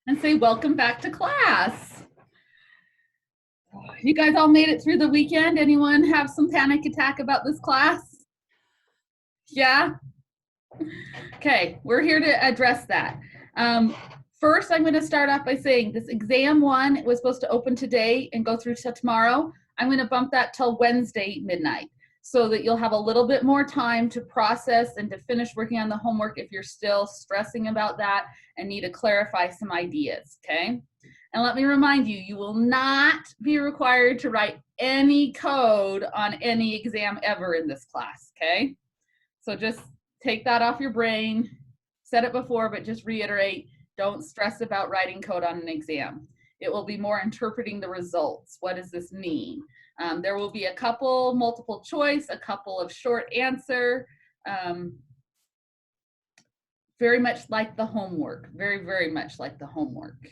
and say welcome back to class. You guys all made it through the weekend? Anyone have some panic attack about this class? Yeah? Okay, we're here to address that. First, I'm going to start off by saying this exam one was supposed to open today and go through to tomorrow. I'm going to bump that till Wednesday midnight so that you'll have a little bit more time to process and to finish working on the homework if you're still stressing about that and need to clarify some ideas, okay? And let me remind you, you will not be required to write any code on any exam ever in this class, okay? So just take that off your brain. Said it before, but just reiterate, don't stress about writing code on an exam. It will be more interpreting the results. What does this mean? There will be a couple multiple choice, a couple of short answer, very much like the homework, very, very much like the homework,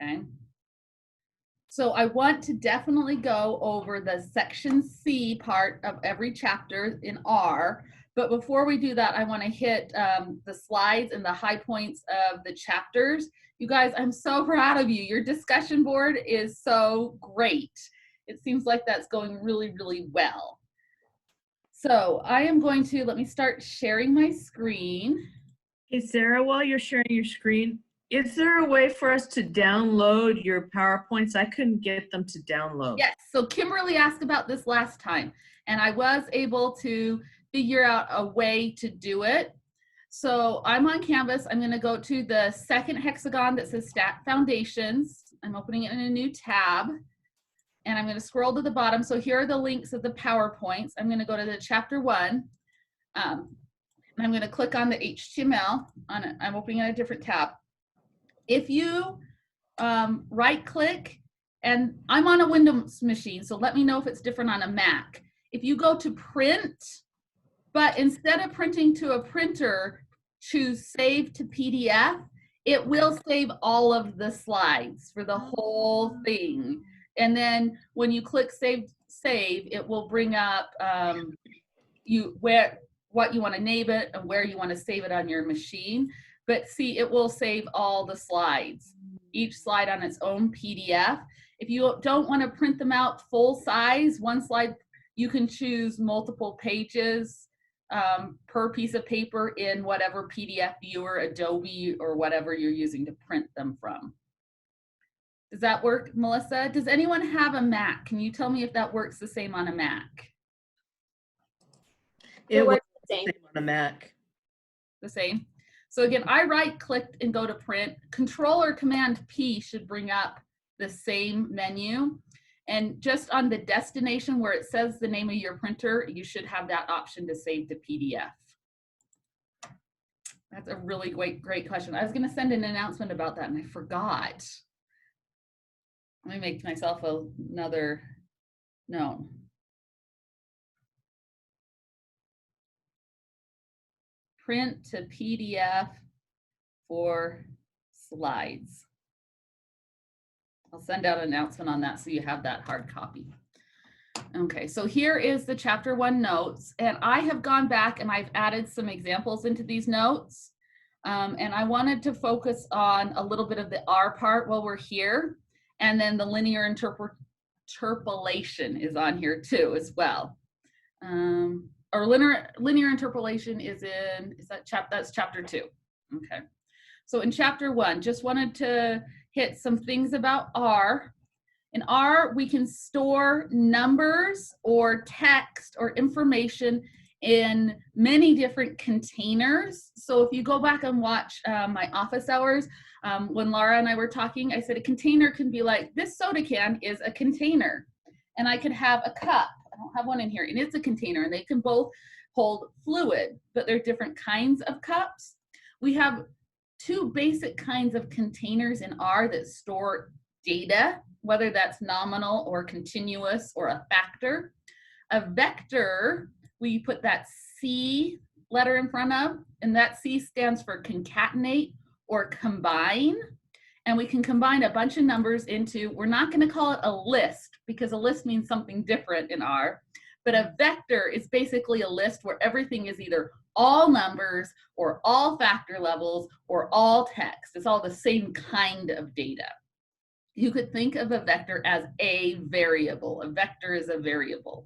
okay? So I want to definitely go over the section C part of every chapter in R, but before we do that, I want to hit the slides and the high points of the chapters. You guys, I'm so proud of you. Your discussion board is so great. It seems like that's going really, really well. So I am going to, let me start sharing my screen. Hey, Sarah, while you're sharing your screen, is there a way for us to download your PowerPoints? I couldn't get them to download. Yes, so Kimberly asked about this last time, and I was able to figure out a way to do it. So I'm on Canvas. I'm going to go to the second hexagon that says Stat Foundations. I'm opening it in a new tab, and I'm going to scroll to the bottom. So here are the links of the PowerPoints. I'm going to go to the chapter 1. And I'm going to click on the HTML. I'm opening in a different tab. If you right-click, and I'm on a Windows machine, so let me know if it's different on a Mac. If you go to print, but instead of printing to a printer, choose save to PDF, it will save all of the slides for the whole thing. And then when you click save, it will bring up what you want to name it and where you want to save it on your machine. But see, it will save all the slides, each slide on its own PDF. If you don't want to print them out full size, one slide, you can choose multiple pages per piece of paper in whatever PDF viewer, Adobe, or whatever you're using to print them from. Does that work, Melissa? Does anyone have a Mac? Can you tell me if that works the same on a Mac? It works the same on a Mac. The same? So again, I right-clicked and go to print. Control or Command P should bring up the same menu. And just on the destination where it says the name of your printer, you should have that option to save to PDF. That's a really great question. I was going to send an announcement about that and I forgot. Let me make myself another note. Print to PDF for slides. I'll send out an announcement on that so you have that hard copy. Okay, so here is the chapter 1 notes, and I have gone back and I've added some examples into these notes. And I wanted to focus on a little bit of the R part while we're here, and then the linear interpolation is on here too as well. Or linear interpolation that's chapter 2. Okay. So in chapter 1, just wanted to hit some things about R. In R, we can store numbers or text or information in many different containers. So if you go back and watch my office hours, when Laura and I were talking, I said a container can be like, this soda can is a container. And I could have a cup. I don't have one in here, and it's a container, and they can both hold fluid, but they're different kinds of cups. We have 2 basic kinds of containers in R that store data, whether that's nominal or continuous or a factor. A vector, we put that C letter in front of, and that C stands for concatenate or combine. And we can combine a bunch of numbers into, we're not going to call it a list because a list means something different in R, but a vector is basically a list where everything is either all numbers or all factor levels or all text. It's all the same kind of data. You could think of a vector as a variable. A vector is a variable.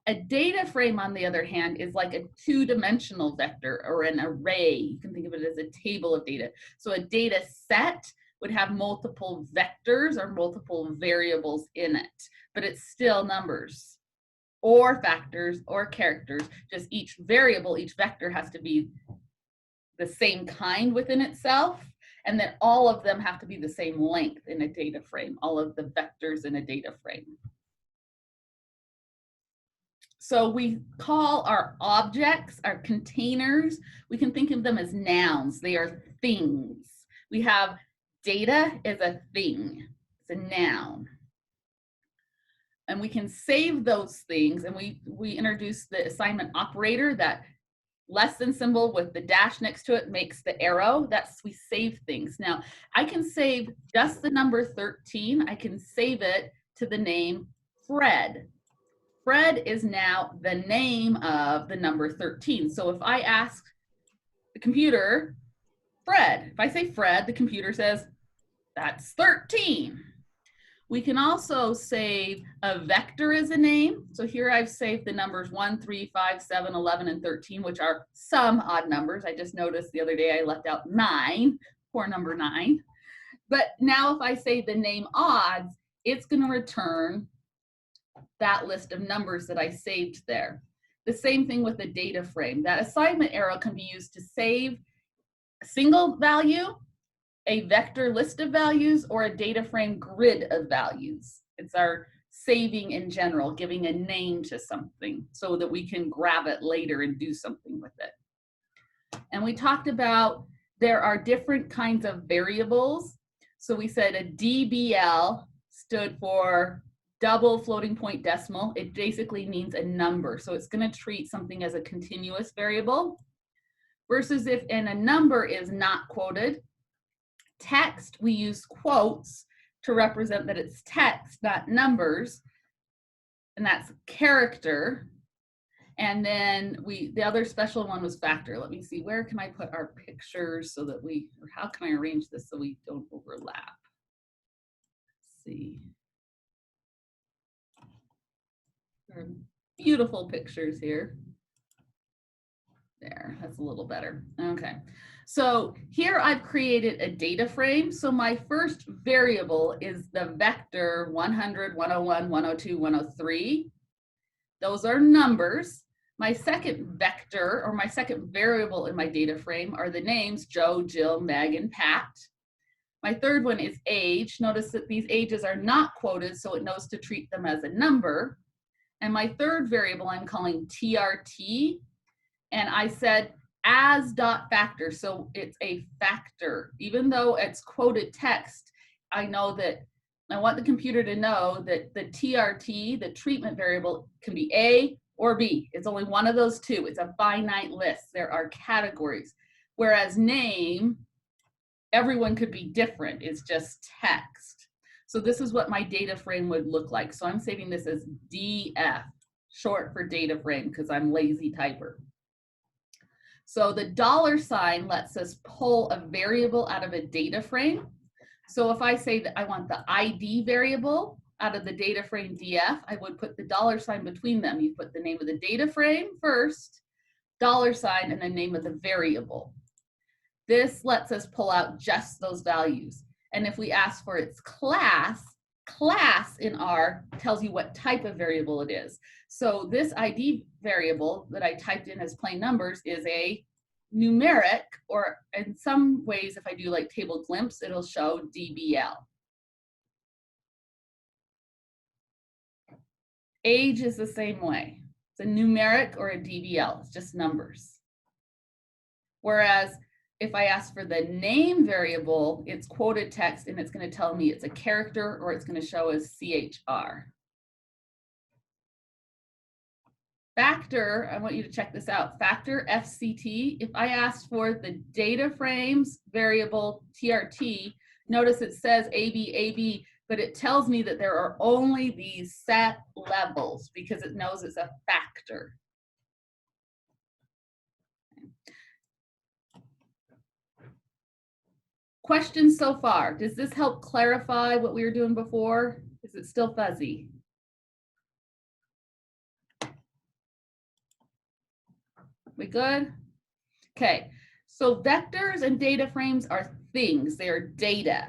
A data frame, on the other hand, is like a two-dimensional vector or an array. You can think of it as a table of data. So a data set would have multiple vectors or multiple variables in it, but it's still numbers or factors or characters. Just each variable, each vector has to be the same kind within itself, and then all of them have to be the same length in a data frame, all of the vectors in a data frame. So we call our objects, our containers, we can think of them as nouns. They are things. We have data as a thing, it's a noun. And we can save those things, and we introduce the assignment operator. That less than symbol with the dash next to it makes the arrow. That's, we save things. Now, I can save just the number 13. I can save it to the name Fred. Fred is now the name of the number 13. So if I ask the computer, Fred, if I say Fred, the computer says, that's 13. We can also save a vector as a name. So here I've saved the numbers 1, 3, 5, 7, 11, and 13, which are some odd numbers. I just noticed the other day I left out 9, poor number 9. But now if I say the name odds, it's going to return that list of numbers that I saved there. The same thing with the data frame. That assignment arrow can be used to save a single value, a vector list of values, or a data frame grid of values. It's our saving in general, giving a name to something so that we can grab it later and do something with it. And we talked about there are different kinds of variables. So we said a DBL stood for double floating point decimal. It basically means a number. So it's going to treat something as a continuous variable. Versus if a number is not quoted. Text, we use quotes to represent that it's text, not numbers. And that's character. And then the other special one was factor. Let me see, where can I put our pictures so that or how can I arrange this so we don't overlap? Let's see. There are beautiful pictures here. There, that's a little better. Okay, so here I've created a data frame. So my first variable is the vector 100, 101, 102, 103. Those are numbers. My second vector, or my second variable in my data frame, are the names Joe, Jill, Meg, and Pat. My third one is age. Notice that these ages are not quoted, so it knows to treat them as a number. And my third variable I'm calling TRT, and I said as dot factor, so it's a factor. Even though it's quoted text, I know that I want the computer to know that the TRT, the treatment variable, can be A or B. It's only one of those two. It's a finite list. There are categories. Whereas name, everyone could be different. It's just text. So this is what my data frame would look like. So I'm saving this as DF, short for data frame, because I'm lazy typer. So the $sign lets us pull a variable out of a data frame. So if I say that I want the ID variable out of the data frame DF, I would put the $sign between them. You put the name of the data frame first, $sign, and the name of the variable. This lets us pull out just those values. And if we ask for its class in R tells you what type of variable it is. So this ID variable that I typed in as plain numbers is a numeric, or in some ways, if I do like table glimpse, it'll show DBL. Age is the same way. It's a numeric or a DBL, it's just numbers. Whereas if I ask for the name variable, it's quoted text and it's going to tell me it's a character or it's going to show as CHR. Factor, I want you to check this out. Factor FCT, if I ask for the data frames variable TRT, notice it says AB, AB, but it tells me that there are only these set levels because it knows it's a factor. Questions so far? Does this help clarify what we were doing before? Is it still fuzzy? We good? Okay, so vectors and data frames are things, they are data.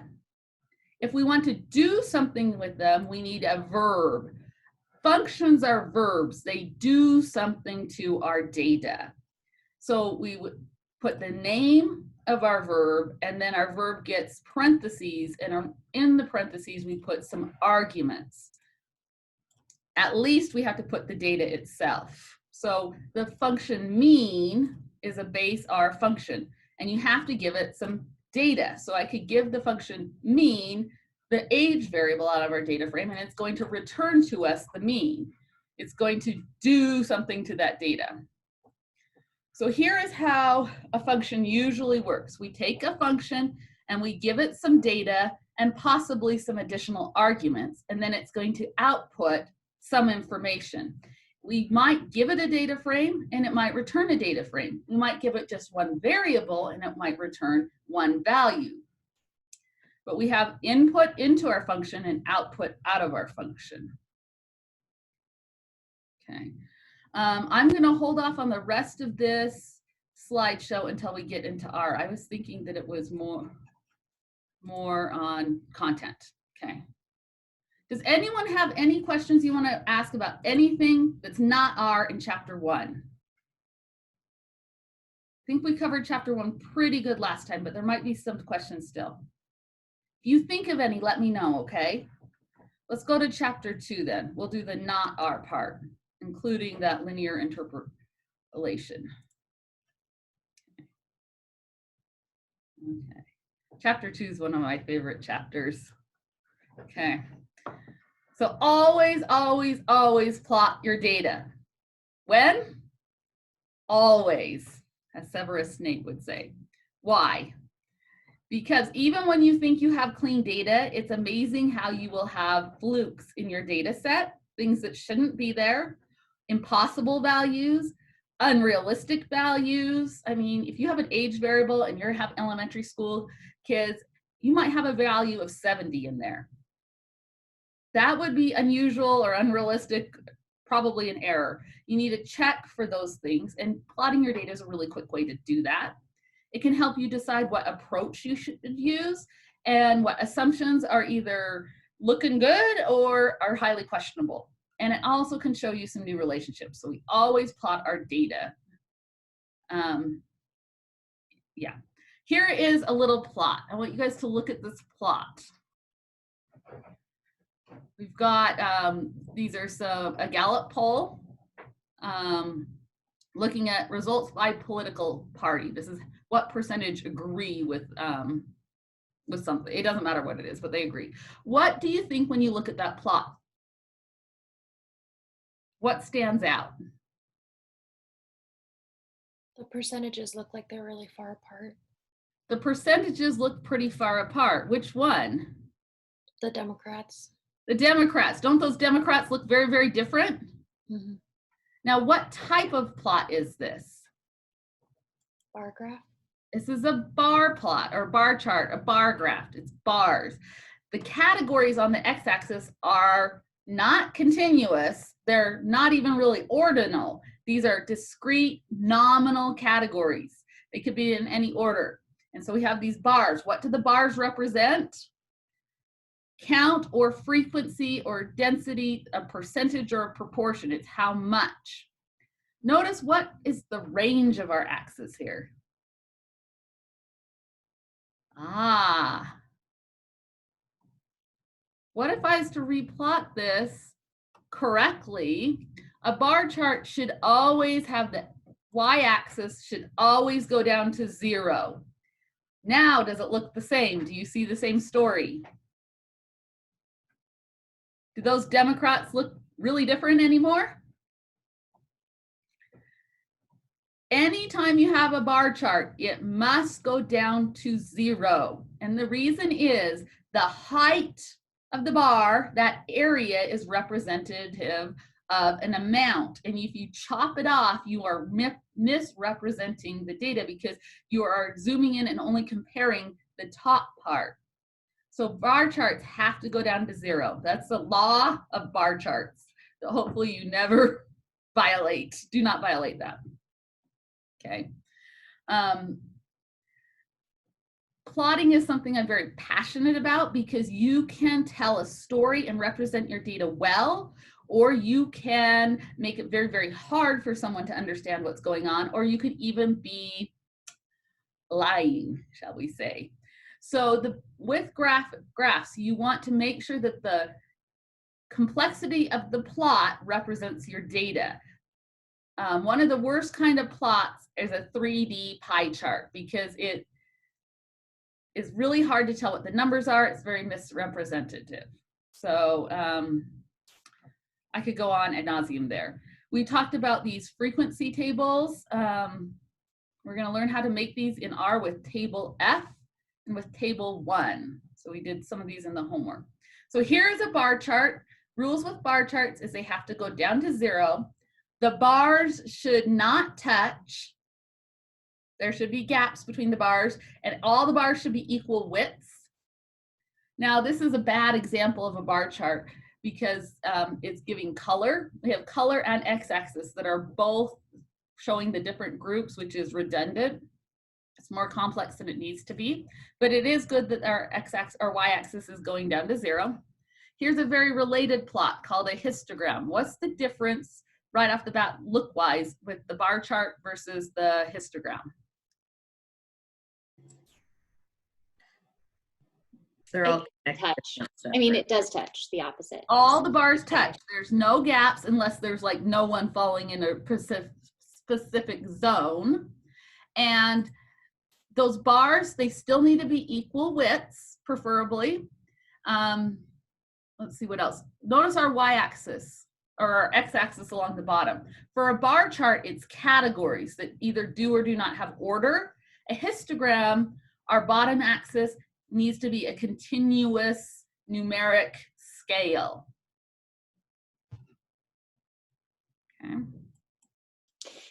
If we want to do something with them, we need a verb. Functions are verbs, they do something to our data. So we would put the name of our verb, and then our verb gets parentheses, and in the parentheses we put some arguments. At least we have to put the data itself. So the function mean is a base R function, and you have to give it some data. So I could give the function mean the age variable out of our data frame, and it's going to return to us the mean. It's going to do something to that data. So here is how a function usually works. We take a function and we give it some data and possibly some additional arguments, and then it's going to output some information. We might give it a data frame and it might return a data frame. We might give it just one variable and it might return one value. But we have input into our function and output out of our function. Okay, I'm going to hold off on the rest of this slideshow until we get into R. I was thinking that it was more on content. Okay. Does anyone have any questions you want to ask about anything that's not R in chapter 1? I think we covered chapter 1 pretty good last time, but there might be some questions still. If you think of any, let me know, okay? Let's go to chapter 2 then. We'll do the not R part, including that linear interpolation. Okay. Chapter 2 is one of my favorite chapters. Okay. So always, always, always plot your data. When? Always, as Severus Snape would say. Why? Because even when you think you have clean data, it's amazing how you will have flukes in your data set, things that shouldn't be there, impossible values, unrealistic values. I mean, if you have an age variable and you have elementary school kids, you might have a value of 70 in there. That would be unusual or unrealistic, probably an error. You need to check for those things, and plotting your data is a really quick way to do that. It can help you decide what approach you should use and what assumptions are either looking good or are highly questionable. And it also can show you some new relationships. So we always plot our data. Yeah. Here is a little plot. I want you guys to look at this plot. We've got, these are a Gallup poll looking at results by political party. This is what percentage agree with something. It doesn't matter what it is, but they agree. What do you think when you look at that plot? What stands out? The percentages look like they're really far apart. The percentages look pretty far apart. Which one? The Democrats. The Democrats. Don't those Democrats look very, very different? Mm-hmm. Now, what type of plot is this? Bar graph. This is a bar plot or bar chart, a bar graph. It's bars. The categories on the x-axis are not continuous. They're not even really ordinal. These are discrete nominal categories. They could be in any order. And so we have these bars. What do the bars represent? Count or frequency or density, a percentage or a proportion. It's how much. Notice what is the range of our axis here. What if I was to replot this correctly? A bar chart should always have the y-axis should always go down to 0. Now, does it look the same? Do you see the same story? Do those Democrats look really different anymore? Anytime you have a bar chart, it must go down to 0. And the reason is the height of the bar, that area is representative of an amount. And if you chop it off, you are misrepresenting the data because you are zooming in and only comparing the top part. So bar charts have to go down to 0. That's the law of bar charts. So hopefully you never violate, do not violate that. Okay. Plotting is something I'm very passionate about because you can tell a story and represent your data well, or you can make it very, very hard for someone to understand what's going on, or you could even be lying, shall we say. So with graphs, you want to make sure that the complexity of the plot represents your data. One of the worst kind of plots is a 3D pie chart because it is really hard to tell what the numbers are. It's very misrepresentative. So I could go on ad nauseum there. We talked about these frequency tables. We're going to learn how to make these in R with table F and with table 1. So we did some of these in the homework. So here's a bar chart. Rules with bar charts is they have to go down to 0. The bars should not touch. There should be gaps between the bars, and all the bars should be equal widths. Now, this is a bad example of a bar chart because it's giving color. We have color and x-axis that are both showing the different groups, which is redundant. It's more complex than it needs to be, but it is good that our x-axis or y-axis is going down to 0. Here's a very related plot called a histogram. What's the difference right off the bat look-wise with the bar chart versus the histogram? They're all touch. I mean, it does touch the opposite. All the bars touch. There's no gaps unless there's like no one falling in a specific zone. And those bars, they still need to be equal widths, preferably. Let's see what else. Notice our y-axis or our x-axis along the bottom. For a bar chart, it's categories that either do or do not have order. A histogram, our bottom axis, needs to be a continuous numeric scale. Okay.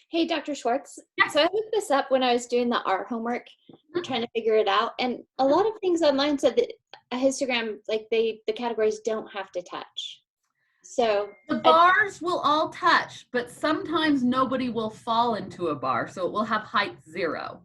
Hey, Dr. Schwartz. Yes. So I looked this up when I was doing the art homework and trying to figure it out. And a lot of things online said that a histogram, like the categories don't have to touch. So the bars will all touch, but sometimes nobody will fall into a bar. So it will have height 0.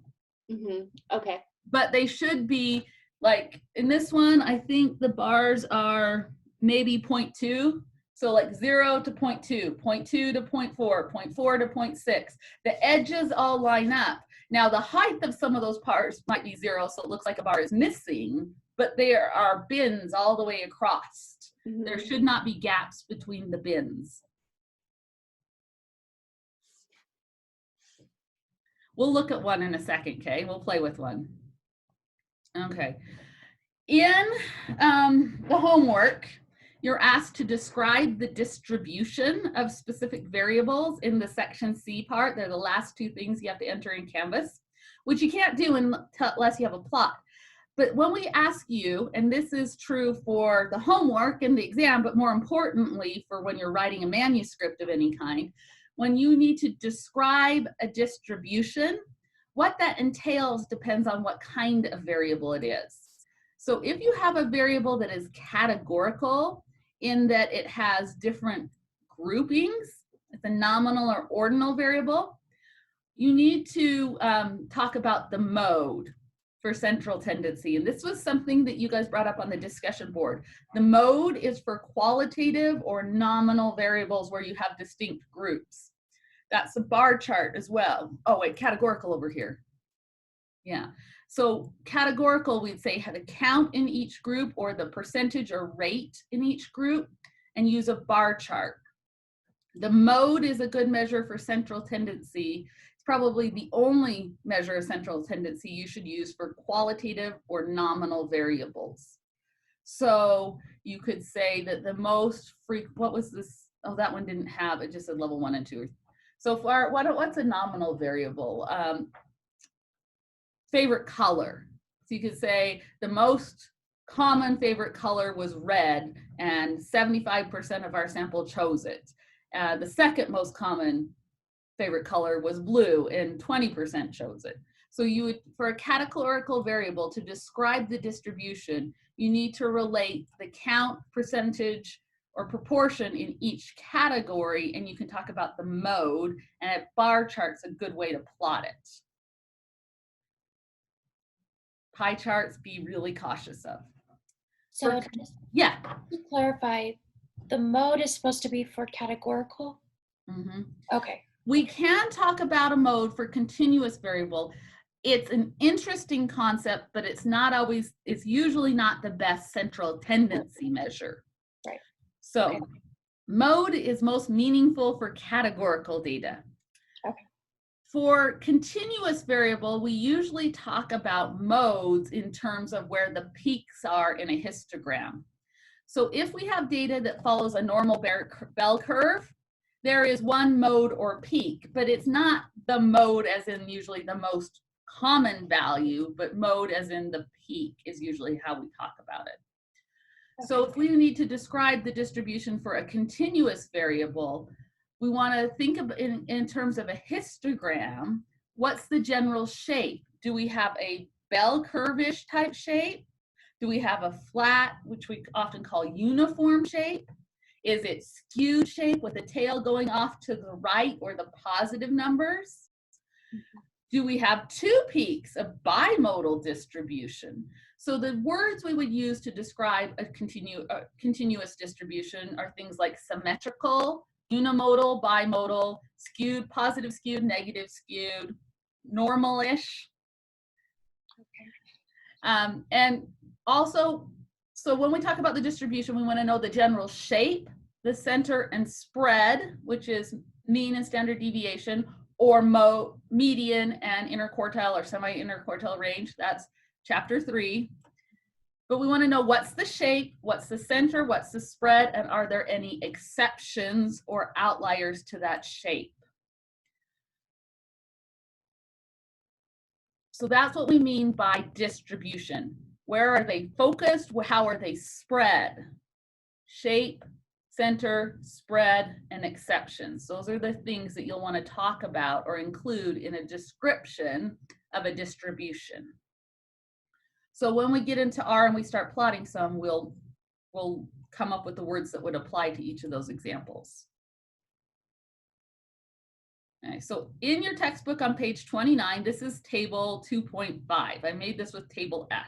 Okay. But they should be like in this one, I think the bars are maybe 0.2. So like 0 to 0.2, 0.2 to 0.4, 0.4 to 0.6. The edges all line up. Now the height of some of those bars might be 0, so it looks like a bar is missing, but there are bins all the way across. There should not be gaps between the bins. We'll look at one in a second, okay? We'll play with one. Okay. In the homework, you're asked to describe the distribution of specific variables in the section C part. They're the last 2 things you have to enter in Canvas, which you can't do unless you have a plot. But when we ask you, and this is true for the homework and the exam, but more importantly for when you're writing a manuscript of any kind, when you need to describe a distribution, what that entails depends on what kind of variable it is. So if you have a variable that is categorical in that it has different groupings, it's a nominal or ordinal variable, you need to talk about the mode for central tendency. And this was something that you guys brought up on the discussion board. The mode is for qualitative or nominal variables where you have distinct groups. That's a bar chart as well. Oh wait, categorical over here. Yeah, so categorical, we'd say have a count in each group or the percentage or rate in each group and use a bar chart. The mode is a good measure for central tendency. It's probably the only measure of central tendency you should use for qualitative or nominal variables. So you could say that the most what was this? Oh, that one didn't have, it just said level 1 and 2. So far, what's a nominal variable? Favorite color. So you could say the most common favorite color was red and 75% of our sample chose it. The second most common favorite color was blue and 20% chose it. So you would, for a categorical variable to describe the distribution, you need to relate the count, percentage, or proportion in each category, and you can talk about the mode, and a bar chart's a good way to plot it. Pie charts, be really cautious of. So just Yeah. to clarify, the mode is supposed to be for categorical? Mm-hmm. Okay. We can talk about a mode for continuous variable. It's an interesting concept, but it's not always, it's usually not the best central tendency measure. Right. So Okay. mode is most meaningful for categorical data. Okay. For continuous variable, we usually talk about modes in terms of where the peaks are in a histogram. So if we have data that follows a normal bell curve, there is one mode or peak, but it's not the mode as in usually the most common value, but mode as in the peak is usually how we talk about it. Okay. So if we need to describe the distribution for a continuous variable, we want to think of in terms of a histogram. What's the general shape? Do we have a bell curve-ish type shape? Do we have a flat, which we often call uniform shape? Is it skewed shape with a tail going off to the right or the positive numbers? Do we have two peaks, a bimodal distribution? So the words we would use to describe a continuous distribution are things like symmetrical, unimodal, bimodal, skewed, positive skewed, negative skewed, normal-ish. Okay. And also, so when we talk about the distribution, we want to know the general shape, the center and spread, which is mean and standard deviation, or median and interquartile or semi-interquartile range. That's chapter 3. But we want to know what's the shape, what's the center, what's the spread, and are there any exceptions or outliers to that shape? So that's what we mean by distribution. Where are they focused? How are they spread? Shape, center, spread, and exceptions. Those are the things that you'll want to talk about or include in a description of a distribution. So when we get into R and we start plotting some, we'll come up with the words that would apply to each of those examples. Okay, so in your textbook on page 29, this is table 2.5. I made this with table F.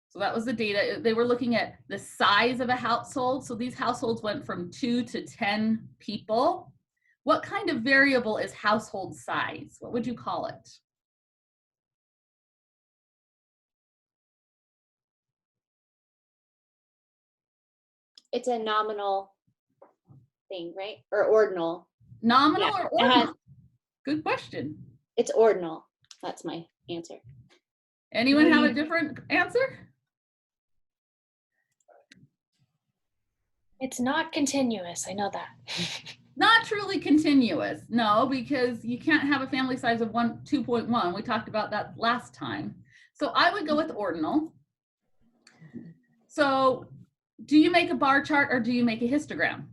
So that was the data. They were looking at the size of a household. So these households went from 2 to 10 people. What kind of variable is household size? What would you call it? It's a nominal thing, right? Or ordinal. Nominal Yeah, or ordinal? Good question. It's ordinal. That's my answer. Anyone have a different answer? It's not continuous, I know that. Not truly continuous, no, because you can't have a family size of 2.1. We talked about that last time. So I would go with ordinal. So do you make a bar chart or do you make a histogram?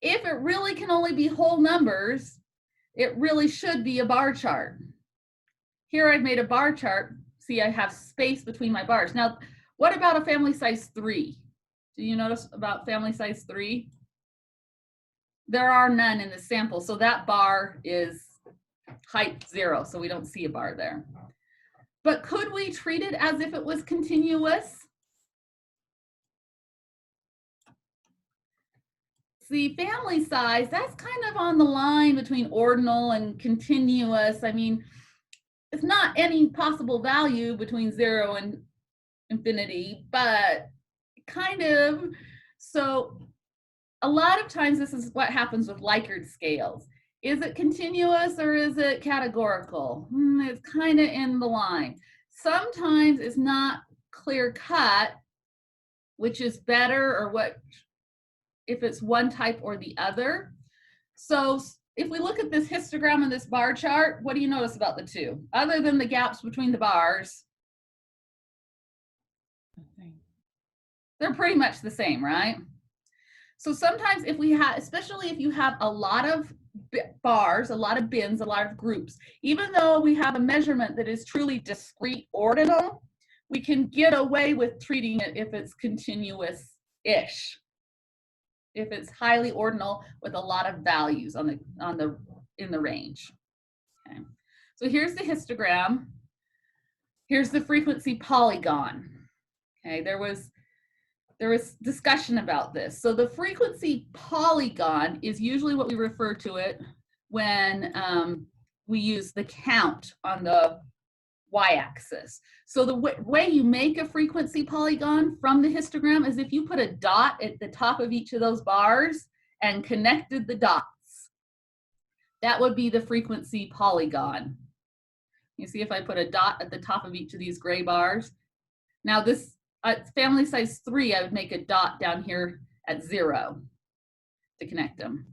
If it really can only be whole numbers, it really should be a bar chart. Here I've made a bar chart. See, I have space between my bars. Now, what about a family size 3? Do you notice about family size 3? There are none in the sample, so that bar is height 0, so we don't see a bar there. But could we treat it as if it was continuous? See, family size, that's kind of on the line between ordinal and continuous. I mean, it's not any possible value between 0 and infinity, but kind of. So a lot of times this is what happens with Likert scales. Is it continuous or is it categorical? It's kind of in the line. Sometimes it's not clear cut, which is better, or what if it's one type or the other. So if we look at this histogram and this bar chart, what do you notice about the two? Other than the gaps between the bars, they're pretty much the same, right? So sometimes if we have, especially if you have a lot of bars, a lot of bins, a lot of groups, even though we have a measurement that is truly discrete ordinal, we can get away with treating it if it's continuous-ish. If it's highly ordinal with a lot of values in the range. Okay. So here's the histogram. Here's the frequency polygon. Okay, there was discussion about this. So the frequency polygon is usually what we refer to it when we use the count on the y-axis. So the way you make a frequency polygon from the histogram is if you put a dot at the top of each of those bars and connected the dots. That would be the frequency polygon. You see if I put a dot at the top of each of these gray bars. Now this family size 3, I would make a dot down here at 0 to connect them.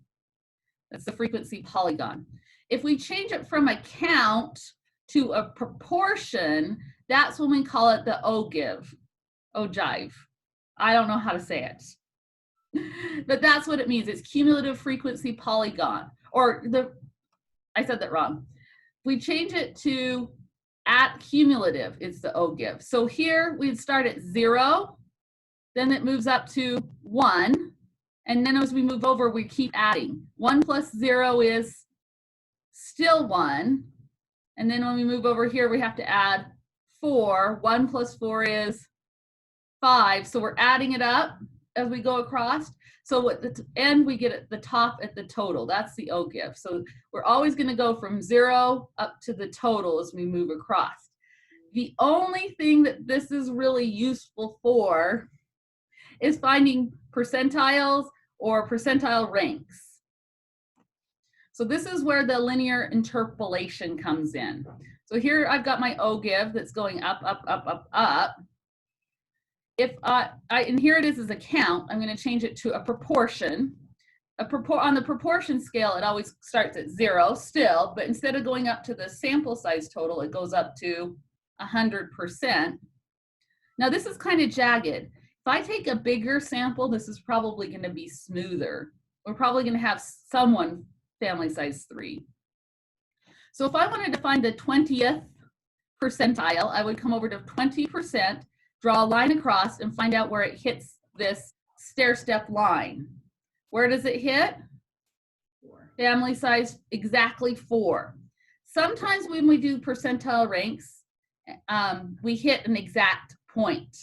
That's the frequency polygon. If we change it from a count to a proportion, that's when we call it the ogive. I don't know how to say it. But that's what it means. It's cumulative frequency polygon. Or I said that wrong. If we change it to at cumulative, it's the ogive. So here we'd start at 0, then it moves up to 1, and then as we move over, we keep adding. 1 plus 0 is still 1, and then when we move over here, we have to add 4. 1 plus 4 is 5, so we're adding it up as we go across. So at the end, we get at the top at the total. That's the ogive. So we're always going to go from 0 up to the total as we move across. The only thing that this is really useful for is finding percentiles or percentile ranks. So this is where the linear interpolation comes in. So here I've got my ogive that's going up, up, up, up, up. If and here it is as a count, I'm going to change it to a proportion. On the proportion scale, it always starts at 0 still, but instead of going up to the sample size total, it goes up to 100%. Now this is kind of jagged. If I take a bigger sample, this is probably going to be smoother. We're probably going to have someone family size 3. So if I wanted to find the 20th percentile, I would come over to 20%, draw a line across, and find out where it hits this stair-step line. Where does it hit? 4. Family size exactly 4. Sometimes when we do percentile ranks, we hit an exact point.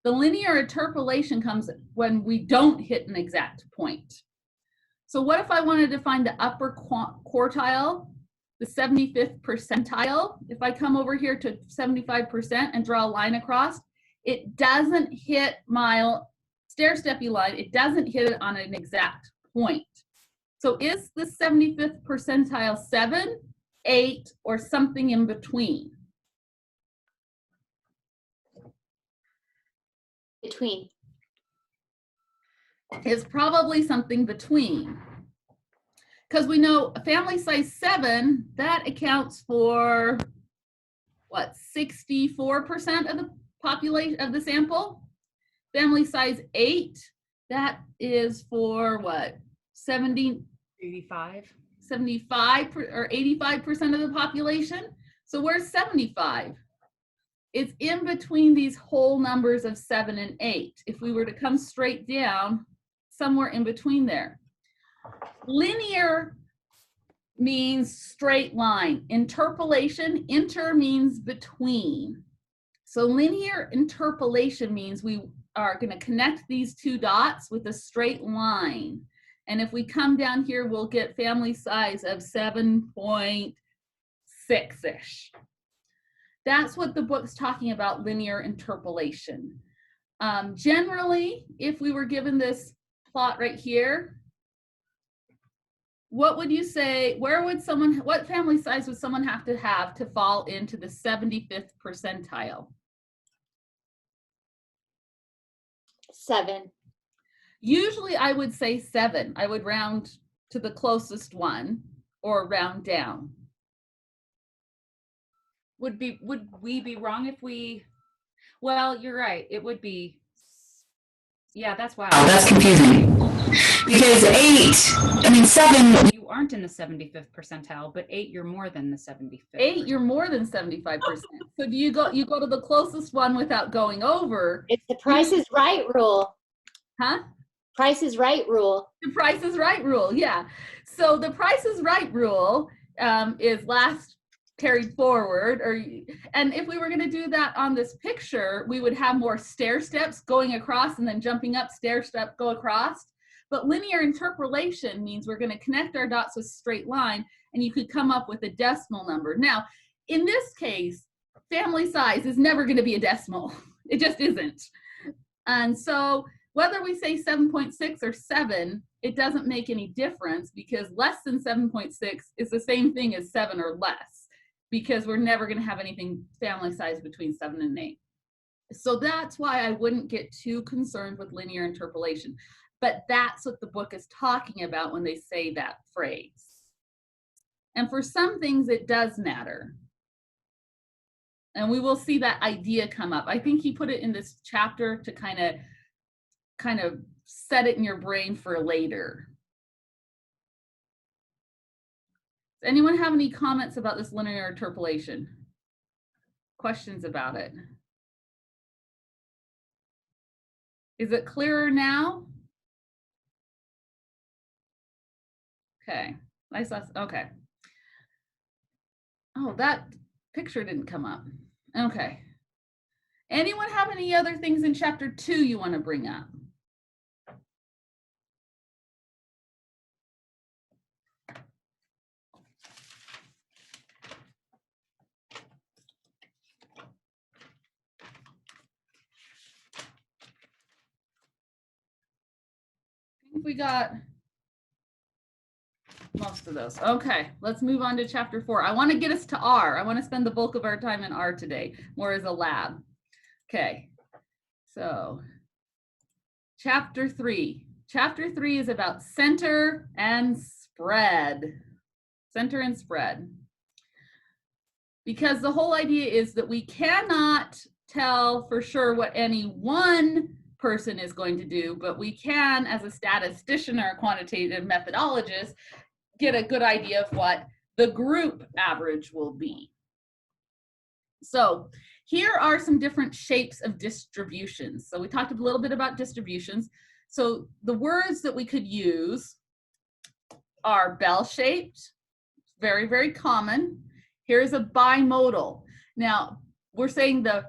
The linear interpolation comes when we don't hit an exact point. So what if I wanted to find the upper quartile, the 75th percentile? If I come over here to 75% and draw a line across, it doesn't hit my stair-steppy line. It doesn't hit it on an exact point. So is the 75th percentile 7, 8, or something in between? Between. It's probably something between. Because we know a family size 7, that accounts for, what, 64% of the population of the sample? Family size 8, that is for what, 75 or 85% of the population? So where's 75? It's in between these whole numbers of 7 and 8. If we were to come straight down, somewhere in between there. Linear means straight line. Interpolation, inter means between. So linear interpolation means we are going to connect these two dots with a straight line. And if we come down here, we'll get family size of 7.6-ish. That's what the book's talking about, linear interpolation. Generally, if we were given this plot right here, what would you say, what family size would someone have to fall into the 75th percentile? 7. Usually I would say 7. I would round to the closest one or round down. Would we be wrong if we, well, you're right, it would be Yeah, that's why. That's confusing. Because 7. You aren't in the 75th percentile, but 8, you're more than the 75th. 8, you're more than 75%. So do you go to the closest one without going over? It's the Price is Right rule. Huh? Price is Right rule. The Price is Right rule, yeah. So the Price is Right rule is last carried forward, and if we were going to do that on this picture, we would have more stair steps going across and then jumping up, stair step, go across. But linear interpolation means we're going to connect our dots with a straight line, and you could come up with a decimal number. Now, in this case, family size is never going to be a decimal. It just isn't. And so whether we say 7.6 or 7, it doesn't make any difference, because less than 7.6 is the same thing as 7 or less, because we're never going to have anything family size between 7 and 8. So that's why I wouldn't get too concerned with linear interpolation. But that's what the book is talking about when they say that phrase. And for some things, it does matter. And we will see that idea come up. I think he put it in this chapter to kind of set it in your brain for later. Does anyone have any comments about this linear interpolation? Questions about it? Is it clearer now? Okay, okay. Oh, that picture didn't come up. Okay. Anyone have any other things in chapter 2 you want to bring up? We got most of those. Okay, let's move on to chapter 4. I want to get us to R. I want to spend the bulk of our time in R today, more as a lab. Okay, so chapter 3. Chapter 3 is about center and spread. Center and spread. Because the whole idea is that we cannot tell for sure what any one person is going to do, but we can, as a statistician or a quantitative methodologist, get a good idea of what the group average will be. So here are some different shapes of distributions. So we talked a little bit about distributions. So the words that we could use are bell-shaped, very, very common. Here's a bimodal. Now, we're saying the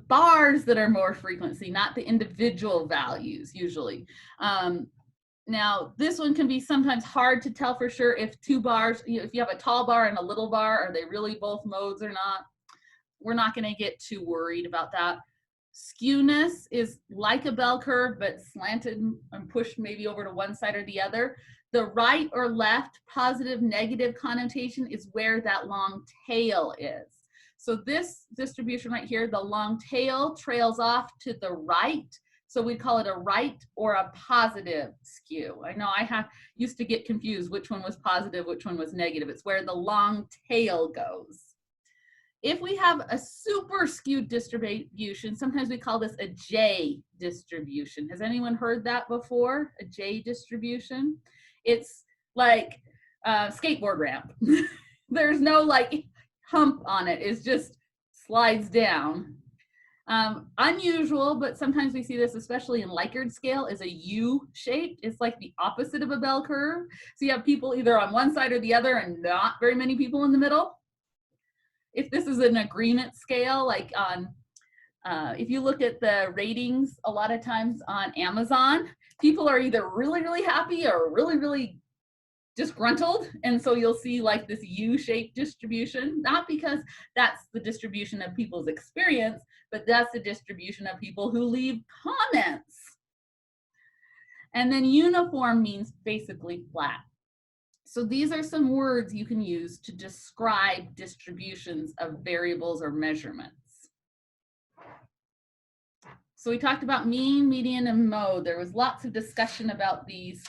bars that are more frequency, not the individual values usually. Now, this one can be sometimes hard to tell for sure if two bars, if you have a tall bar and a little bar, are they really both modes or not? We're not going to get too worried about that. Skewness is like a bell curve, but slanted and pushed maybe over to one side or the other. The right or left, positive, negative connotation is where that long tail is. So this distribution right here, the long tail trails off to the right. So we call it a right or a positive skew. I know I used to get confused which one was positive, which one was negative. It's where the long tail goes. If we have a super skewed distribution, sometimes we call this a J distribution. Has anyone heard that before? A J distribution? It's like a skateboard ramp. There's no like hump on it. It just slides down. Unusual, but sometimes we see this, especially in Likert scale, is a U-shaped. It's like the opposite of a bell curve. So you have people either on one side or the other and not very many people in the middle. If this is an agreement scale, like on, if you look at the ratings, a lot of times on Amazon, people are either really, really happy or really, really disgruntled. And so you'll see like this U-shaped distribution, not because that's the distribution of people's experience, but that's the distribution of people who leave comments. And then uniform means basically flat. So these are some words you can use to describe distributions of variables or measurements. So we talked about mean, median, and mode. There was lots of discussion about these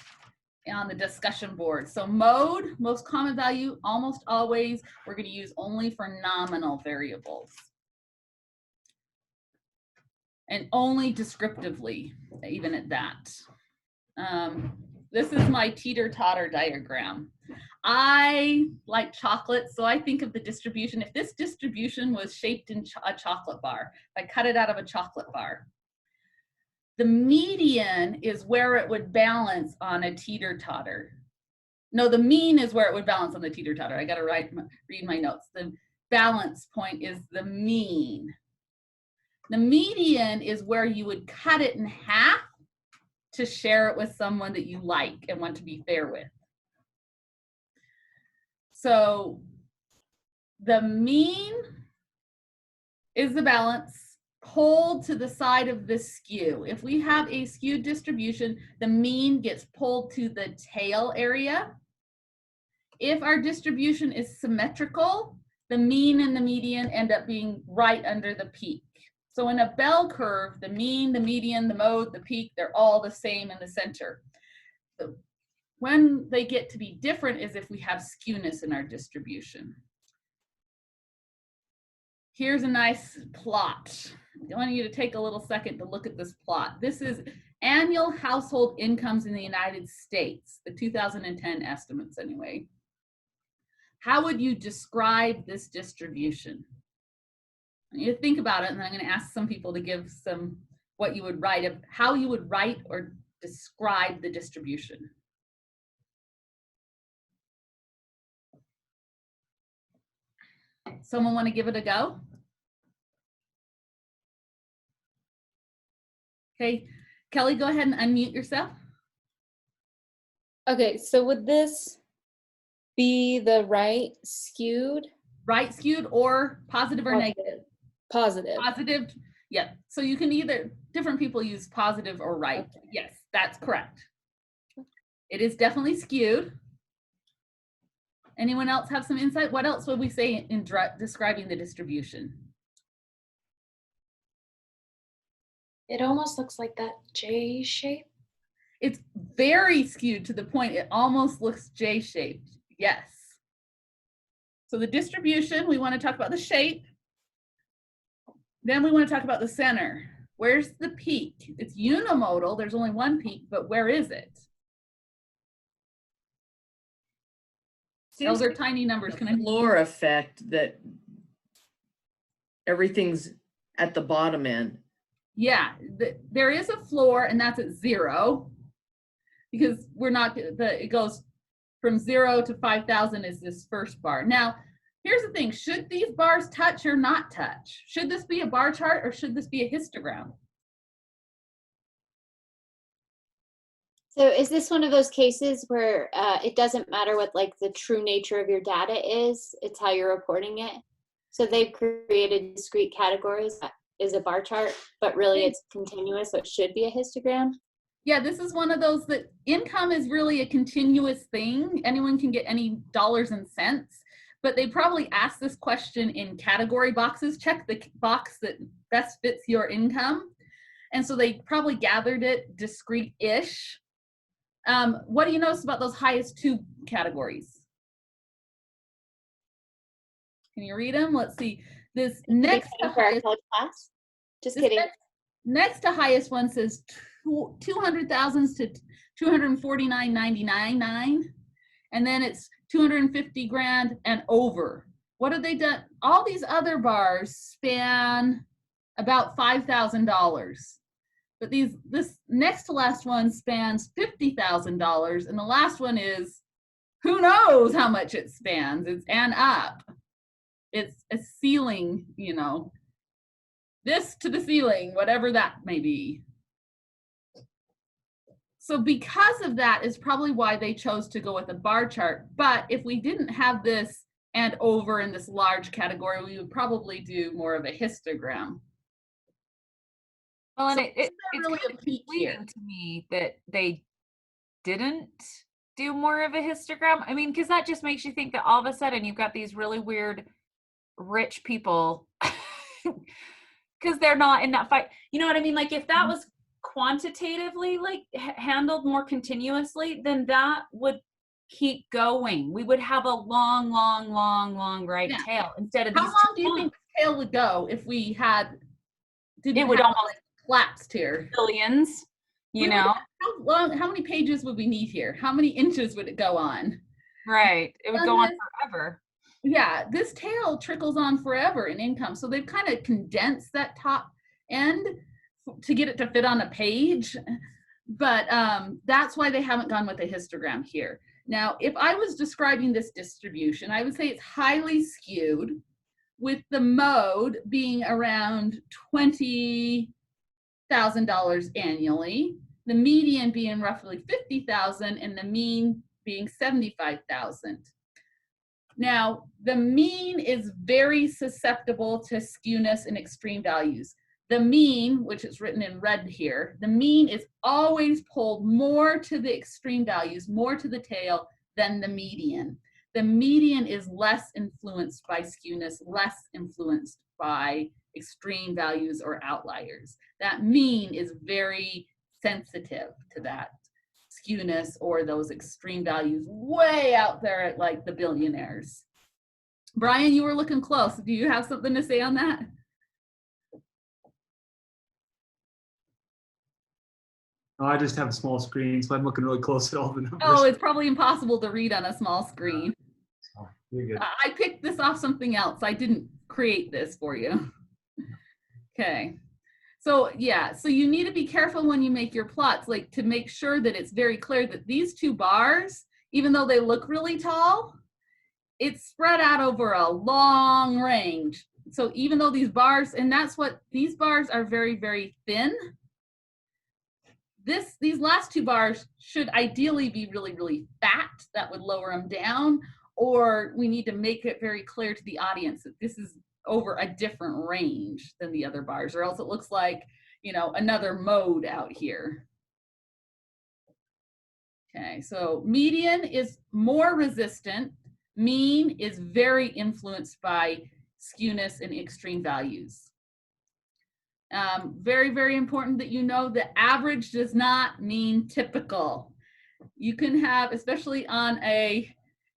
on the discussion board. So mode, most common value, almost always we're going to use only for nominal variables. and only descriptively, even at that. This is my teeter-totter diagram. I like chocolate, so I think of the distribution. If this distribution was shaped in a chocolate bar, I cut it out of a chocolate bar. The median is where it would balance on a teeter-totter. No, the mean is where it would balance on the teeter-totter. I got to read my notes. The balance point is the mean. The median is where you would cut it in half to share it with someone that you like and want to be fair with. So the mean is the balance pulled to the side of the skew. If we have a skewed distribution, the mean gets pulled to the tail area. If our distribution is symmetrical, the mean and the median end up being right under the peak. So in a bell curve, the mean, the median, the mode, the peak, they're all the same in the center. So when they get to be different is if we have skewness in our distribution. Here's a nice plot. I want you to take a little second to look at this plot. This is annual household incomes in the United States, the 2010 estimates anyway. How would you describe this distribution? You think about it, and I'm going to ask some people to give some what you would write, how you would write or describe the distribution. Someone want to give it a go? Okay, Kelly, go ahead and unmute yourself. Okay, so would this be the right skewed? Right skewed or positive or negative? Positive. Positive, yeah. So you can either, different people use positive or right. Okay. Yes, that's correct. It is definitely skewed. Anyone else have some insight? What else would we say in describing the distribution? It almost looks like that J shape. It's very skewed to the point it almost looks J-shaped. Yes. So the distribution, we want to talk about the shape. Then we want to talk about the center. Where's the peak? It's unimodal. There's only one peak, but where is it? Those are tiny numbers. Can I? Floor effect that everything's at the bottom end. Yeah, there is a floor, and that's at 0, because we're not, it goes from 0 to 5,000 is this first bar. Now, here's the thing, should these bars touch or not touch? Should this be a bar chart or should this be a histogram? So is this one of those cases where it doesn't matter what like the true nature of your data is, it's how you're reporting it? So they've created discrete categories that is a bar chart, but really it's continuous, so it should be a histogram? Yeah, this is one of those that income is really a continuous thing. Anyone can get any dollars and cents, but they probably ask this question in category boxes. Check the box that best fits your income. And so they probably gathered it discrete-ish. What do you notice about those highest 2 categories? Can you read them? Let's see. This next to highest class. Just kidding. Next to highest one says 200,000 to 249.99, and then it's 250 grand and over. What have they done? All these other bars span about $5,000, but this next to last one spans $50,000, and the last one is who knows how much it spans. It's and up. It's a ceiling, you know, this to the ceiling, whatever that may be. So because of that is probably why they chose to go with a bar chart. But if we didn't have this and over in this large category, we would probably do more of a histogram. Well, and So it's really kind a of peak here. misleading to me that they didn't do more of a histogram. I mean, because that just makes you think that all of a sudden you've got these really weird rich people because they're not in that fight. You know what I mean? Like if that was quantitatively like handled more continuously, then that would keep going. We would have a long right tail instead of How these long do you think the tail would go if we had? It would almost collapsed here. Billions, you We would- know? how many pages would we need here? How many inches would it go on? Right. It would go on forever. Yeah, this tail trickles on forever in income. So they've kind of condensed that top end to get it to fit on a page. But that's why they haven't gone with a histogram here. Now, if I was describing this distribution, I would say it's highly skewed, with the mode being around $20,000 annually, the median being roughly 50,000, and the mean being 75,000. Now, the mean is very susceptible to skewness and extreme values. The mean, which is written in red here, the mean is always pulled more to the extreme values, more to the tail than the median. The median is less influenced by skewness, less influenced by extreme values or outliers. That mean is very sensitive to that skewness or those extreme values way out there at like the billionaires. Brian, you were looking close. Do you have something to say on that? Oh, I just have a small screen, so I'm looking really close at all the numbers. Oh, it's probably impossible to read on a small screen. Oh, you're good. I picked this off something else. I didn't create this for you. Okay. So yeah, so you need to be careful when you make your plots, like to make sure that it's very clear that these two bars, even though they look really tall, it's spread out over a long range. So even though these bars, and that's what, these bars are very, very thin. These last two bars should ideally be really, really fat. That would lower them down, or we need to make it very clear to the audience that this is over a different range than the other bars, or else it looks like, you know, another mode out here. Okay, so median is more resistant. Mean is very influenced by skewness and extreme values. Very, very important that you know that average does not mean typical. You can have, especially on a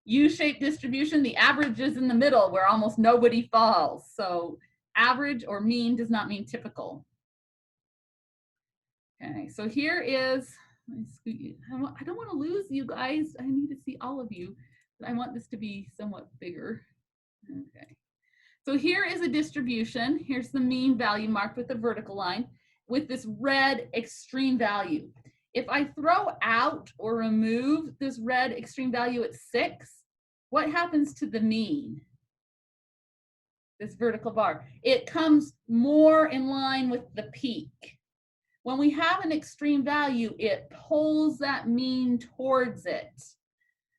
U-shaped distribution, the average is in the middle where almost nobody falls. So average or mean does not mean typical. Okay, so here is, I don't want to lose you guys. I need to see all of you, but I want this to be somewhat bigger. Okay. So here is a distribution. Here's the mean value marked with a vertical line with this red extreme value. If I throw out or remove this red extreme value at 6, what happens to the mean? This vertical bar. It comes more in line with the peak. When we have an extreme value, it pulls that mean towards it.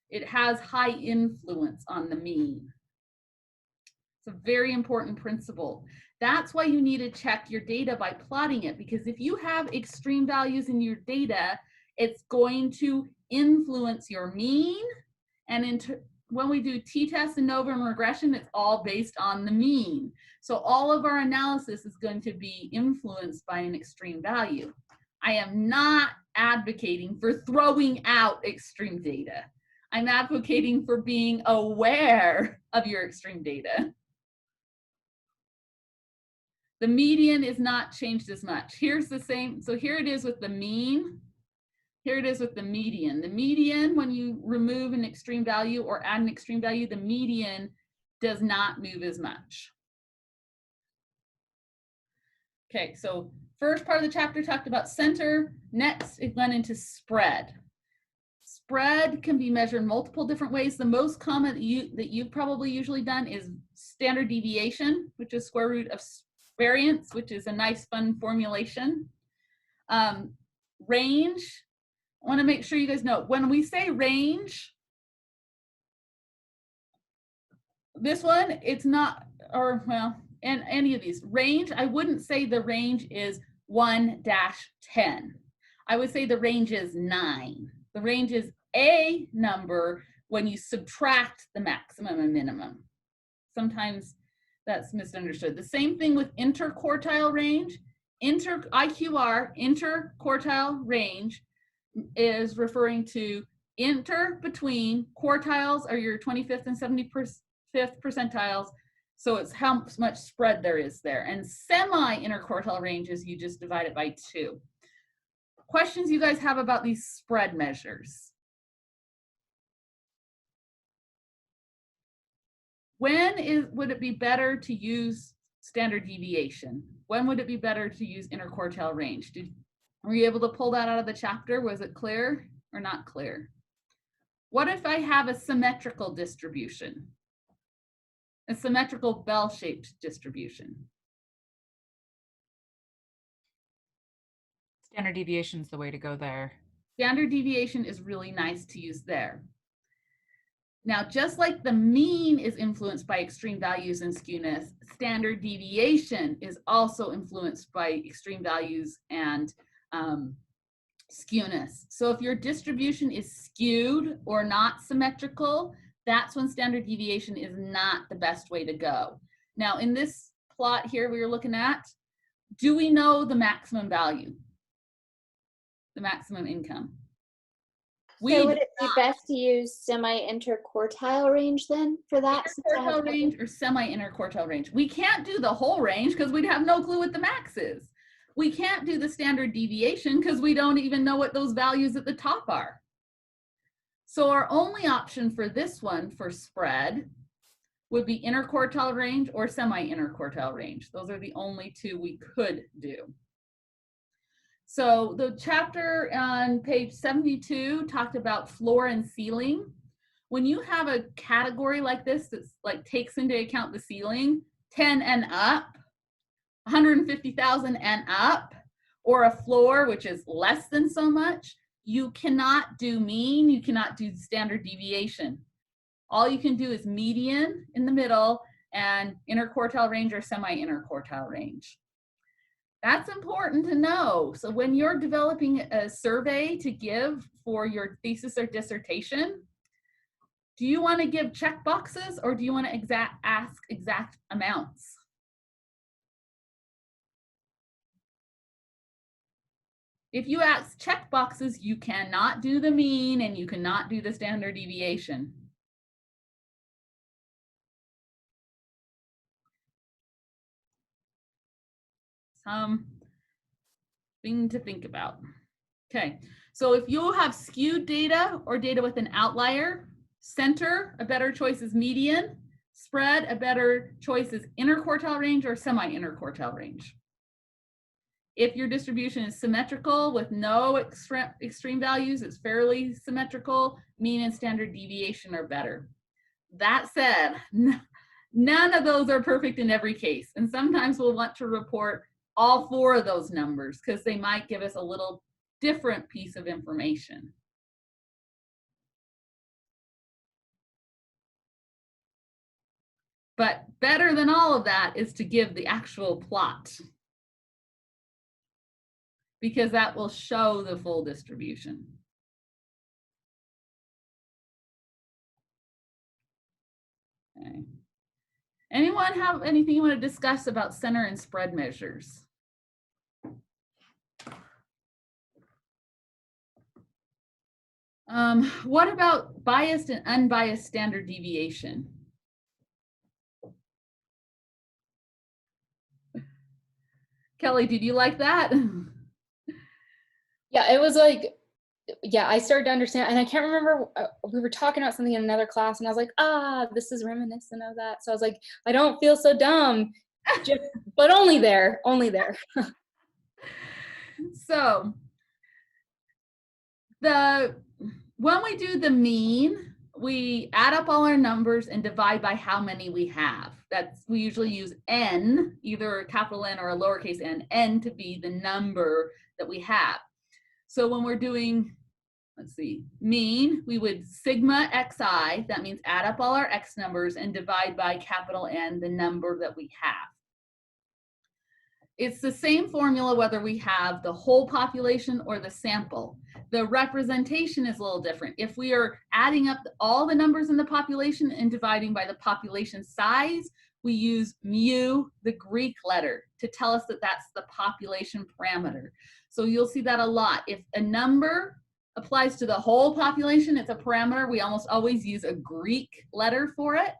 It has high influence on the mean. It's a very important principle. That's why you need to check your data by plotting it, because if you have extreme values in your data, it's going to influence your mean. And when we do t-test, ANOVA, and regression, it's all based on the mean. So all of our analysis is going to be influenced by an extreme value. I am not advocating for throwing out extreme data. I'm advocating for being aware of your extreme data. The median is not changed as much. Here's the same, so here it is with the mean. Here it is with the median. The median, when you remove an extreme value or add an extreme value, the median does not move as much. Okay, so first part of the chapter talked about center. Next, it went into spread. Spread can be measured in multiple different ways. The most common that you've probably usually done is standard deviation, which is square root of variance, which is a nice fun formulation. Range, I want to make sure you guys know, when we say range, this one, it's not, or well, and any of these. Range, I wouldn't say the range is 1-10. I would say the range is 9. The range is a number when you subtract the maximum and minimum. Sometimes that's misunderstood. The same thing with interquartile range. IQR, interquartile range, is referring to between quartiles are your 25th and 75th percentiles. So it's how much spread there is there. And semi-interquartile range is you just divide it by 2. Questions you guys have about these spread measures? When would it be better to use standard deviation? When would it be better to use interquartile range? Were you able to pull that out of the chapter? Was it clear or not clear? What if I have a symmetrical distribution? A symmetrical bell-shaped distribution? Standard deviation is the way to go there. Standard deviation is really nice to use there. Now, just like the mean is influenced by extreme values and skewness, standard deviation is also influenced by extreme values and skewness. So if your distribution is skewed or not symmetrical, that's when standard deviation is not the best way to go. Now, in this plot here we were looking at, do we know the maximum value? The maximum income? So would it be best to use semi-interquartile range then for that? Interquartile range or semi-interquartile range? We can't do the whole range because we'd have no clue what the max is. We can't do the standard deviation because we don't even know what those values at the top are. So our only option for this one for spread would be interquartile range or semi-interquartile range. Those are the only two we could do. So the chapter on page 72 talked about floor and ceiling. When you have a category like this that's like takes into account the ceiling, 10 and up, 150,000 and up, or a floor which is less than so much, you cannot do mean, you cannot do standard deviation. All you can do is median in the middle and interquartile range or semi-interquartile range. That's important to know. So when you're developing a survey to give for your thesis or dissertation, do you want to give check boxes or do you want to ask exact amounts? If you ask check boxes, you cannot do the mean and you cannot do the standard deviation. Thing to think about. Okay, so if you have skewed data or data with an outlier, center, a better choice is median, spread, a better choice is interquartile range or semi-interquartile range. If your distribution is symmetrical with no extreme values, it's fairly symmetrical, mean and standard deviation are better. That said, none of those are perfect in every case. And sometimes we'll want to report all 4 of those numbers because they might give us a little different piece of information. But better than all of that is to give the actual plot, because that will show the full distribution. Okay. Anyone have anything you want to discuss about center and spread measures? What about biased and unbiased standard deviation? Kelly, did you like that? Yeah, it was like, yeah, I started to understand, and I can't remember, we were talking about something in another class, and I was like, this is reminiscent of that. So I was like, I don't feel so dumb, but only there. So when we do the mean, we add up all our numbers and divide by how many we have. We usually use n, either a capital N or a lowercase n to be the number that we have. So when we're doing, let's see, mean, we would sigma xi, that means add up all our x numbers and divide by capital N, the number that we have. It's the same formula whether we have the whole population or the sample. The representation is a little different. If we are adding up all the numbers in the population and dividing by the population size, we use mu, the Greek letter, to tell us that that's the population parameter. So you'll see that a lot. If a number applies to the whole population, it's a parameter. We almost always use a Greek letter for it.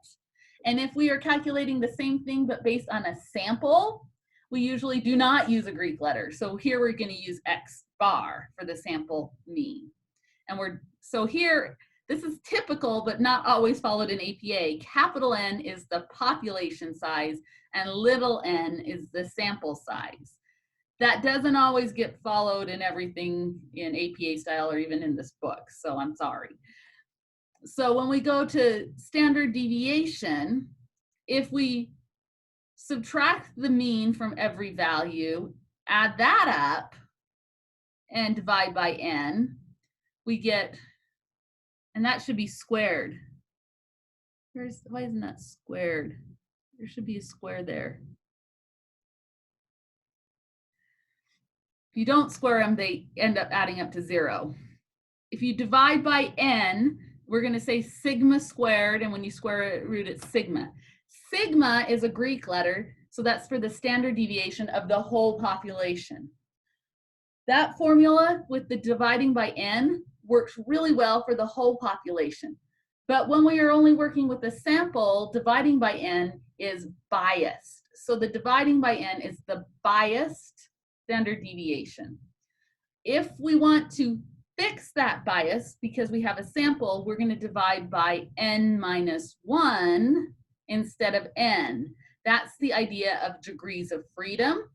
And if we are calculating the same thing but based on a sample, we usually do not use a Greek letter. So here we're going to use X bar for the sample mean. And so here, this is typical but not always followed in APA. Capital N is the population size and little n is the sample size. That doesn't always get followed in everything in APA style or even in this book, so I'm sorry. So when we go to standard deviation, if we subtract the mean from every value, add that up, and divide by n, we get, and that should be squared. Why isn't that squared? There should be a square there. If you don't square them, they end up adding up to 0. If you divide by n, we're going to say sigma squared, and when you square root, it's sigma. Sigma is a Greek letter, so that's for the standard deviation of the whole population. That formula with the dividing by n works really well for the whole population. But when we are only working with a sample, dividing by n is biased. So the dividing by n is the biased standard deviation. If we want to fix that bias because we have a sample, we're going to divide by n minus 1 instead of n. That's the idea of degrees of freedom.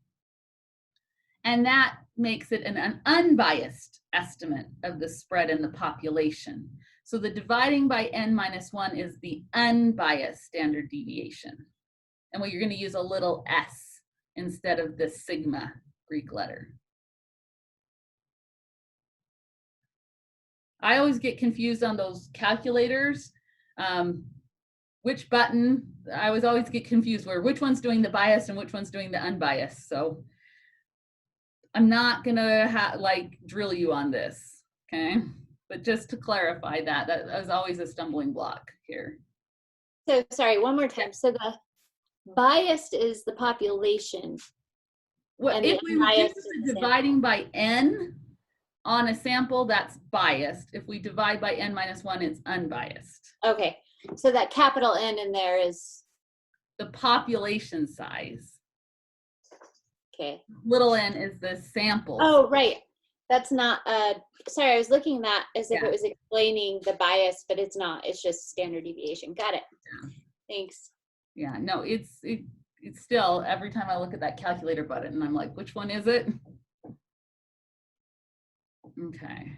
And that makes it an unbiased estimate of the spread in the population. So the dividing by n minus 1 is the unbiased standard deviation. And you're going to use a little s instead of the sigma Greek letter. I always get confused on those calculators. Which button, I always get confused where which one's doing the biased and which one's doing the unbiased. So I'm not gonna drill you on this, okay? But just to clarify that was always a stumbling block here. So sorry, one more time. So the biased is the population. Well, if we use the dividing by n on a sample, that's biased. If we divide by n minus 1, it's unbiased. Okay, so that capital N in there is the population size. Okay. Little n is the sample. Oh, right. That's not, sorry, I was looking at that as if it was explaining the bias, but it's not. It's just standard deviation. Got it. Yeah. Thanks. Yeah, no, it's still, every time I look at that calculator button, and I'm like, which one is it? Okay.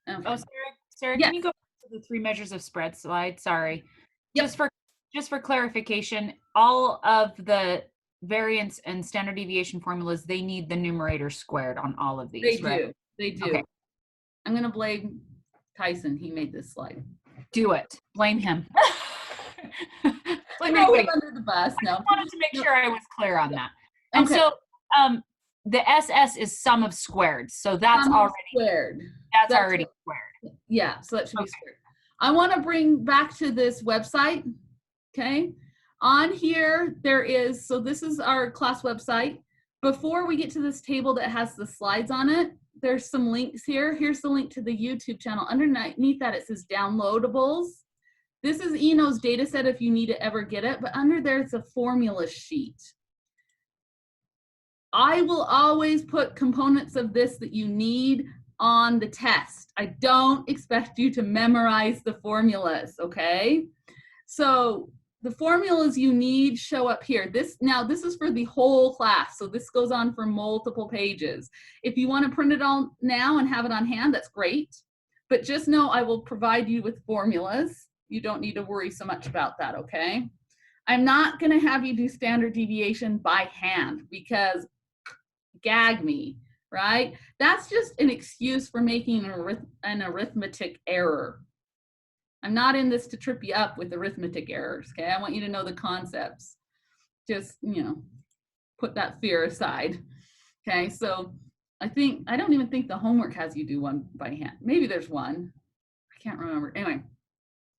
Oh, Sarah, yes. Can you go to the 3 measures of spread slide? Sorry. Yep. Just for clarification, all of the variance and standard deviation formulas, they need the numerator squared on all of these, right? They do. Okay. I'm going to blame Tyson. He made this slide. Do it. Blame him. Blame him under the bus. No. I wanted to make sure I was clear on that. And so the SS is sum of squared. So that's already squared. That's already squared. Yeah, so that should be squared. I want to bring back to this website. Okay. On here, there is, so this is our class website. Before we get to this table that has the slides on it, there's some links here. Here's the link to the YouTube channel. Underneath that, it says downloadables. This is Eno's data set if you need to ever get it, but under there, it's a formula sheet. I will always put components of this that you need on the test. I don't expect you to memorize the formulas, okay? So the formulas you need show up here. This is for the whole class, so this goes on for multiple pages. If you want to print it all now and have it on hand, that's great. But just know I will provide you with formulas. You don't need to worry so much about that, okay? I'm not going to have you do standard deviation by hand because gag me, right? That's just an excuse for making an arithmetic error. I'm not in this to trip you up with arithmetic errors, okay? I want you to know the concepts. Just, put that fear aside, okay? So I don't even think the homework has you do one by hand. Maybe there's one. I can't remember. Anyway,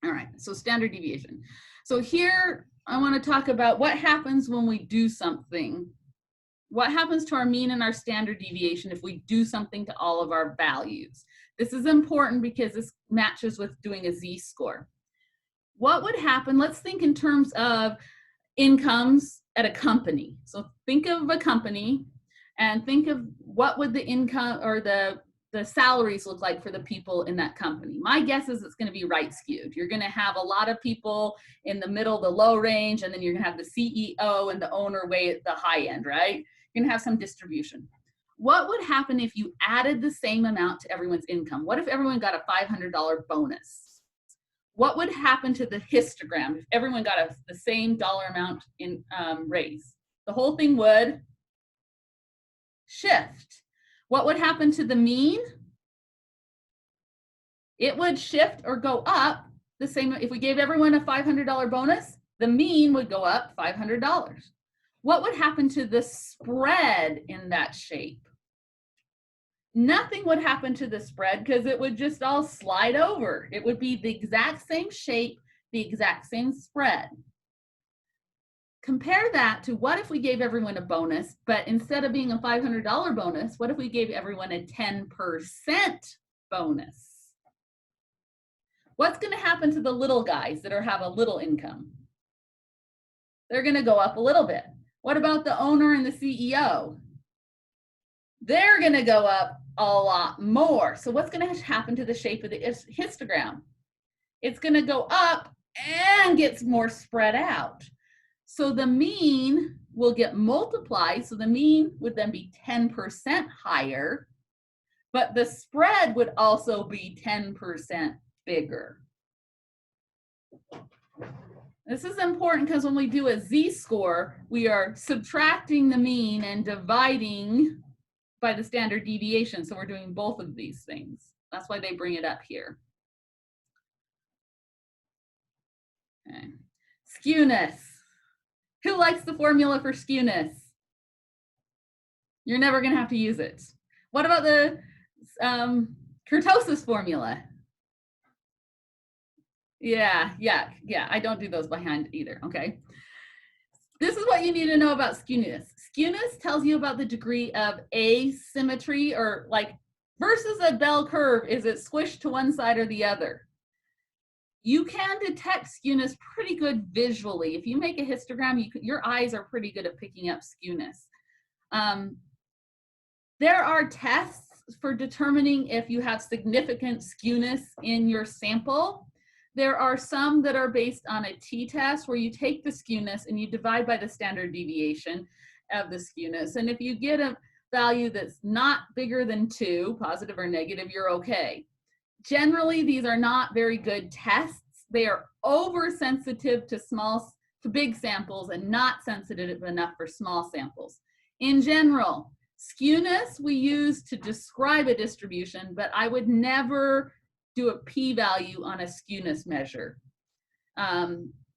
all right, so standard deviation. So here I want to talk about what happens when we do something What happens to our mean and our standard deviation if we do something to all of our values? This is important because this matches with doing a z-score. What would happen? Let's think in terms of incomes at a company. So think of a company and think of what would the income or the salaries look like for the people in that company. My guess is it's going to be right skewed. You're going to have a lot of people in the middle, the low range, and then you're going to have the CEO and the owner way at the high end, right? You're going to have some distribution. What would happen if you added the same amount to everyone's income? What if everyone got a $500 bonus? What would happen to the histogram if everyone got the same dollar amount in raise? The whole thing would shift. What would happen to the mean? It would shift or go up the same. If we gave everyone a $500 bonus, the mean would go up $500. What would happen to the spread in that shape? Nothing would happen to the spread because it would just all slide over. It would be the exact same shape, the exact same spread. Compare that to what if we gave everyone a bonus, but instead of being a $500 bonus, what if we gave everyone a 10% bonus? What's going to happen to the little guys that have a little income? They're going to go up a little bit. What about the owner and the CEO? They're going to go up a lot more. So what's going to happen to the shape of the histogram? It's going to go up and gets more spread out. So the mean will get multiplied. So the mean would then be 10% higher, but the spread would also be 10% bigger. This is important because when we do a z-score, we are subtracting the mean and dividing by the standard deviation. So we're doing both of these things. That's why they bring it up here. Okay. Skewness. Who likes the formula for skewness? You're never going to have to use it. What about the Kurtosis formula? Yeah, I don't do those behind either, okay? This is what you need to know about skewness. Skewness tells you about the degree of asymmetry, or like versus a bell curve, is it squished to one side or the other? You can detect skewness pretty good visually. If you make a histogram, your eyes are pretty good at picking up skewness. There are tests for determining if you have significant skewness in your sample. There are some that are based on a t-test where you take the skewness and you divide by the standard deviation of the skewness. And if you get a value that's not bigger than 2, positive or negative, you're okay. Generally, these are not very good tests. They are oversensitive to big samples and not sensitive enough for small samples. In general, skewness we use to describe a distribution, but I would never do a p-value on a skewness measure.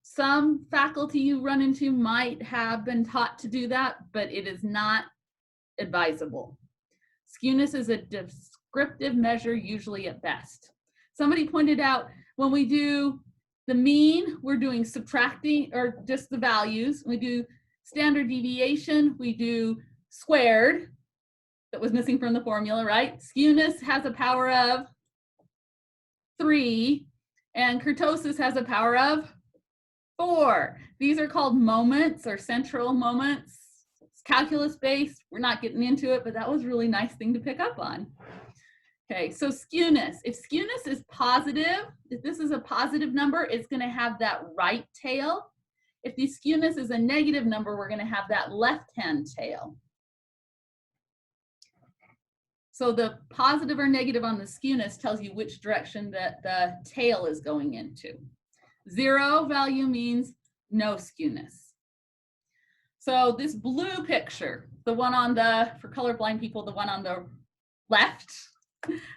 Some faculty you run into might have been taught to do that, but it is not advisable. Skewness is a descriptive measure, usually at best. Somebody pointed out when we do the mean, we're doing subtracting or just the values. We do standard deviation, we do squared, that was missing from the formula, right? Skewness has a power of 3, and kurtosis has a power of 4. These are called moments or central moments. It's calculus based. We're not getting into it, but that was a really nice thing to pick up on. Okay, so skewness. If skewness is positive, if this is a positive number, it's going to have that right tail. If the skewness is a negative number, we're going to have that left-hand tail. So the positive or negative on the skewness tells you which direction that the tail is going into. 0 value means no skewness. So this blue picture, the one on the, for colorblind people, the one on the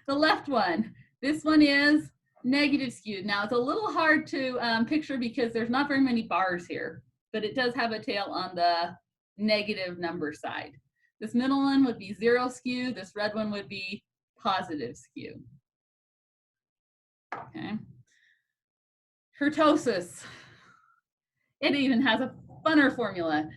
left one, this one is negative skewed. Now it's a little hard to picture because there's not very many bars here, but it does have a tail on the negative number side. This middle one would be 0 skew. This red one would be positive skew. Okay. Kurtosis. It even has a funner formula.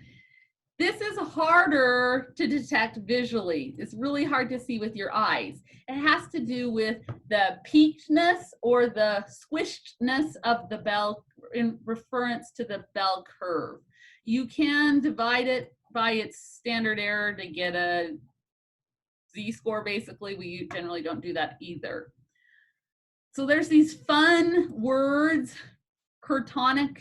This is harder to detect visually. It's really hard to see with your eyes. It has to do with the peakedness or the squishedness of the bell in reference to the bell curve. You can divide it by its standard error to get a z-score, basically. We generally don't do that either. So there's these fun words, curtonic,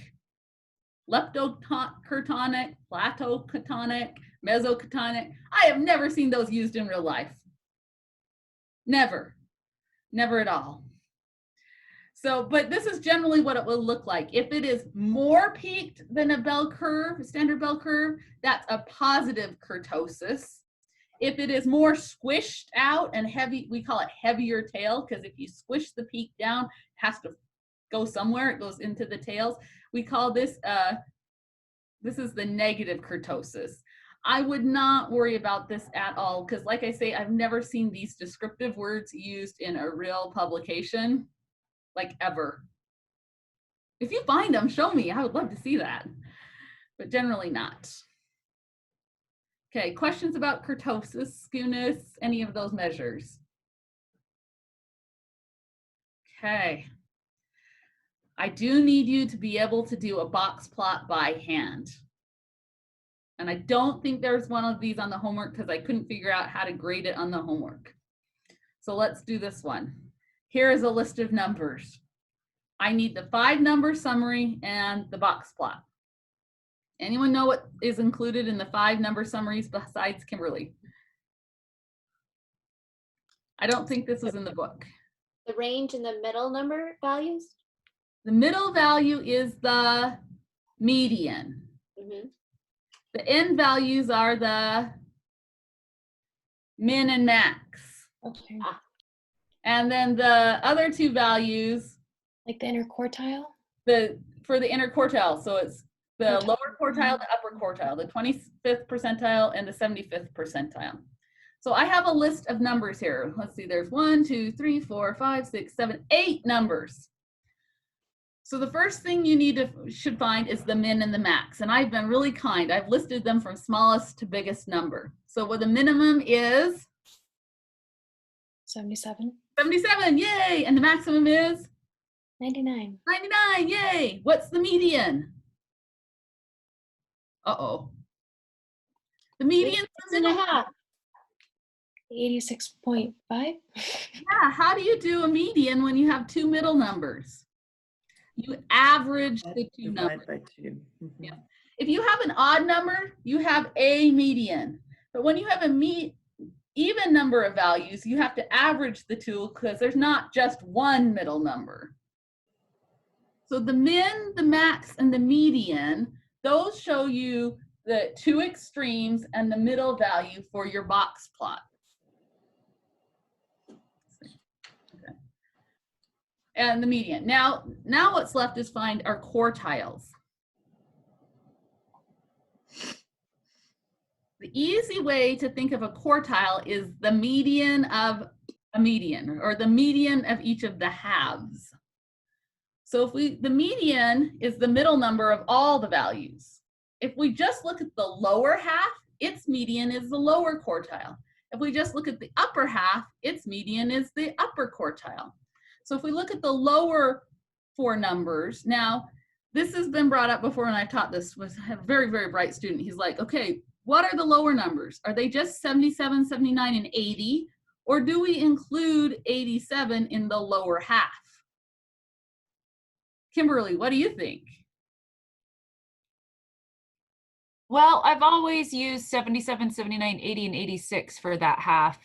leptocurtonic, platocurtonic, mesocurtonic. I have never seen those used in real life. Never, never at all. So, but this is generally what it will look like. If it is more peaked than a bell curve, a standard bell curve, that's a positive kurtosis. If it is more squished out and heavy, we call it heavier tail, because if you squish the peak down, it has to go somewhere. It goes into the tails. We call this, this is the negative kurtosis. I would not worry about this at all, because like I say, I've never seen these descriptive words used in a real publication, like ever. If you find them, show me. I would love to see that, but generally not. Okay, questions about kurtosis, skewness, any of those measures? Okay. I do need you to be able to do a box plot by hand. And I don't think there's one of these on the homework because I couldn't figure out how to grade it on the homework. So let's do this one. Here is a list of numbers. I need the 5-number summary and the box plot. Anyone know what is included in the 5-number summaries besides Kimberly? I don't think this was in the book. The range and the middle number values? The middle value is the median. Mm-hmm. The end values are the min and max. Okay. And then the other 2 values, Like the interquartile? for the interquartile, so it's the lower quartile, the upper quartile, the 25th percentile and the 75th percentile. So I have a list of numbers here. Let's see, there's 1, 2, 3, 4, 5, 6, 7, 8 numbers. So the first thing you should find is the min and the max. And I've been really kind. I've listed them from smallest to biggest number. So what the minimum is? 77. 77, yay! And the maximum is? 99. 99, yay! What's the median? Uh-oh. The median is the middle. 86.5. Yeah, how do you do a median when you have 2 middle numbers? You average the 2 numbers. Divide by 2. Mhm. Yeah. If you have an odd number, you have a median. But when you have a even number of values, you have to average the 2 because there's not just one middle number. So the min, the max, and the median, those show you the 2 extremes and the middle value for your box plot. Okay. And the median. Now what's left is find our quartiles. The easy way to think of a quartile is the median of a median, or the median of each of the halves. So if the median is the middle number of all the values. If we just look at the lower half, its median is the lower quartile. If we just look at the upper half, its median is the upper quartile. So if we look at the lower 4 numbers, now this has been brought up before and I taught this with a very, very bright student. He's like, okay, what are the lower numbers? Are they just 77, 79, and 80? Or do we include 87 in the lower half? Kimberly, what do you think? Well, I've always used 77, 79, 80, and 86 for that half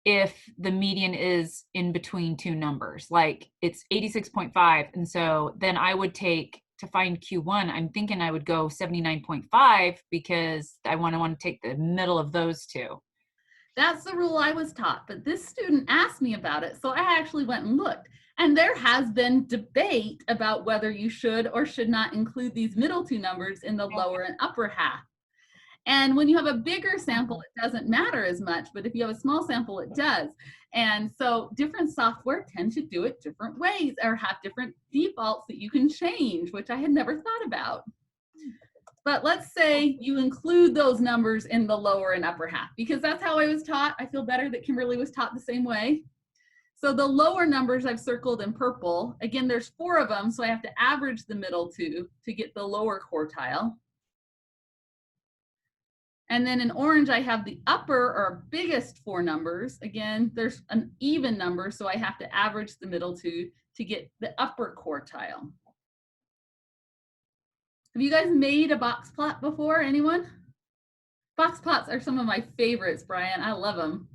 if the median is in between 2 numbers, like it's 86.5. And so then I would take, to find Q1, I'm thinking I would go 79.5 because I want to take the middle of those 2. That's the rule I was taught, but this student asked me about it, so I actually went and looked. And there has been debate about whether you should or should not include these middle 2 numbers in the lower and upper half. And when you have a bigger sample, it doesn't matter as much, but if you have a small sample, it does. And so different software tend to do it different ways or have different defaults that you can change, which I had never thought about. But let's say you include those numbers in the lower and upper half, because that's how I was taught. I feel better that Kimberly was taught the same way. So the lower numbers I've circled in purple. Again, there's 4 of them, so I have to average the middle 2 to get the lower quartile. And then in orange, I have the upper or biggest 4 numbers. Again, there's an even number, so I have to average the middle 2 to get the upper quartile. Have you guys made a box plot before? Anyone? Box plots are some of my favorites, Brian. I love them.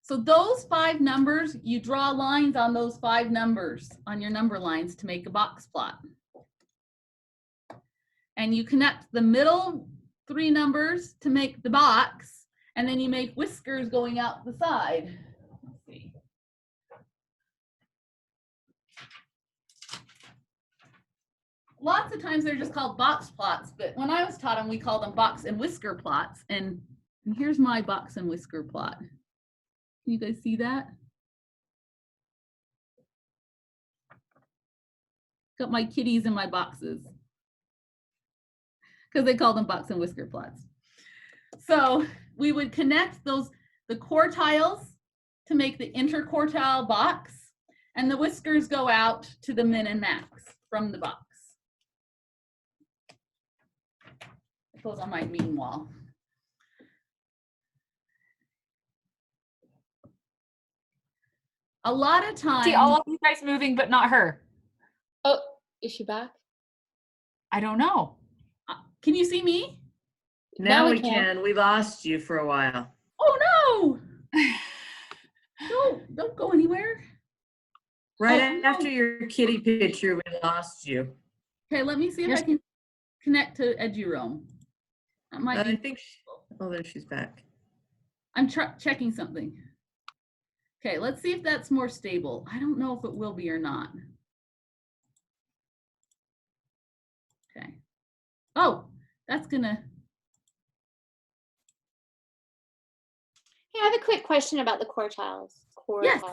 So those 5 numbers, you draw lines on those 5 numbers on your number lines to make a box plot. And you connect the middle 3 numbers to make the box, and then you make whiskers going out the side. Let's see. Lots of times they're just called box plots, but when I was taught them, we called them box and whisker plots. And here's my box and whisker plot. Can you guys see that? Got my kitties in my boxes, because they call them box and whisker plots. So we would connect the quartiles to make the interquartile box, and the whiskers go out to the min and max from the box. It goes on my mean wall. A lot of times, See all of you guys moving, but not her. Oh, is she back? I don't know. can you see me? Now we can. We lost you for a while. Oh no! Don't go anywhere. Right Oh, after no. your kitty picture, we lost you. Okay, let me see if I can connect to Eduroam. That might I be. think. Oh, there she's back. I'm checking something. Okay, let's see if that's more stable. I don't know if it will be or not. Okay. Oh, that's gonna. Hey, I have a quick question about the quartiles. Yes.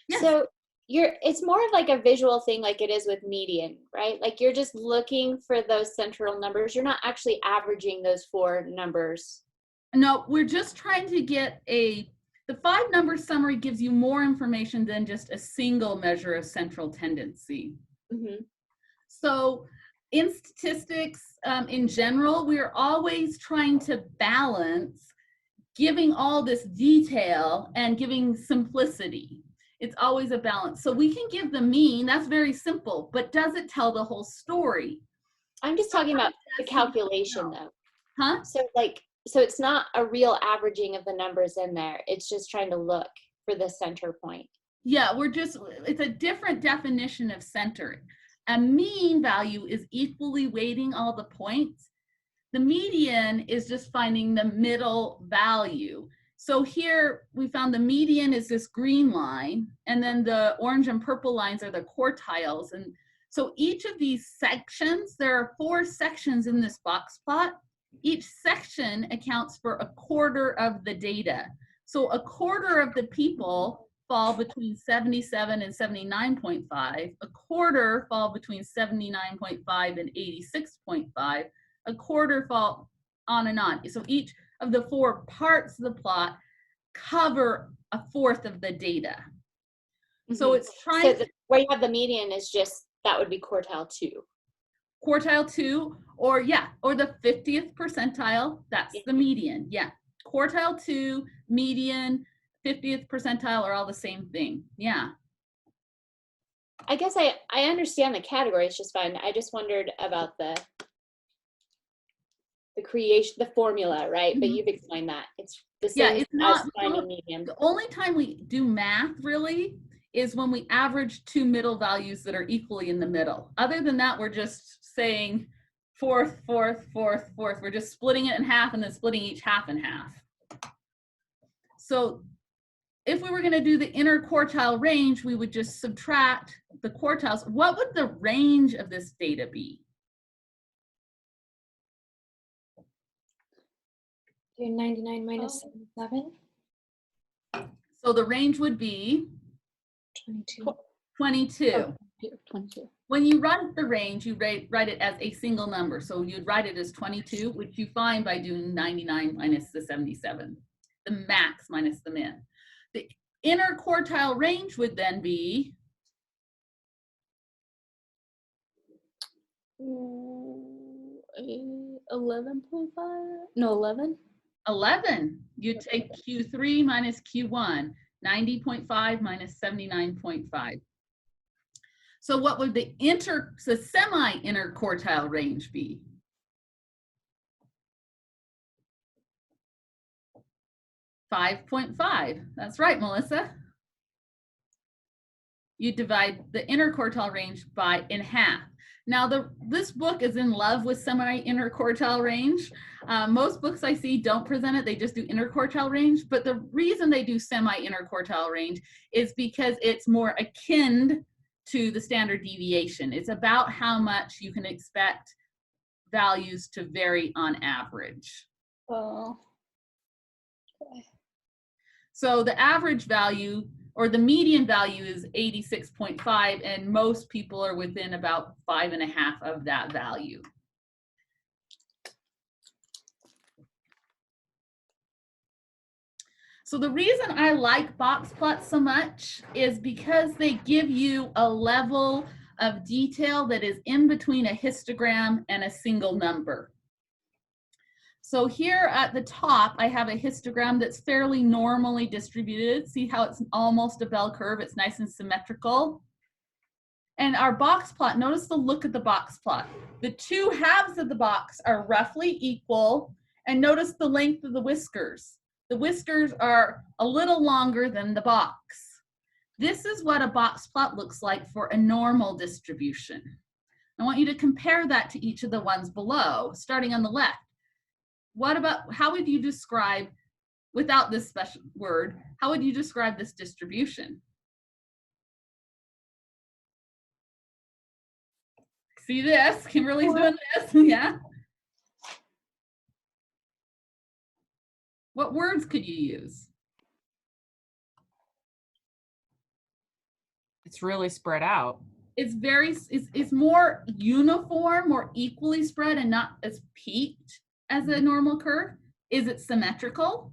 Yes. So it's more of like a visual thing like it is with median, right? Like you're just looking for those central numbers. You're not actually averaging those 4 numbers. No, we're just trying to get the 5-number summary gives you more information than just a single measure of central tendency. Mm-hmm. So in statistics, in general, we're always trying to balance giving all this detail and giving simplicity. It's always a balance. So we can give the mean, that's very simple, but does it tell the whole story? I'm just talking about the calculation though. Huh? So it's not a real averaging of the numbers in there. It's just trying to look for the center point. Yeah, it's a different definition of centering. A mean value is equally weighting all the points. The median is just finding the middle value. So here we found the median is this green line, and then the orange and purple lines are the quartiles. And so each of these sections, there are 4 sections in this box plot. Each section accounts for a quarter of the data. So a quarter of the people fall between 77 and 79.5. A quarter fall between 79.5 and 86.5. A quarter fall on and on. So each of the 4 parts of the plot cover a fourth of the data. Mm-hmm. So it's trying where you have the median is just, that would be quartile 2. Quartile 2, or the 50th percentile, that's the median. Yeah, quartile 2, median, 50th percentile are all the same thing. Yeah. I guess I understand the categories just fine. I just wondered about the creation, the formula, right? Mm-hmm. But you've explained that. It's the same it's not, as finding median. The only time we do math really is when we average 2 middle values that are equally in the middle. Other than that, we're just saying fourth. We're just splitting it in half and then splitting each half in half. So if we were going to do the interquartile range, we would just subtract the quartiles. What would the range of this data be? Do 99 minus 77. So the range would be 22. 22. Here, 22. When you write the range, you write it as a single number. So you'd write it as 22, which you find by doing 99 minus the 77, the max minus the min. The interquartile range would then be 11.5? No, 11? 11. You take Q3 minus Q1, 90.5 minus 79.5. So what would the semi-interquartile range be? 5.5. That's right, Melissa. You divide the interquartile range in half. Now, this book is in love with semi-interquartile range. Most books I see don't present it, they just do interquartile range. But the reason they do semi-interquartile range is because it's more akin to the standard deviation. It's about how much you can expect values to vary on average. Oh. Okay. So the average value or the median value is 86.5, and most people are within about 5.5 of that value. So the reason I like Boxplot so much is because they give you a level of detail that is in between a histogram and a single number. So here at the top, I have a histogram that's fairly normally distributed. See how it's almost a bell curve? It's nice and symmetrical. And our box plot, notice the look of the box plot. The two halves of the box are roughly equal, and notice the length of the whiskers. The whiskers are a little longer than the box. This is what a box plot looks like for a normal distribution. I want you to compare that to each of the ones below, starting on the left. How would you describe, without this special word, how would you describe this distribution? See this? Kimberly's doing this, yeah? What words could you use? It's really spread out. It's more uniform, more equally spread, and not as peaked as a normal curve. Is it symmetrical?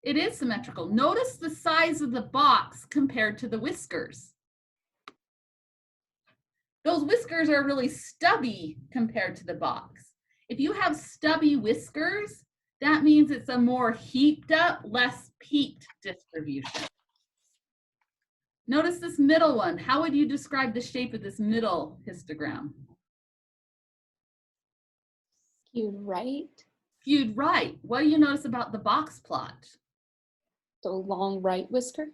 It is symmetrical. Notice the size of the box compared to the whiskers. Those whiskers are really stubby compared to the box. If you have stubby whiskers, that means it's a more heaped up, less peaked distribution. Notice this middle one. How would you describe the shape of this middle histogram? Skewed right. Skewed right. What do you notice about the box plot? The long right whisker.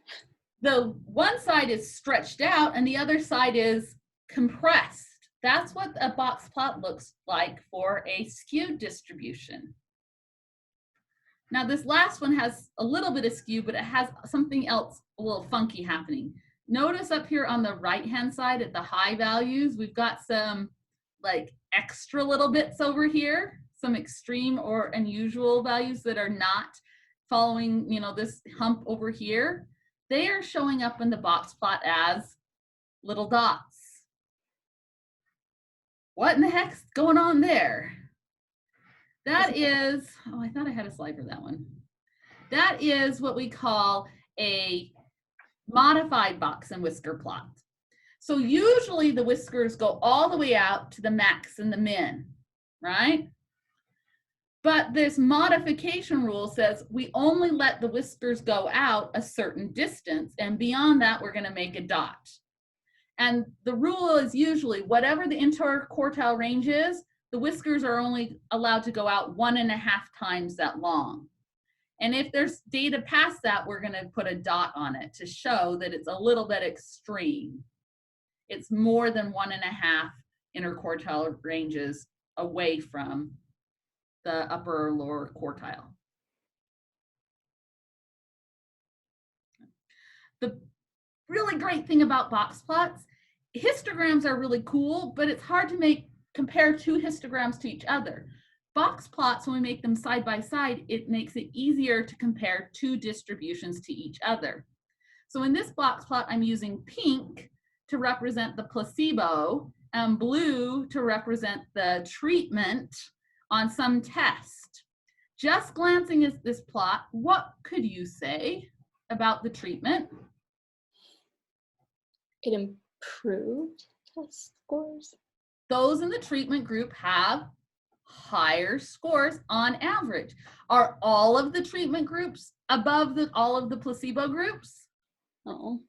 The one side is stretched out and the other side is compressed. That's what a box plot looks like for a skewed distribution. Now this last one has a little bit of skew, but it has something else a little funky happening. Notice up here on the right-hand side at the high values, we've got some like extra little bits over here, some extreme or unusual values that are not following, this hump over here. They are showing up in the box plot as little dots. What in the heck's going on there? That is, I thought I had a slide for that one. That is what we call a modified box and whisker plot. So usually the whiskers go all the way out to the max and the min, right? But this modification rule says we only let the whiskers go out a certain distance, and beyond that, we're going to make a dot. And the rule is usually whatever the interquartile range is, the whiskers are only allowed to go out 1.5 times that long. And if there's data past that, we're going to put a dot on it to show that it's a little bit extreme. It's more than 1.5 interquartile ranges away from the upper or lower quartile. The really great thing about box plots, histograms are really cool, but it's hard to compare two histograms to each other. Box plots, when we make them side by side, it makes it easier to compare two distributions to each other. So in this box plot, I'm using pink to represent the placebo and blue to represent the treatment on some test. Just glancing at this plot, what could you say about the treatment? It improved test scores. Those in the treatment group have higher scores on average. Are all of the treatment groups above all of the placebo groups? Oh.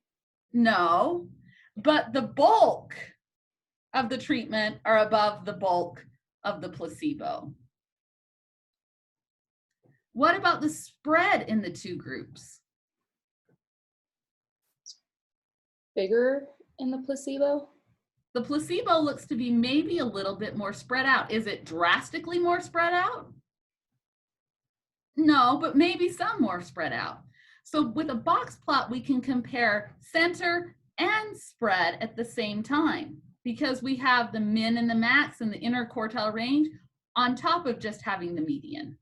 No, but the bulk of the treatment are above the bulk of the placebo. What about the spread in the two groups? Bigger in the placebo? The placebo looks to be maybe a little bit more spread out. Is it drastically more spread out? No, but maybe some more spread out. So with a box plot, we can compare center and spread at the same time because we have the min and the max and the interquartile range on top of just having the median.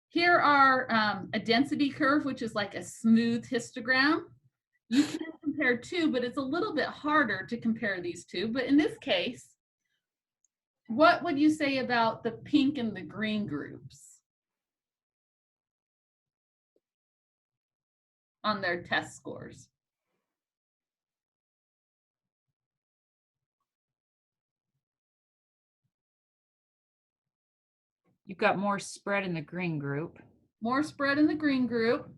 Here are a density curve, which is like a smooth histogram. You can compare two, but it's a little bit harder to compare these two. But in this case, what would you say about the pink and the green groups on their test scores? You've got more spread in the green group. More spread in the green group.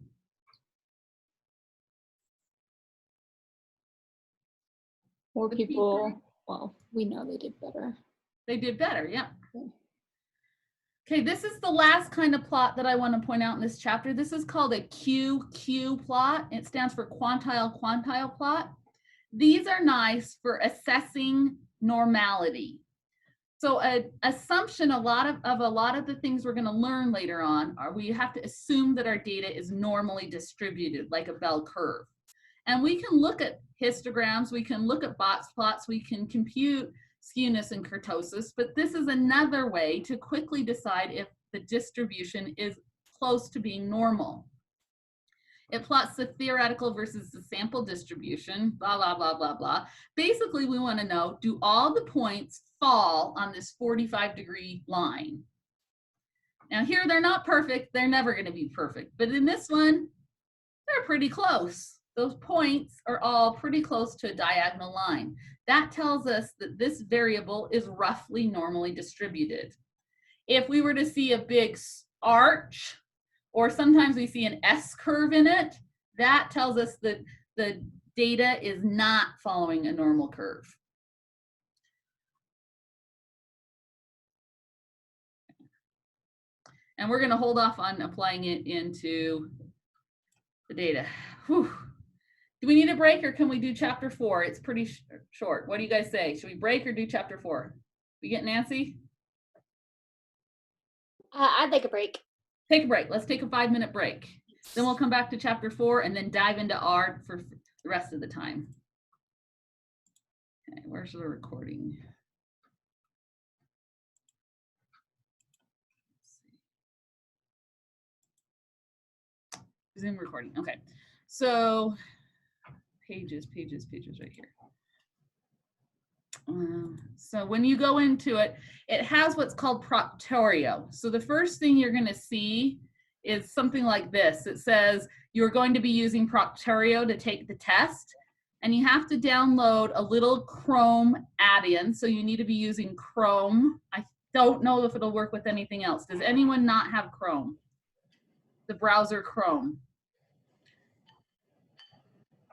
More people, well, we know they did better. They did better, yeah. Okay, this is the last kind of plot that I want to point out in this chapter. This is called a QQ plot. It stands for quantile plot. These are nice for assessing normality. So an assumption a lot of the things we're going to learn later on are we have to assume that our data is normally distributed like a bell curve. And we can look at histograms, we can look at box plots, we can compute skewness and kurtosis, but this is another way to quickly decide if the distribution is close to being normal. It plots the theoretical versus the sample distribution, blah, blah, blah, blah, blah. Basically, we want to know, do all the points fall on this 45-degree line? Now here, they're not perfect. They're never going to be perfect. But in this one, they're pretty close. Those points are all pretty close to a diagonal line. That tells us that this variable is roughly normally distributed. If we were to see a big arch, or sometimes we see an S curve in it, that tells us that the data is not following a normal curve. And we're going to hold off on applying it into the data. Whew. Do we need a break or can we do chapter 4? It's pretty short. What do you guys say? Should we break or do chapter 4? We get Nancy? I'd like a break. Take a break. Let's take a 5-minute break. Then we'll come back to chapter 4 and then dive into R for the rest of the time. Okay, where's the recording? Zoom recording. Okay, so pages right here. So when you go into it, it has what's called proctorio. So the first thing you're going to see is something like this. It says you're going to be using proctorio to take the test, and you have to download a little Chrome add-in. So you need to be using Chrome. I don't know if it'll work with anything else. Does anyone not have Chrome? The browser Chrome.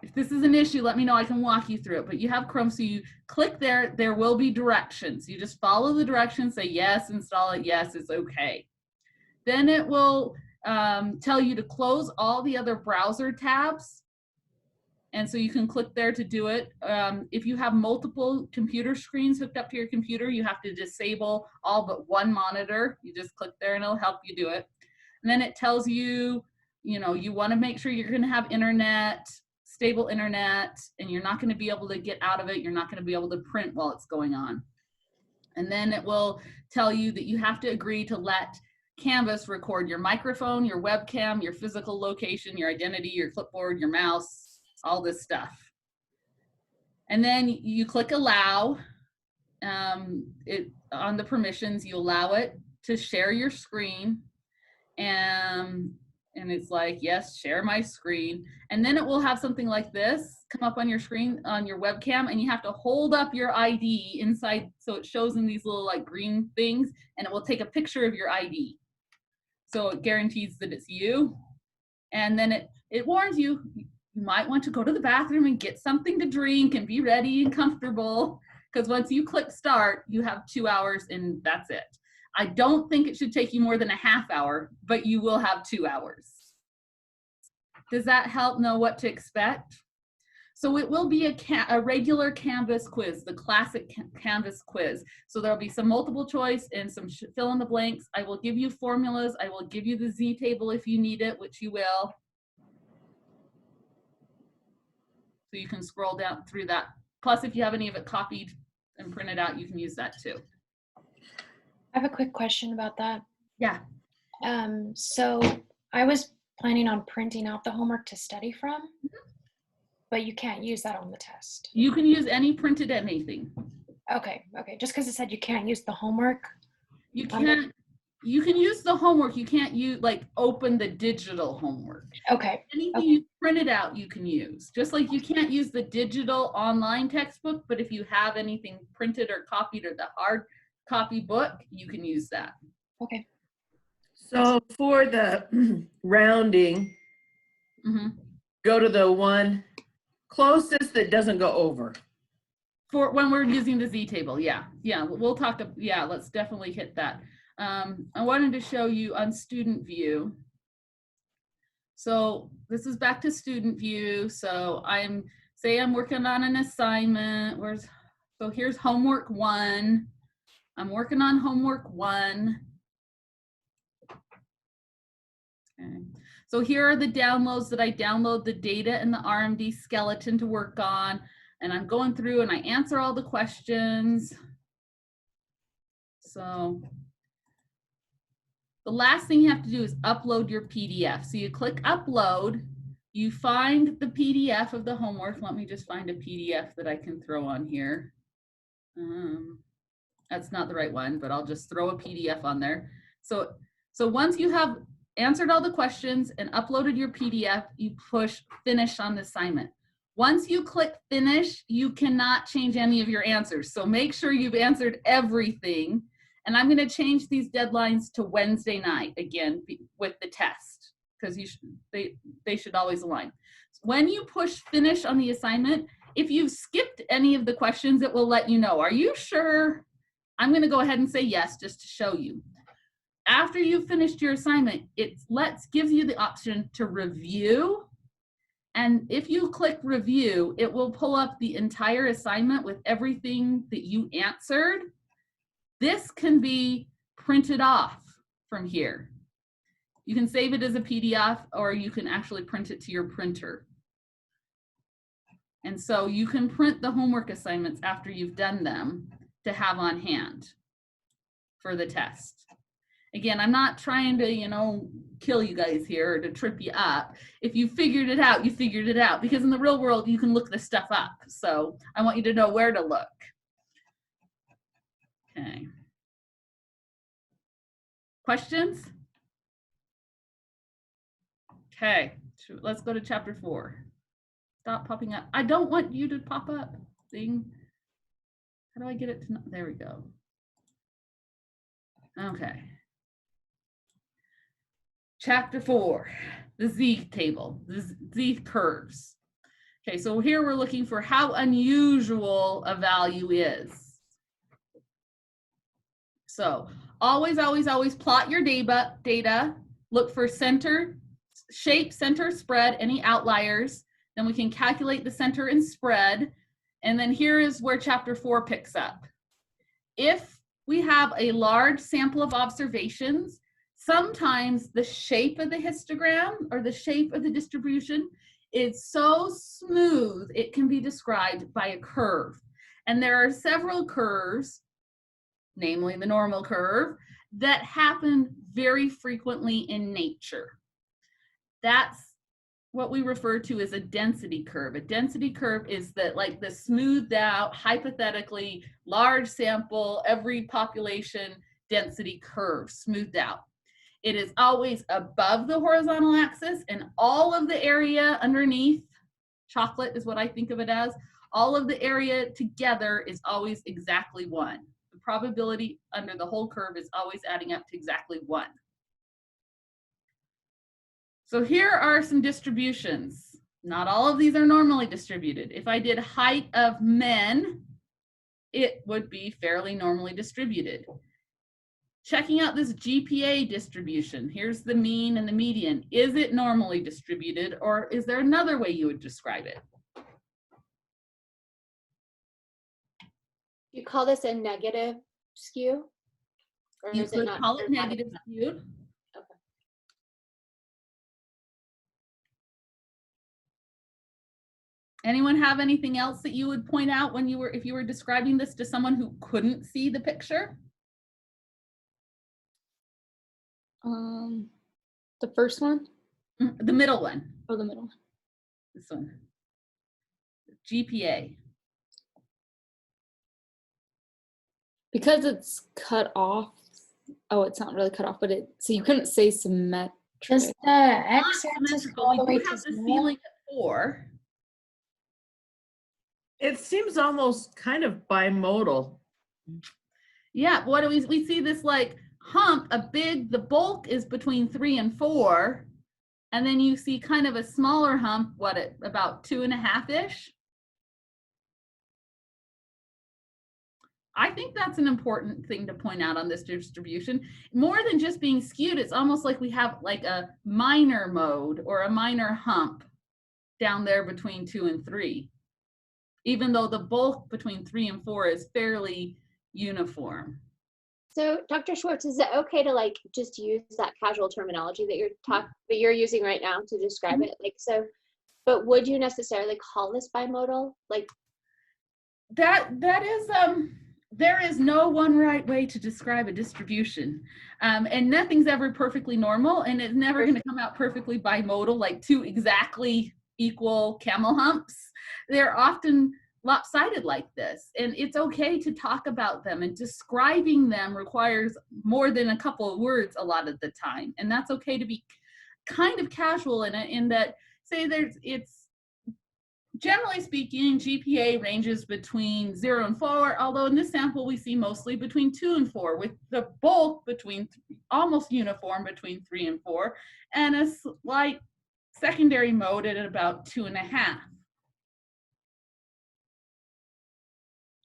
If this is an issue, let me know. I can walk you through it. But you have Chrome, so you click there. There will be directions. You just follow the directions, say yes, install it, yes, it's okay. Then it will tell you to close all the other browser tabs. And so you can click there to do it. If you have multiple computer screens hooked up to your computer, you have to disable all but one monitor. You just click there and it'll help you do it. And then it tells you, you know, you want to make sure you're going to have internet, stable internet, and you're not going to be able to get out of it. You're not going to be able to print while it's going on. And then it will tell you that you have to agree to let canvas record your microphone, your webcam, your physical location, your identity, your clipboard, your mouse, all this stuff. And then you click allow. On the permissions, you allow it to share your screen, and it's like, yes, share my screen. And then it will have something like this come up on your screen on your webcam, and you have to hold up your ID inside, so it shows in these little like green things, and it will take a picture of your ID. So it guarantees that it's you. And then it warns you, you might want to go to the bathroom and get something to drink and be ready and comfortable, because once you click start, you have 2 hours and that's it. I don't think it should take you more than a half hour, but you will have 2 hours. Does that help know what to expect? So it will be a regular Canvas quiz, the classic Canvas quiz. So there'll be some multiple choice and some fill in the blanks. I will give you formulas. I will give you the Z table if you need it, which you will. So you can scroll down through that. Plus, if you have any of it copied and printed out, you can use that too. I have a quick question about that. Yeah. So I was planning on printing out the homework to study from, but you can't use that on the test. You can use any printed anything. Okay, just because it said you can't use the homework. You can't. You can use the homework. You can't use open the digital homework. Okay. Anything you printed out, you can use. Just like you can't use the digital online textbook, but if you have anything printed or copied or the hard copy book, you can use that. Okay. So for the rounding, go to the one closest that doesn't go over. For when we're using the Z table, yeah, we'll talk. Yeah, let's definitely hit that. I wanted to show you on student view. So this is back to student view. So I'm working on an assignment. So here's homework 1. I'm working on homework 1. Okay. So here are the downloads that I download the data and the RMD skeleton to work on. And I'm going through and I answer all the questions. So the last thing you have to do is upload your PDF. So you click upload, you find the PDF of the homework. Let me just find a PDF that I can throw on here. That's not the right one, but I'll just throw a PDF on there. So once you have answered all the questions and uploaded your PDF, you push finish on the assignment. Once you click finish, you cannot change any of your answers. So make sure you've answered everything. And I'm going to change these deadlines to Wednesday night again with the test, because they should always align. When you push finish on the assignment, if you've skipped any of the questions, it will let you know. Are you sure? I'm going to go ahead and say yes, just to show you. After you've finished your assignment, it gives you the option to review. And if you click review, it will pull up the entire assignment with everything that you answered. This can be printed off from here. You can save it as a PDF, or you can actually print it to your printer. And so you can print the homework assignments after you've done them to have on hand for the test. Again, I'm not trying to, kill you guys here or to trip you up. If you figured it out, you figured it out, because in the real world, you can look this stuff up. So I want you to know where to look. Okay. Questions? Okay, let's go to chapter 4. Stop popping up. I don't want you to pop up. Thing. How do I get it to? There we go. Okay. Chapter 4, the Z table, the Z curves. Okay, so here we're looking for how unusual a value is. So always plot your data, look for center, shape, center, spread, any outliers. Then we can calculate the center and spread. And then here is where chapter 4 picks up. If we have a large sample of observations, sometimes the shape of the histogram or the shape of the distribution is so smooth, it can be described by a curve. And there are several curves, namely the normal curve, that happen very frequently in nature. That's what we refer to as a density curve. A density curve is that like the smoothed out, hypothetically large sample, every population density curve smoothed out. It is always above the horizontal axis, and all of the area underneath, chocolate is what I think of it as, all of the area together is always exactly 1. The probability under the whole curve is always adding up to exactly 1. So here are some distributions. Not all of these are normally distributed. If I did height of men, it would be fairly normally distributed. Checking out this GPA distribution, here's the mean and the median. Is it normally distributed, or is there another way you would describe it? You call this a negative skew? Or You is it could not call it dramatic negative enough? skewed. Okay. Anyone have anything else that you would point out when you were, if you were describing this to someone who couldn't see the picture? The first one The middle one, or the middle? this one. GPA. Because it's cut off. Oh, it's not really cut off, but so you couldn't say symmetric. Does the x-axis go all the way We to have the 0? ceiling at 4. It seems almost kind of bimodal. Yeah, what do we see this like hump, the bulk is between 3 and 4, and then you see kind of a smaller hump, what, at about 2.5-ish? I think that's an important thing to point out on this distribution. More than just being skewed, it's almost like we have like a minor mode or a minor hump down there between 2 and 3, even though the bulk between 3 and 4 is fairly uniform. So, Dr. Schwartz, is it okay to like just use that casual terminology that you're using right now to describe it? Like, so, but would you necessarily call this bimodal? Like that is there is no one right way to describe a distribution, and nothing's ever perfectly normal, and it's never going to come out perfectly bimodal, like 2 exactly equal camel humps. They're often lopsided like this, and it's okay to talk about them, and describing them requires more than a couple of words a lot of the time, and that's okay to be kind of casual in that, say it's generally speaking, GPA ranges between 0 and 4, although in this sample we see mostly between 2 and 4, with the bulk between almost uniform between 3 and 4, and a slight secondary mode at about 2.5.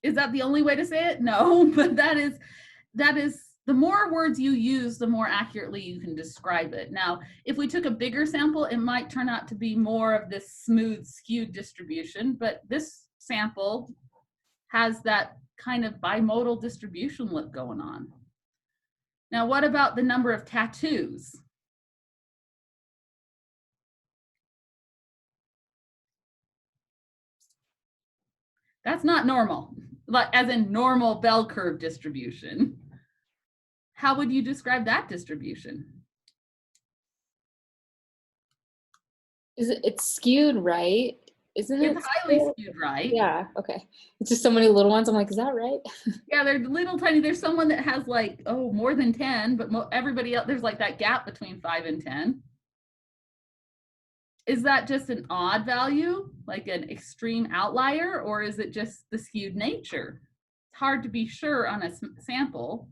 Is that the only way to say it? No, but that is the more words you use, the more accurately you can describe it. Now, if we took a bigger sample, it might turn out to be more of this smooth, skewed distribution, but this sample has that kind of bimodal distribution look going on. Now, what about the number of tattoos? That's not normal, like as in normal bell curve distribution. How would you describe that distribution? It's skewed, right? Isn't it? It's highly skewed, right? Yeah, okay. It's just so many little ones. I'm like, is that right? Yeah, they're little tiny. There's someone that has like, oh, more than 10, but everybody else, there's like that gap between 5 and 10. Is that just an odd value, like an extreme outlier, or is it just the skewed nature? It's hard to be sure on a sample.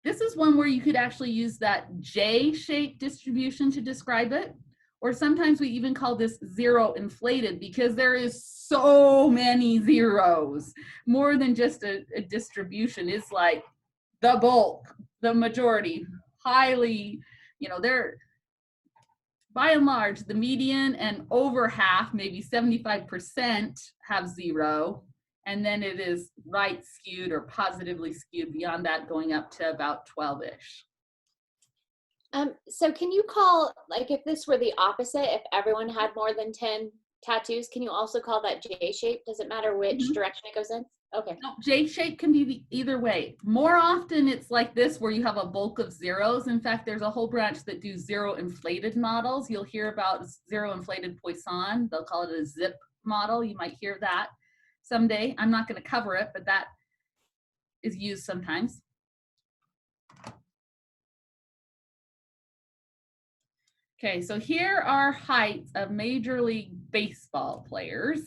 This is one where you could actually use that J-shaped distribution to describe it. Or sometimes we even call this zero inflated, because there is so many zeros. More than just a distribution. It's like the bulk, the majority, highly, they're by and large, the median and over half, maybe 75% have 0. And then it is right skewed or positively skewed beyond that, going up to about 12-ish. So can you call, like if this were the opposite, if everyone had more than 10 tattoos, can you also call that J-shape? Does it matter which direction it goes in? Okay. No, J shape can be either way. More often it's like this where you have a bulk of zeros. In fact, there's a whole branch that do zero inflated models. You'll hear about zero inflated Poisson. They'll call it a zip model. You might hear that someday. I'm not going to cover it, but that is used sometimes. Okay, so here are heights of Major League Baseball players.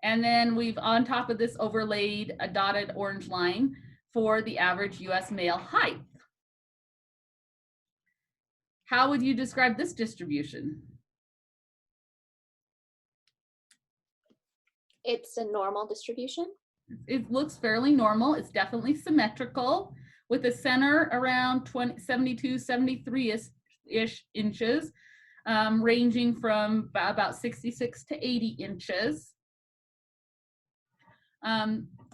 And then we've on top of this overlaid a dotted orange line for the average US male height. How would you describe this distribution? It's a normal distribution. It looks fairly normal. It's definitely symmetrical with a center around 72, 73-ish inches, ranging from about 66 to 80 inches.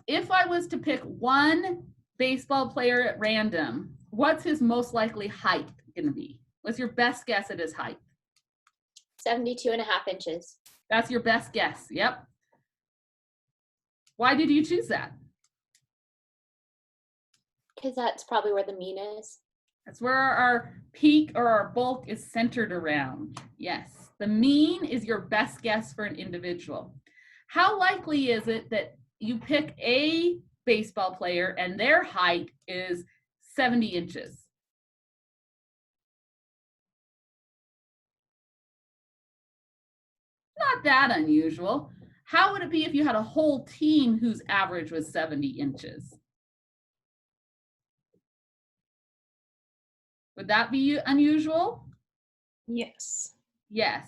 If I was to pick one baseball player at random, what's his most likely height going to be? What's your best guess at his height? 72.5 inches. That's your best guess. Yep. Why did you choose that? Because that's probably where the mean is. That's where our peak or our bulk is centered around. Yes. The mean is your best guess for an individual. How likely is it that you pick a baseball player and their height is 70 inches? Not that unusual. How would it be if you had a whole team whose average was 70 inches? Would that be unusual? Yes. Yes.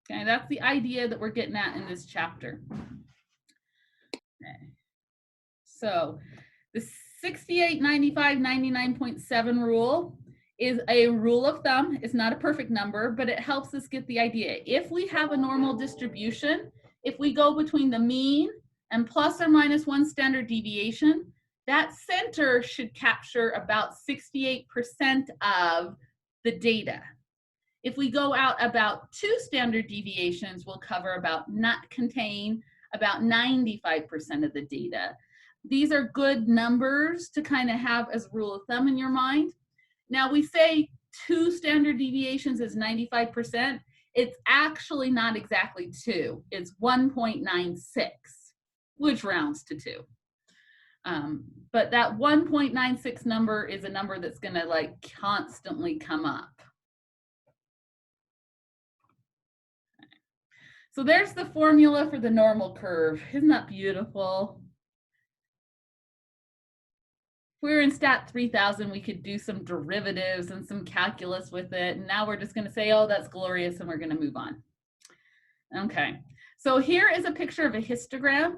Okay, that's the idea that we're getting at in this chapter. Okay. So the 68, 95, 99.7 rule is a rule of thumb. It's not a perfect number, but it helps us get the idea. If we have a normal distribution, if we go between the mean and plus or minus 1 standard deviation, that center should capture about 68% of the data. If we go out about 2 standard deviations, we'll cover contain about 95% of the data. These are good numbers to kind of have as a rule of thumb in your mind. Now we say 2 standard deviations is 95%. It's actually not exactly 2. It's 1.96, which rounds to 2. But that 1.96 number is a number that's going to like constantly come up. So there's the formula for the normal curve. Isn't that beautiful? If we were in Stat 3000, we could do some derivatives and some calculus with it. And now we're just going to say, oh, that's glorious, and we're going to move on. Okay, so here is a picture of a histogram.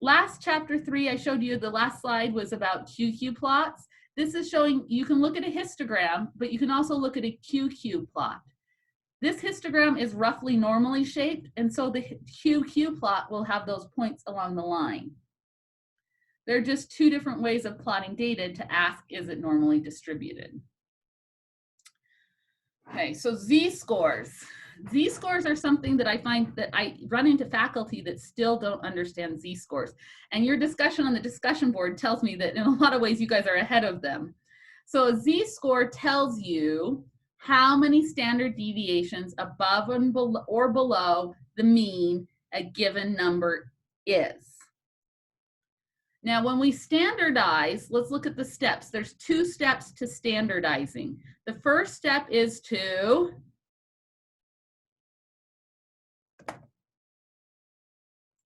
Last chapter 3, I showed you the last slide was about QQ plots. This is showing you can look at a histogram, but you can also look at a QQ plot. This histogram is roughly normally shaped, and so the QQ plot will have those points along the line. They're just 2 different ways of plotting data to ask, is it normally distributed? Okay, so Z-scores. Z-scores are something that I find that I run into faculty that still don't understand Z-scores. And your discussion on the discussion board tells me that in a lot of ways you guys are ahead of them. So a Z-score tells you how many standard deviations above and below the mean a given number is. Now, when we standardize, let's look at the steps. There's 2 steps to standardizing. The first step is to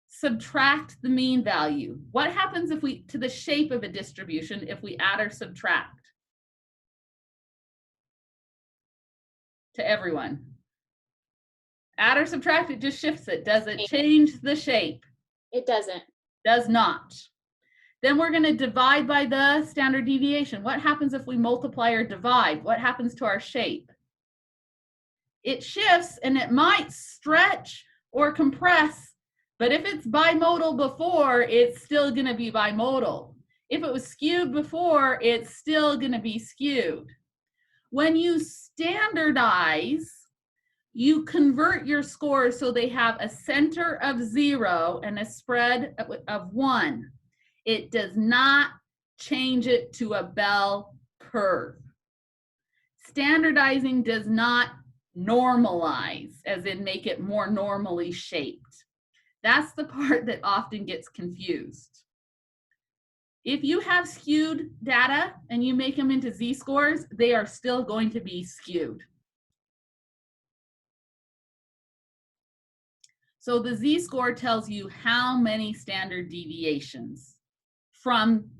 subtract the mean value. What happens if we, to the shape of a distribution, if we add or subtract? To everyone. Add or subtract, it just shifts it. Does it change the shape? It doesn't. Does not. Then we're going to divide by the standard deviation. What happens if we multiply or divide? What happens to our shape? It shifts, and it might stretch or compress, but if it's bimodal before, it's still going to be bimodal. If it was skewed before, it's still going to be skewed. When you standardize, you convert your scores so they have a center of 0 and a spread of 1. It does not change it to a bell curve. Standardizing does not normalize, as in make it more normally shaped. That's the part that often gets confused. If you have skewed data and you make them into z-scores, they are still going to be skewed. So the z-score tells you how many standard deviations from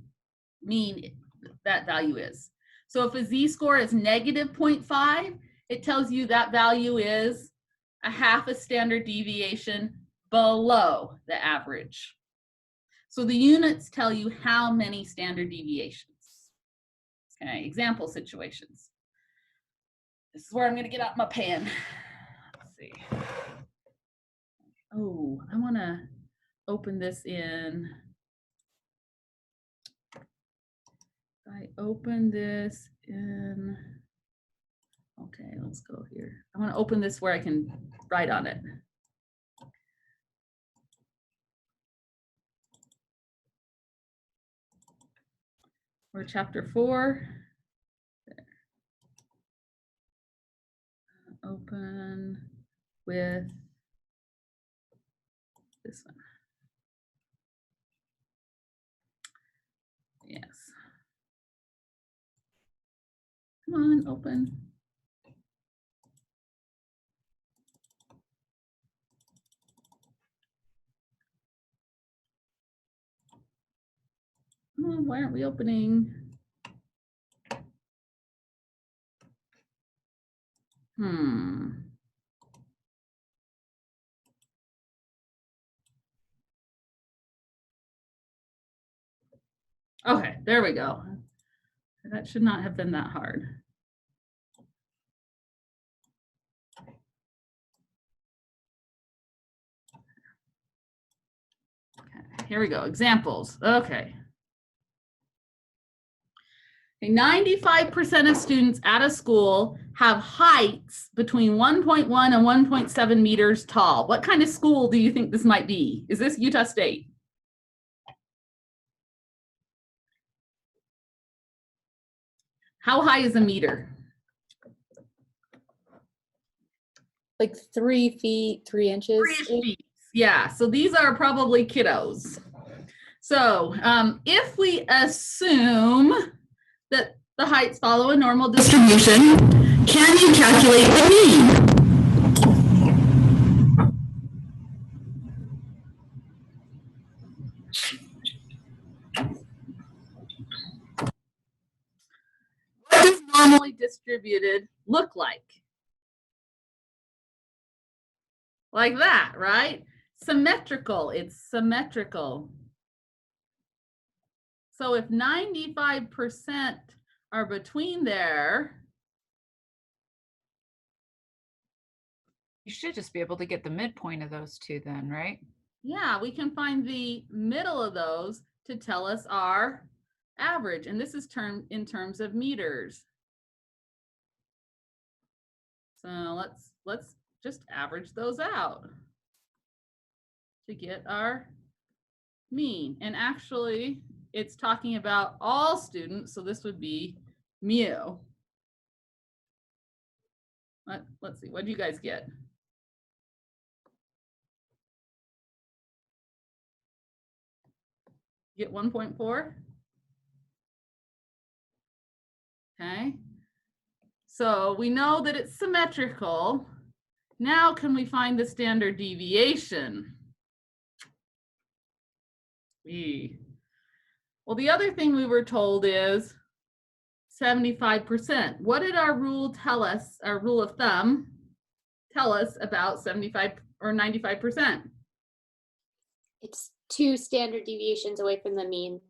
mean that value is. So if a z-score is negative 0.5, it tells you that value is a half a standard deviation below the average. So the units tell you how many standard deviations. Okay, example situations. This is where I'm going to get out my pen. Let's see. Oh, I want to open this in. I open this in. Okay, let's go here. I want to open this where I can write on it. We're chapter 4. There. Open with this one. Yes. Come on, open. Come on, why aren't we opening? Okay, there we go. That should not have been that hard. Okay, here we go, examples. Okay. 95% of students at a school have heights between 1.1 and 1.7 meters tall. What kind of school do you think this might be? Is this Utah State? How high is a meter? Like 3 feet, 3 inches. 3 feet. Yeah, so these are probably kiddos. So if we assume that the heights follow a normal distribution, can you calculate the mean? What does normally distributed look like? Like that, right? Symmetrical, it's symmetrical. So if 95% are between there, You should just be able to get the midpoint of those two then, right? yeah, we can find the middle of those to tell us our average. And this is in terms of meters. So let's just average those out to get our mean. And actually, it's talking about all students, so this would be mu. Let's see, what do you guys get? Get 1.4? Okay. So we know that it's symmetrical. Now can we find the standard deviation? Well, the other thing we were told is 75%. What did our rule tell us, our rule of thumb, tell us about 75 or 95%? It's 2 standard deviations away from the mean.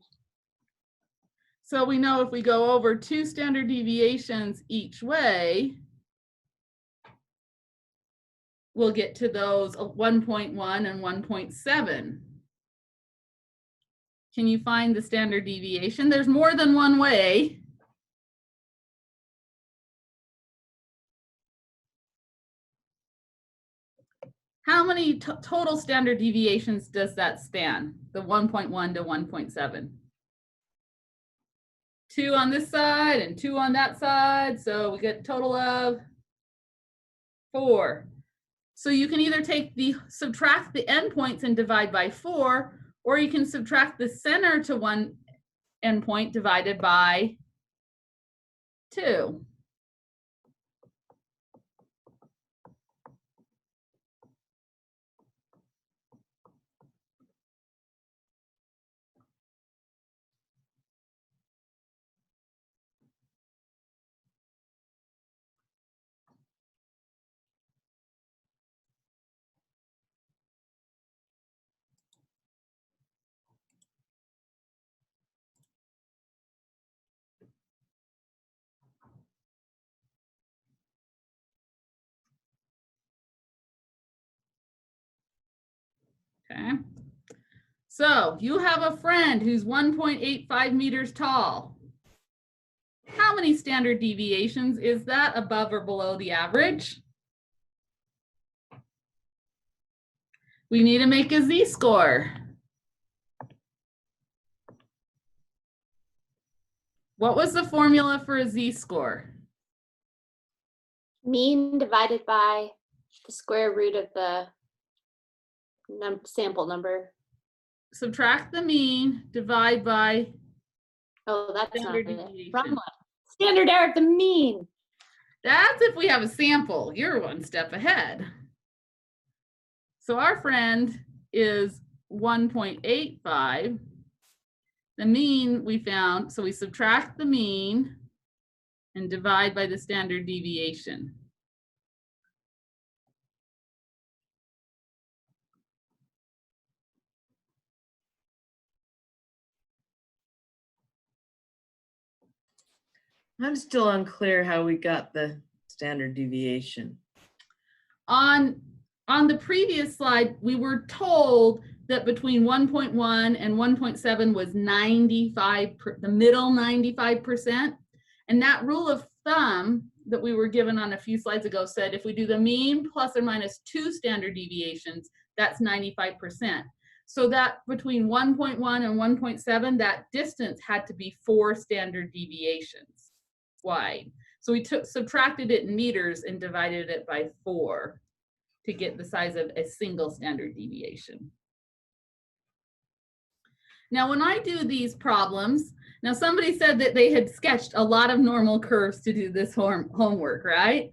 So we know if we go over 2 standard deviations each way, we'll get to those 1.1 and 1.7. Can you find the standard deviation? There's more than one way. How many total standard deviations does that span? The 1.1 to 1.7. 2 on this side and 2 on that side. So we get a total of 4. So you can either subtract the endpoints and divide by 4, or you can subtract the center to one endpoint divided by 2. Okay. So you have a friend who's 1.85 meters tall. How many standard deviations is that above or below the average? We need to make a z-score. What was the formula for a z-score? Mean divided by the square root of the sample number. Subtract the mean, divide by Oh, that's not standard it. deviation. Wrong one. Standard error of the mean. That's if we have a sample. You're one step ahead. So our friend is 1.85. The mean we found, so we subtract the mean and divide by the standard deviation. I'm still unclear how we got the standard deviation. On the previous slide, we were told that between 1.1 and 1.7 was 95, the middle 95%. And that rule of thumb that we were given on a few slides ago said if we do the mean plus or minus 2 standard deviations, that's 95%. So that between 1.1 and 1.7, that distance had to be 4 standard deviations wide. So we subtracted it in meters and divided it by 4 to get the size of a single standard deviation. Now, when I do these problems, now somebody said that they had sketched a lot of normal curves to do this homework, right?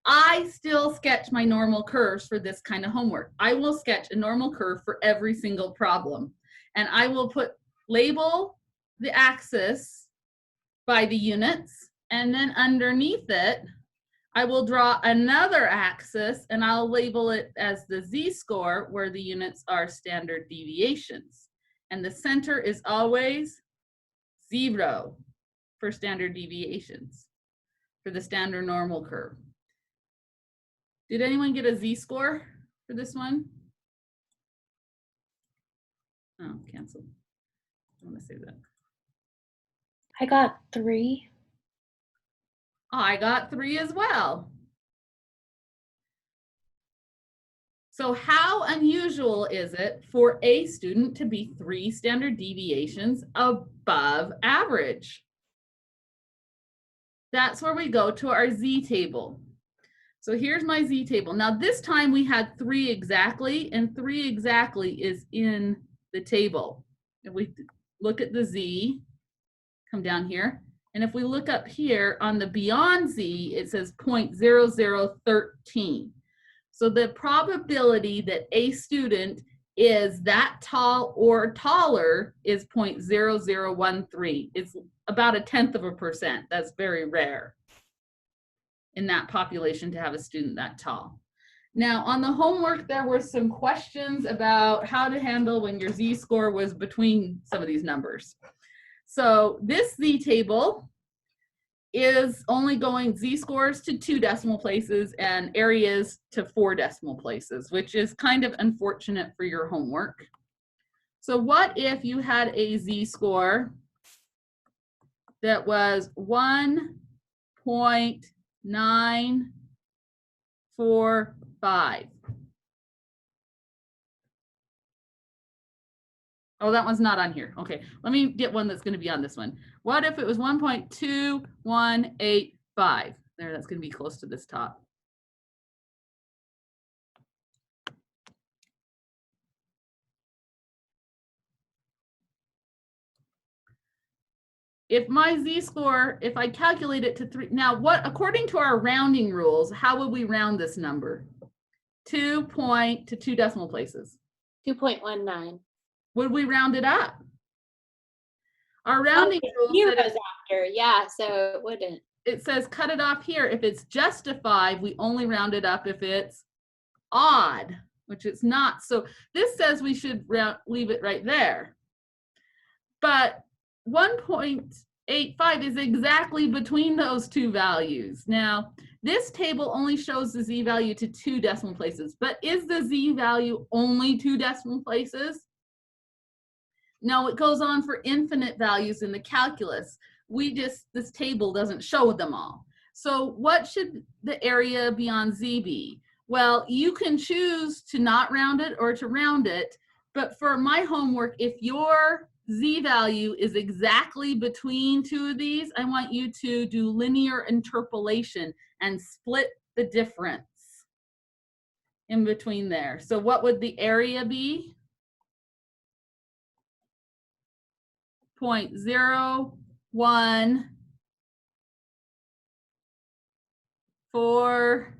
I still sketch my normal curves for this kind of homework. I will sketch a normal curve for every single problem. And I will label the axis by the units, and then underneath it, I will draw another axis and I'll label it as the z-score where the units are standard deviations. And the center is always 0 for standard deviations for the standard normal curve. Did anyone get a z-score for this one? Oh, canceled. I want to say that. I got 3. I got 3 as well. So how unusual is it for a student to be 3 standard deviations above average? That's where we go to our z-table. So here's my z-table. Now this time we had 3 exactly, and 3 exactly is in the table. If we look at the z, come down here, and if we look up here on the beyond z, it says 0.0013. So the probability that a student is that tall or taller is 0.0013. It's about 0.1%. That's very rare in that population to have a student that tall. Now on the homework, there were some questions about how to handle when your z-score was between some of these numbers. So this z-table is only going z-scores to 2 decimal places and areas to 4 decimal places, which is kind of unfortunate for your homework. So what if you had a z-score that was 1.945? Oh, that one's not on here. Okay, let me get one that's going to be on this one. What if it was 1.2185? There, that's going to be close to this top. If my z-score, if I calculate it to 3, now what, according to our rounding rules, how would we round this number? 2 to 2 decimal places. 2.19. Would we round it up? Our rounding rule Zeros said after, yeah, so it wouldn't. it says cut it off here. If it's just a 5, we only round it up if it's odd, which it's not. So this says we should leave it right there. But 1.85 is exactly between those two values. Now, this table only shows the z-value to 2 decimal places, but is the z-value only 2 decimal places? No, it goes on for infinite values in the calculus. This table doesn't show them all. So what should the area beyond z be? Well, you can choose to not round it or to round it, but for my homework, if your z-value is exactly between 2 of these, I want you to do linear interpolation and split the difference in between there. So what would the area be? 0.0144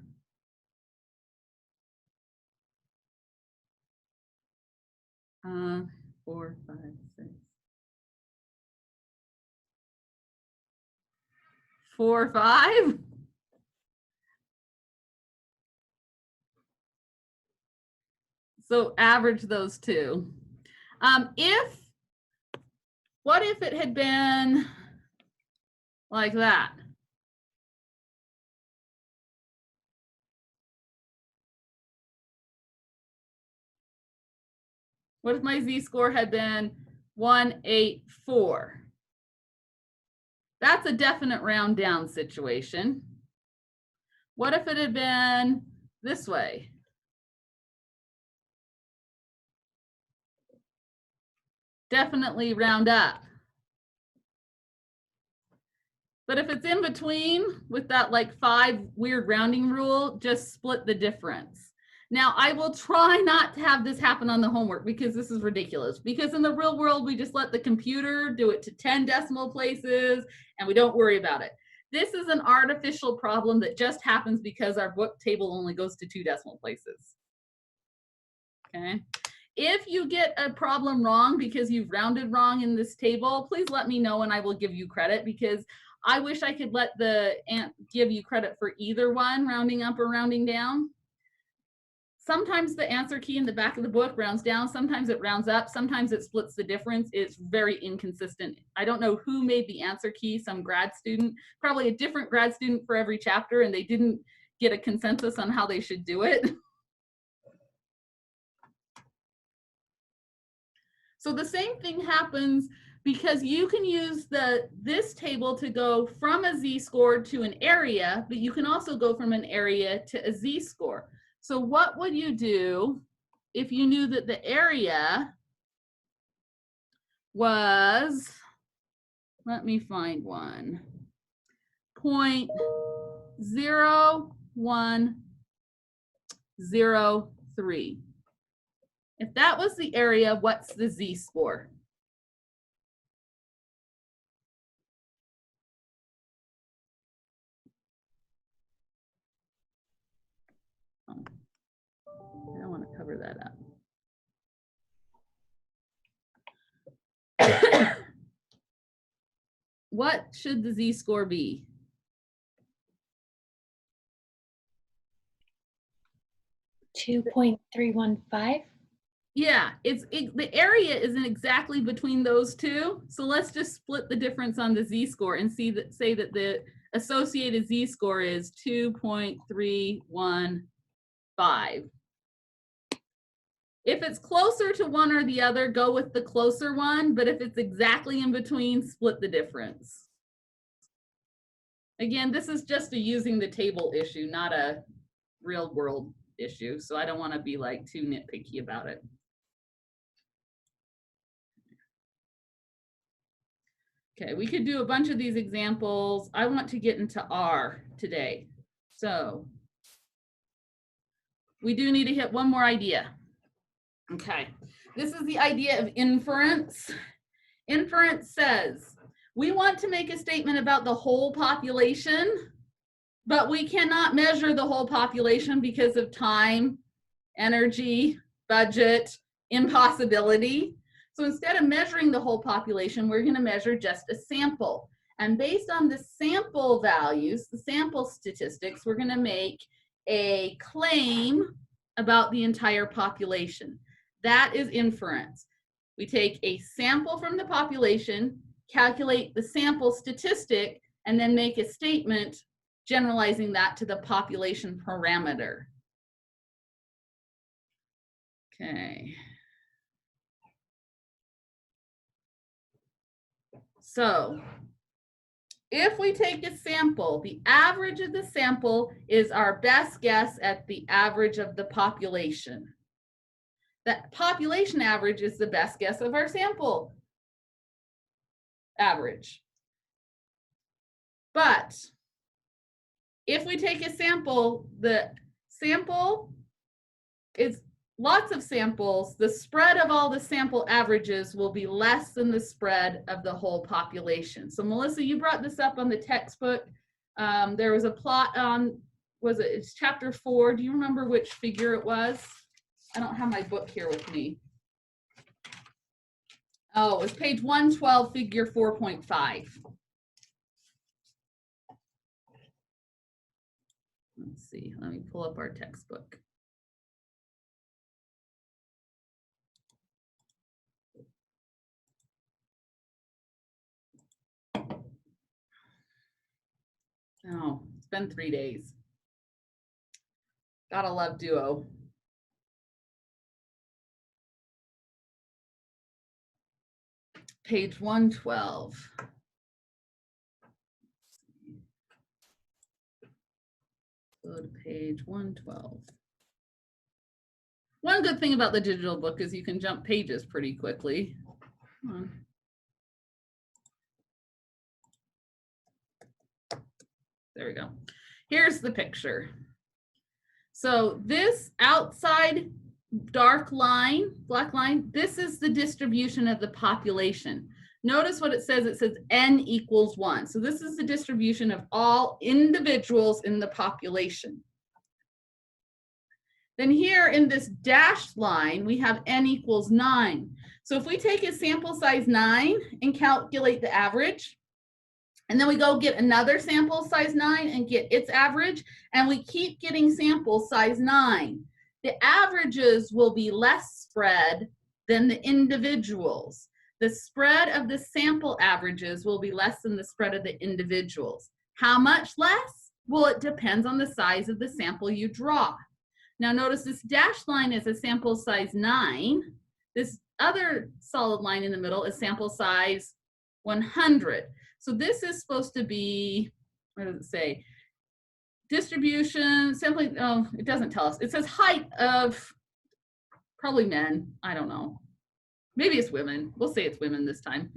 4, 5, 6, 4, 5. So average those two. What if it had been like that? What if my z-score had been 184? That's a definite round down situation. What if it had been this way? Definitely round up. But if it's in between with that like 5 weird rounding rule, just split the difference. Now, I will try not to have this happen on the homework because this is ridiculous. Because in the real world, we just let the computer do it to 10 decimal places and we don't worry about it. This is an artificial problem that just happens because our book table only goes to 2 decimal places. Okay. If you get a problem wrong because you've rounded wrong in this table, please let me know and I will give you credit, because I wish I could give you credit for either one, rounding up or rounding down. Sometimes the answer key in the back of the book rounds down, sometimes it rounds up, sometimes it splits the difference. It's very inconsistent. I don't know who made the answer key, some grad student, probably a different grad student for every chapter, and they didn't get a consensus on how they should do it. So the same thing happens because you can use this table to go from a z-score to an area, but you can also go from an area to a z-score. So what would you do if you knew that the area was, let me find one, 0.0103. If that was the area, what's the z-score? I don't want to cover that up. What should the z-score be? $2.315. Yeah, the area isn't exactly between those two. So let's just split the difference on the z-score and say that the associated z-score is 2.315. If it's closer to one or the other, go with the closer one. But if it's exactly in between, split the difference. Again, this is just a using the table issue, not a real world issue. So I don't want to be like too nitpicky about it. Okay, we could do a bunch of these examples. I want to get into R today. So we do need to hit one more idea. Okay, this is the idea of inference. Inference says, we want to make a statement about the whole population, but we cannot measure the whole population because of time, energy, budget, impossibility. So instead of measuring the whole population, we're going to measure just a sample. And based on the sample values, the sample statistics, we're going to make a claim about the entire population. That is inference. We take a sample from the population, calculate the sample statistic, and then make a statement generalizing that to the population parameter. Okay. So if we take a sample, the average of the sample is our best guess at the average of the population. That population average is the best guess of our sample average. But if we take a sample, the sample is lots of samples, the spread of all the sample averages will be less than the spread of the whole population. So Melissa, you brought this up on the textbook. There was a plot on, it's chapter 4. Do you remember which figure it was? I don't have my book here with me. Oh, it was page 112, figure 4.5. Let's see, let me pull up our textbook. Oh, it's been 3 days. Gotta love Duo. Page 112. Go to page 112. One good thing about the digital book is you can jump pages pretty quickly. Come on. There we go. Here's the picture. So this outside dark line, black line, this is the distribution of the population. Notice what it says. It says n equals 1. So this is the distribution of all individuals in the population. Then here in this dashed line, we have n equals 9. So if we take a sample size 9 and calculate the average, and then we go get another sample size 9 and get its average, and we keep getting sample size 9, the averages will be less spread than the individuals. The spread of the sample averages will be less than the spread of the individuals. How much less? Well, it depends on the size of the sample you draw. Now notice this dashed line is a sample size 9. This other solid line in the middle is sample size 100. So this is supposed to be, what does it say? Distribution, simply, oh, it doesn't tell us. It says height of probably men. I don't know. Maybe it's women. We'll say it's women this time.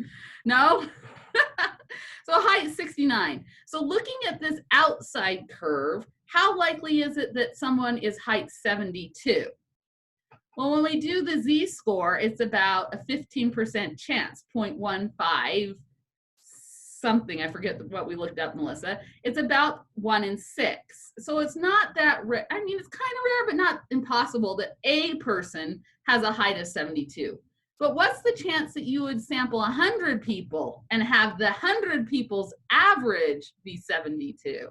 No? So height is 69. So looking at this outside curve, how likely is it that someone is height 72? Well, when we do the z-score, it's about a 15% chance, 0.15 something. I forget what we looked up, Melissa. It's about 1 in 6. So it's not that rare. I mean, it's kind of rare, but not impossible that a person has a height of 72. But what's the chance that you would sample 100 people and have the 100 people's average be 72?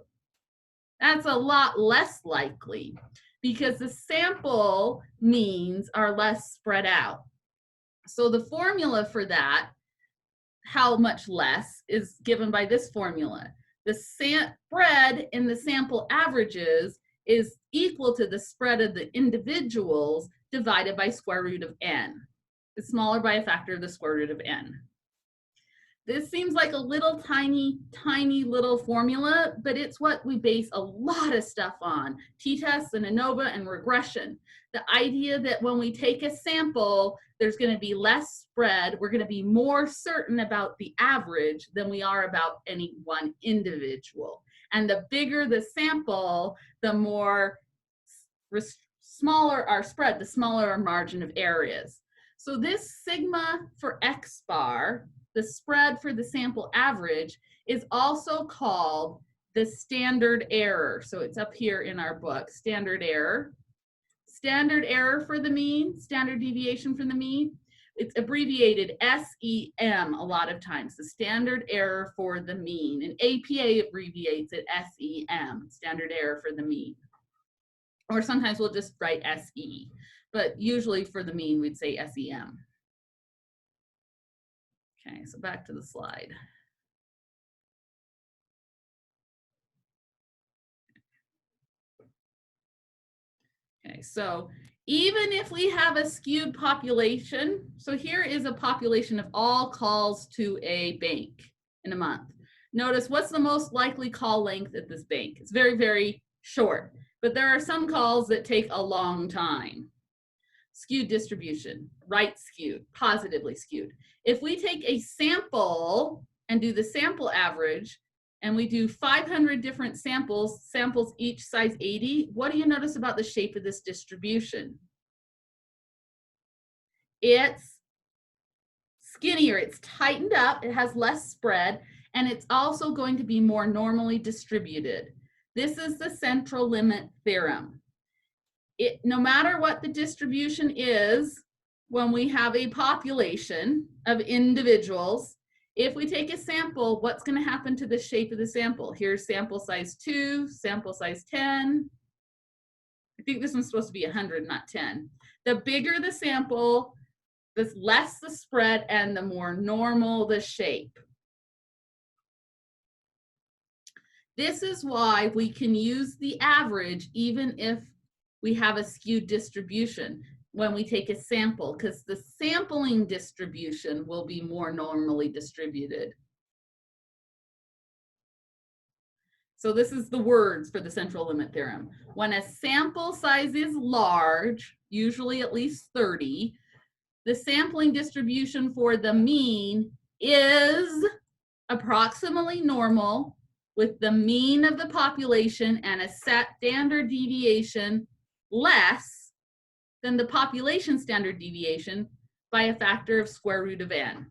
That's a lot less likely because the sample means are less spread out. So the formula for that, how much less, is given by this formula. The spread in the sample averages is equal to the spread of the individuals divided by square root of n. It's smaller by a factor of the square root of n. This seems like a little tiny little formula, but it's what we base a lot of stuff on. T-tests and ANOVA and regression. The idea that when we take a sample, there's going to be less spread. We're going to be more certain about the average than we are about any one individual. And the bigger the sample, the more smaller our spread, the smaller our margin of error is. So this sigma for X bar, the spread for the sample average, is also called the standard error. So it's up here in our book, standard error. Standard error for the mean, standard deviation from the mean, it's abbreviated SEM a lot of times, the standard error for the mean. And APA abbreviates it SEM, standard error for the mean. Or sometimes we'll just write SE, but usually for the mean we'd say SEM. Okay, so back to the slide. Okay, so even if we have a skewed population, so here is a population of all calls to a bank in a month. Notice what's the most likely call length at this bank? It's very, very short, but there are some calls that take a long time. Skewed distribution, right skewed, positively skewed. If we take a sample and do the sample average, and we do 500 different samples each size 80, what do you notice about the shape of this distribution? It's skinnier, it's tightened up, it has less spread, and it's also going to be more normally distributed. This is the central limit theorem. No matter what the distribution is, when we have a population of individuals, if we take a sample, what's going to happen to the shape of the sample? Here's sample size 2, sample size 10. I think this one's supposed to be 100, not 10. The bigger the sample, the less the spread and the more normal the shape. This is why we can use the average even if we have a skewed distribution when we take a sample, because the sampling distribution will be more normally distributed. So this is the words for the central limit theorem. When a sample size is large, usually at least 30, the sampling distribution for the mean is approximately normal with the mean of the population and a standard deviation less than the population standard deviation by a factor of square root of n.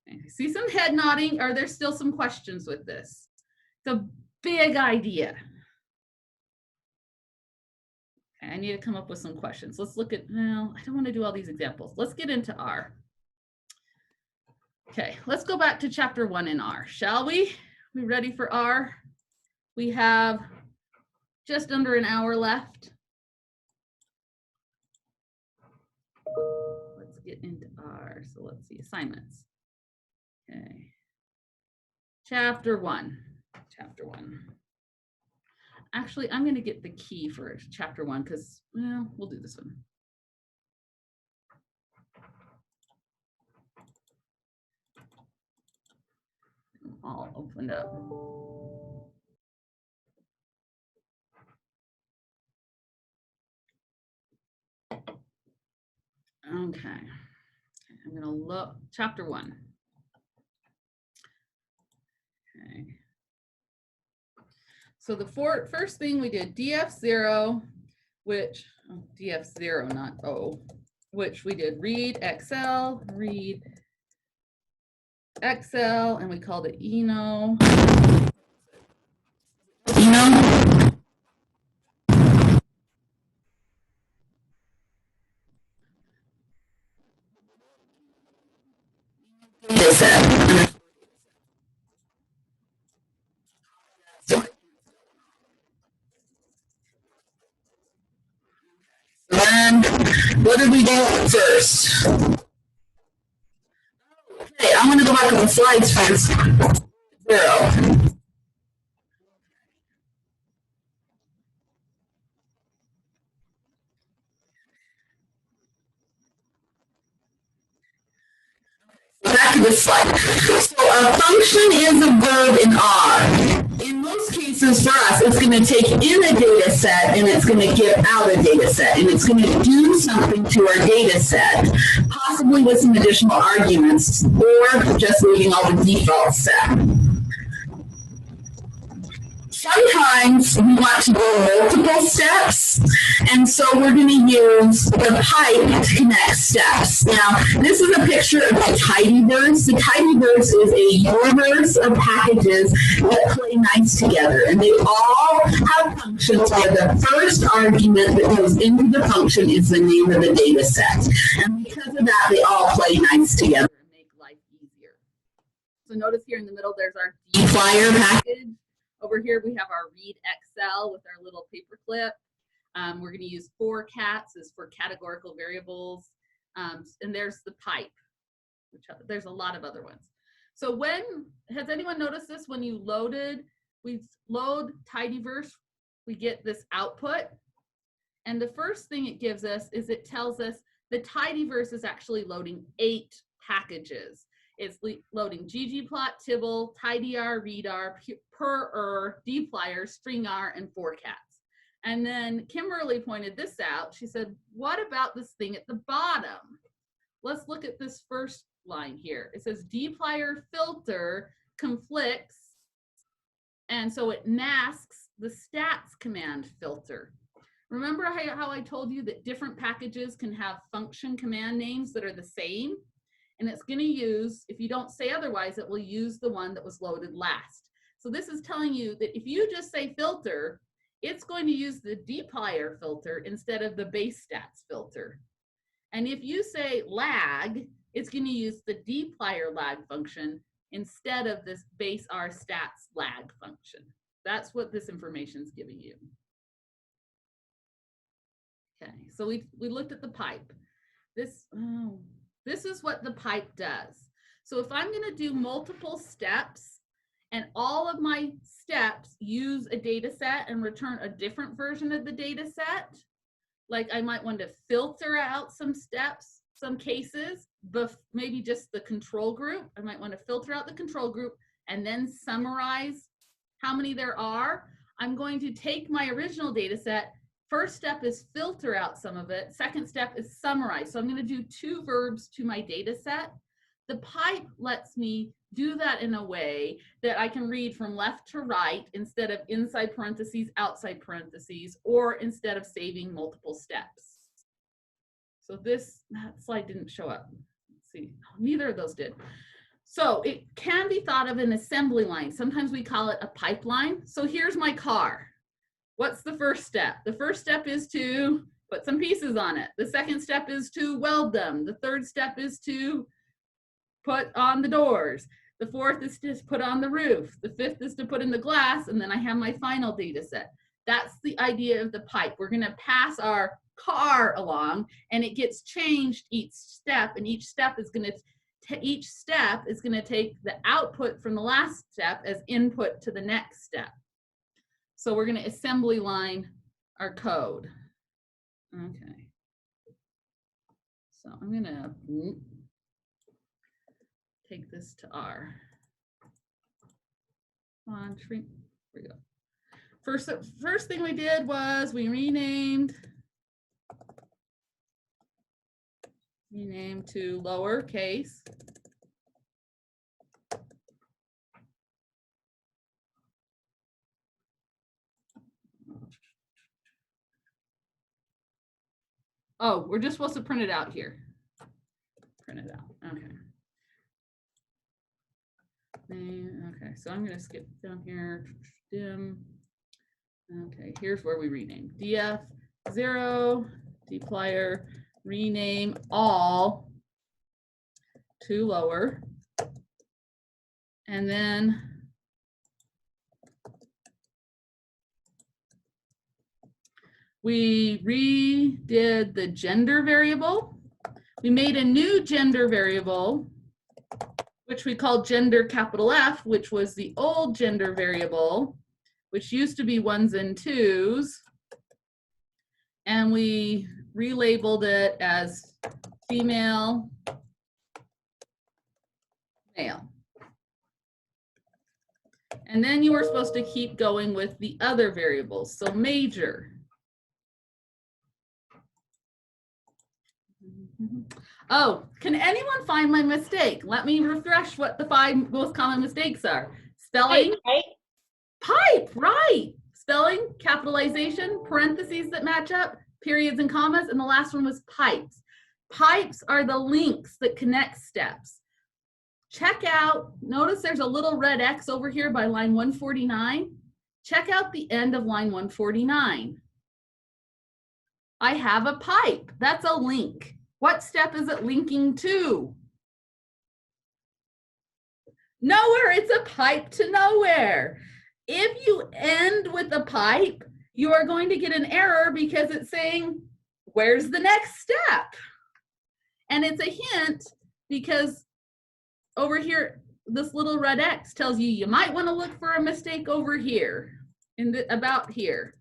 Okay. See some head nodding. Are there still some questions with this? It's a big idea. Okay, I need to come up with some questions. Let's look at, well, I don't want to do all these examples. Let's get into R. Okay, let's go back to chapter 1 in R, shall we? We ready for R? We have just under an hour left. Let's get into R. So let's see, assignments. Okay. Chapter 1. Chapter 1. Actually, I'm going to get the key for chapter 1 because, well, we'll do this one. All opened up. Okay, I'm gonna look, chapter 1. Okay. So the first thing we did, df0, which, oh, df0, not O, which we did read Excel, and we called it Eno. And what did we do first? Okay, I'm going to go back on the slides first. 0. this slide. So a function is a verb in R. In most cases for us, it's going to take in a data set and it's going to give out a data set, and it's going to do something to our data set, possibly with some additional arguments or just leaving all the default set. Sometimes we want to go multiple steps, and so we're going to use the pipe to connect steps. Now, this is a picture of the tidyverse. The tidyverse is a universe of packages that play nice together, and they all have functions where the first argument that goes into the function is the name of the data set. And because of that, they all play nice together and make life easier. So notice here in the middle, there's our dplyr package. Over here, we have our read Excel with our little paperclip. We're going to use forcats as for categorical variables. And there's the pipe, which there's a lot of other ones. So has anyone noticed this? When you we load tidyverse, we get this output. And the first thing it gives us is it tells us the tidyverse is actually loading 8 packages. It's loading ggplot, tibble, tidyr, readr, per, dplyr, stringr, and forcats. And then Kimberly pointed this out. She said, what about this thing at the bottom? Let's look at this first line here. It says dplyr filter conflicts, and so it masks the stats command filter. Remember how I told you that different packages can have function command names that are the same? And it's going to use, if you don't say otherwise, it will use the one that was loaded last. So this is telling you that if you just say filter, it's going to use the dplyr filter instead of the base stats filter. And if you say lag, it's going to use the dplyr lag function instead of this base R stats lag function. That's what this information is giving you. Okay, so we looked at the pipe. This is what the pipe does. So if I'm going to do multiple steps and all of my steps use a data set and return a different version of the data set, like I might want to filter out some steps, some cases, but maybe just the control group. I might want to filter out the control group and then summarize how many there are. I'm going to take my original data set. First step is filter out some of it. Second step is summarize. So I'm going to do 2 verbs to my data set. The pipe lets me do that in a way that I can read from left to right instead of inside parentheses, outside parentheses, or instead of saving multiple steps. So that slide didn't show up. Let's see, neither of those did. So it can be thought of an assembly line. Sometimes we call it a pipeline. So here's my car. What's the first step? The first step is to put some pieces on it. The second step is to weld them. The third step is to put on the doors. The fourth is to put on the roof. The fifth is to put in the glass, and then I have my final data set. That's the idea of the pipe. We're going to pass our car along, and it gets changed each step, and each step is going to take the output from the last step as input to the next step. So we're going to assembly line our code. Okay. So I'm going to take this to R. Come on, shrink. Here we go. First thing we did was we renamed to lowercase. Oh, we're just supposed to print it out here. Print it out. Okay. Okay, so I'm going to skip down here. Dim. Okay, here's where we rename. df0 dplyr rename all to lower. And then we redid the gender variable. We made a new gender variable, which we called gender capital F, which was the old gender variable, which used to be 1s and 2s. And we relabeled it as female male. And then you were supposed to keep going with the other variables. So major. Oh, can anyone find my mistake? Let me refresh what the 5 most common mistakes are. Spelling. Right? Pipe, right. Spelling, capitalization, parentheses that match up, periods and commas, and the last one was pipes. Pipes are the links that connect steps. Check out, notice there's a little red X over here by line 149. Check out the end of line 149. I have a pipe. That's a link. What step is it linking to? Nowhere. It's a pipe to nowhere. If you end with a pipe, you are going to get an error because it's saying, where's the next step? And it's a hint because over here, this little red X tells you you might want to look for a mistake over here, about here.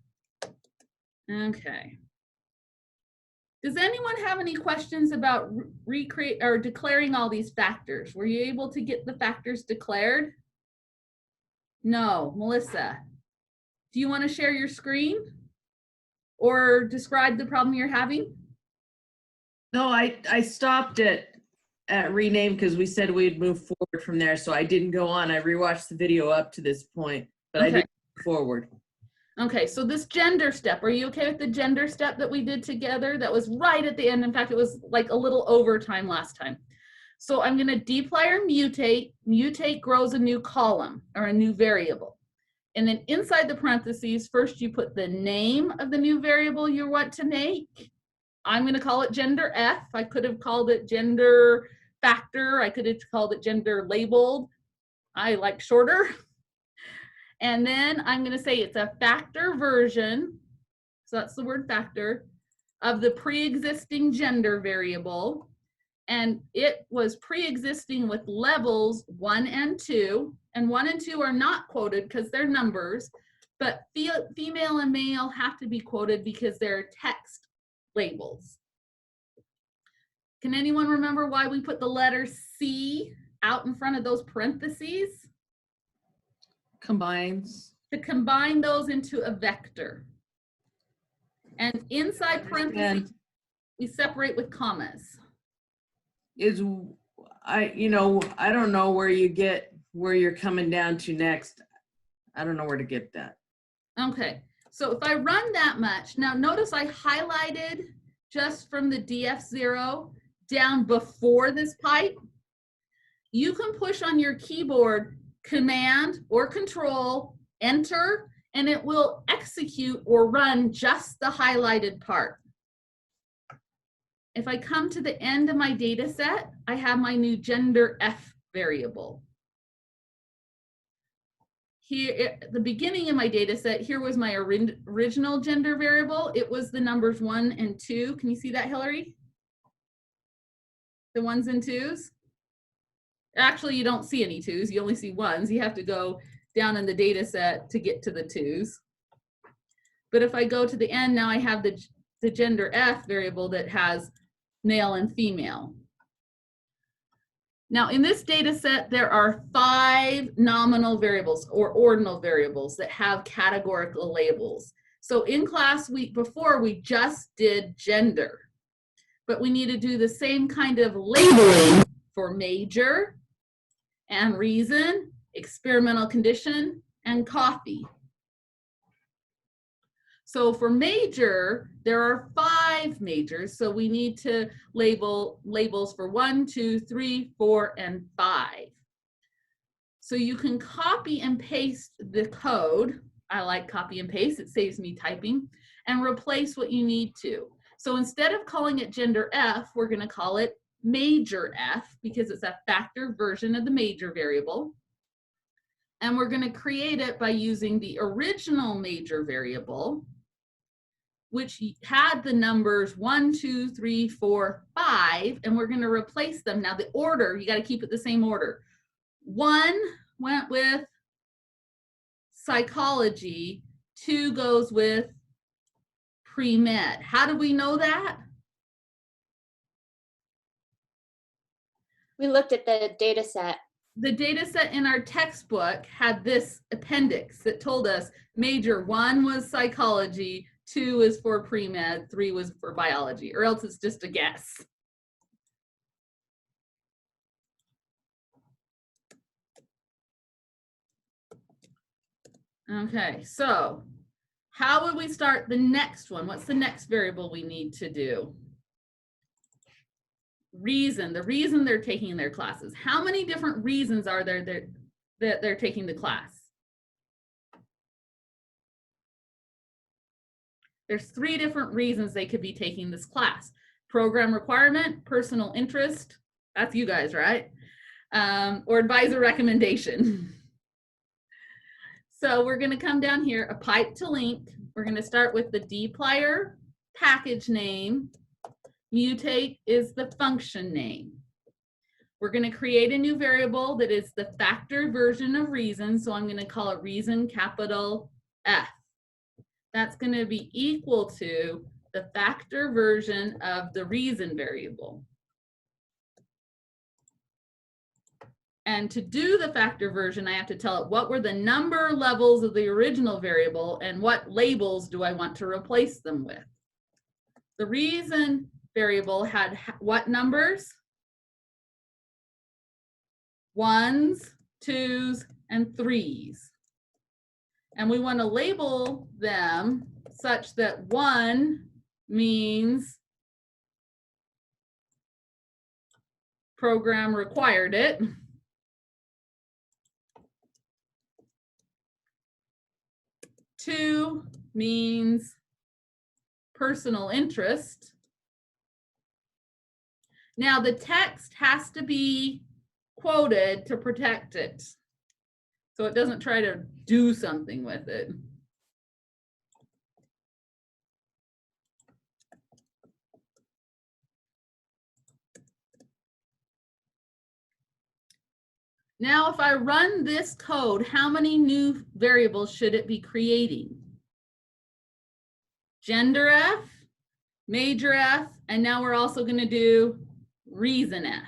Okay. Does anyone have any questions about recreate or declaring all these factors? Were you able to get the factors declared? No, Melissa. Do you want to share your screen or describe the problem you're having? No, I stopped at rename because we said we'd move forward from there. So I didn't go on. I rewatched the video up to this point, but I didn't move forward. Okay, so this gender step, are you okay with the gender step that we did together? That was right at the end. In fact, it was like a little overtime last time. So I'm going to deploy or mutate. Mutate grows a new column or a new variable. And then inside the parentheses, first you put the name of the new variable you want to make. I'm going to call it gender F. I could have called it gender factor. I could have called it gender labeled. I like shorter. And then I'm going to say it's a factor version. So that's the word factor of the pre-existing gender variable. And it was pre-existing with levels 1 and 2. And 1 and 2 are not quoted because they're numbers, but female and male have to be quoted because they're text labels. Can anyone remember why we put the letter C out in front of those parentheses? Combines. To combine those into a vector. And inside parentheses, we separate with commas. I don't know where you're coming down to next. I don't know where to get that. Okay, so if I run that much, now notice I highlighted just from the DF0 down before this pipe. You can push on your keyboard Command or Control, Enter, and it will execute or run just the highlighted part. If I come to the end of my data set, I have my new gender F variable. Here, at the beginning of my data set, here was my original gender variable. It was the numbers 1 and 2. Can you see that, Hillary? The 1s and 2s? Actually, you don't see any 2s. You only see 1s. You have to go down in the data set to get to the 2s. But if I go to the end, now I have the gender F variable that has male and female. Now in this data set, there are 5 nominal variables or ordinal variables that have categorical labels. So in class week before, we just did gender, but we need to do the same kind of labeling for major and reason, experimental condition, and coffee. So for major, there are 5 majors. So we need to label labels for 1, 2, 3, 4, and 5. So you can copy and paste the code. I like copy and paste, it saves me typing, and replace what you need to. So instead of calling it gender F, we're going to call it major F because it's a factor version of the major variable. And we're going to create it by using the original major variable, which had the numbers 1, 2, 3, 4, 5, and we're going to replace them. Now the order, you got to keep it the same order. 1 went with psychology, 2 goes with pre-med. How do we know that? We looked at the data set. the data set in our textbook had this appendix that told us major 1 was psychology, 2 is for pre-med, 3 was for biology, or else it's just a guess. Okay, so how would we start the next one? What's the next variable we need to do? Reason, the reason they're taking their classes. How many different reasons are there that they're taking the class? There's 3 different reasons they could be taking this class. Program requirement, personal interest, that's you guys, right? Or advisor recommendation. So we're gonna come down here, a pipe to link. We're gonna start with the dplyr package name. Mutate is the function name. We're gonna create a new variable that is the factor version of reason. So I'm gonna call it reason capital F. That's gonna be equal to the factor version of the reason variable. And to do the factor version, I have to tell it what were the number levels of the original variable and what labels do I want to replace them with. The reason variable had what numbers? 1s, 2s, and 3s. And we want to label them such that 1 means program required it. 2 means personal interest. Now the text has to be quoted to protect it, so it doesn't try to do something with it. Now, if I run this code, how many new variables should it be creating? Gender F, major F, and now we're also going to do reason F.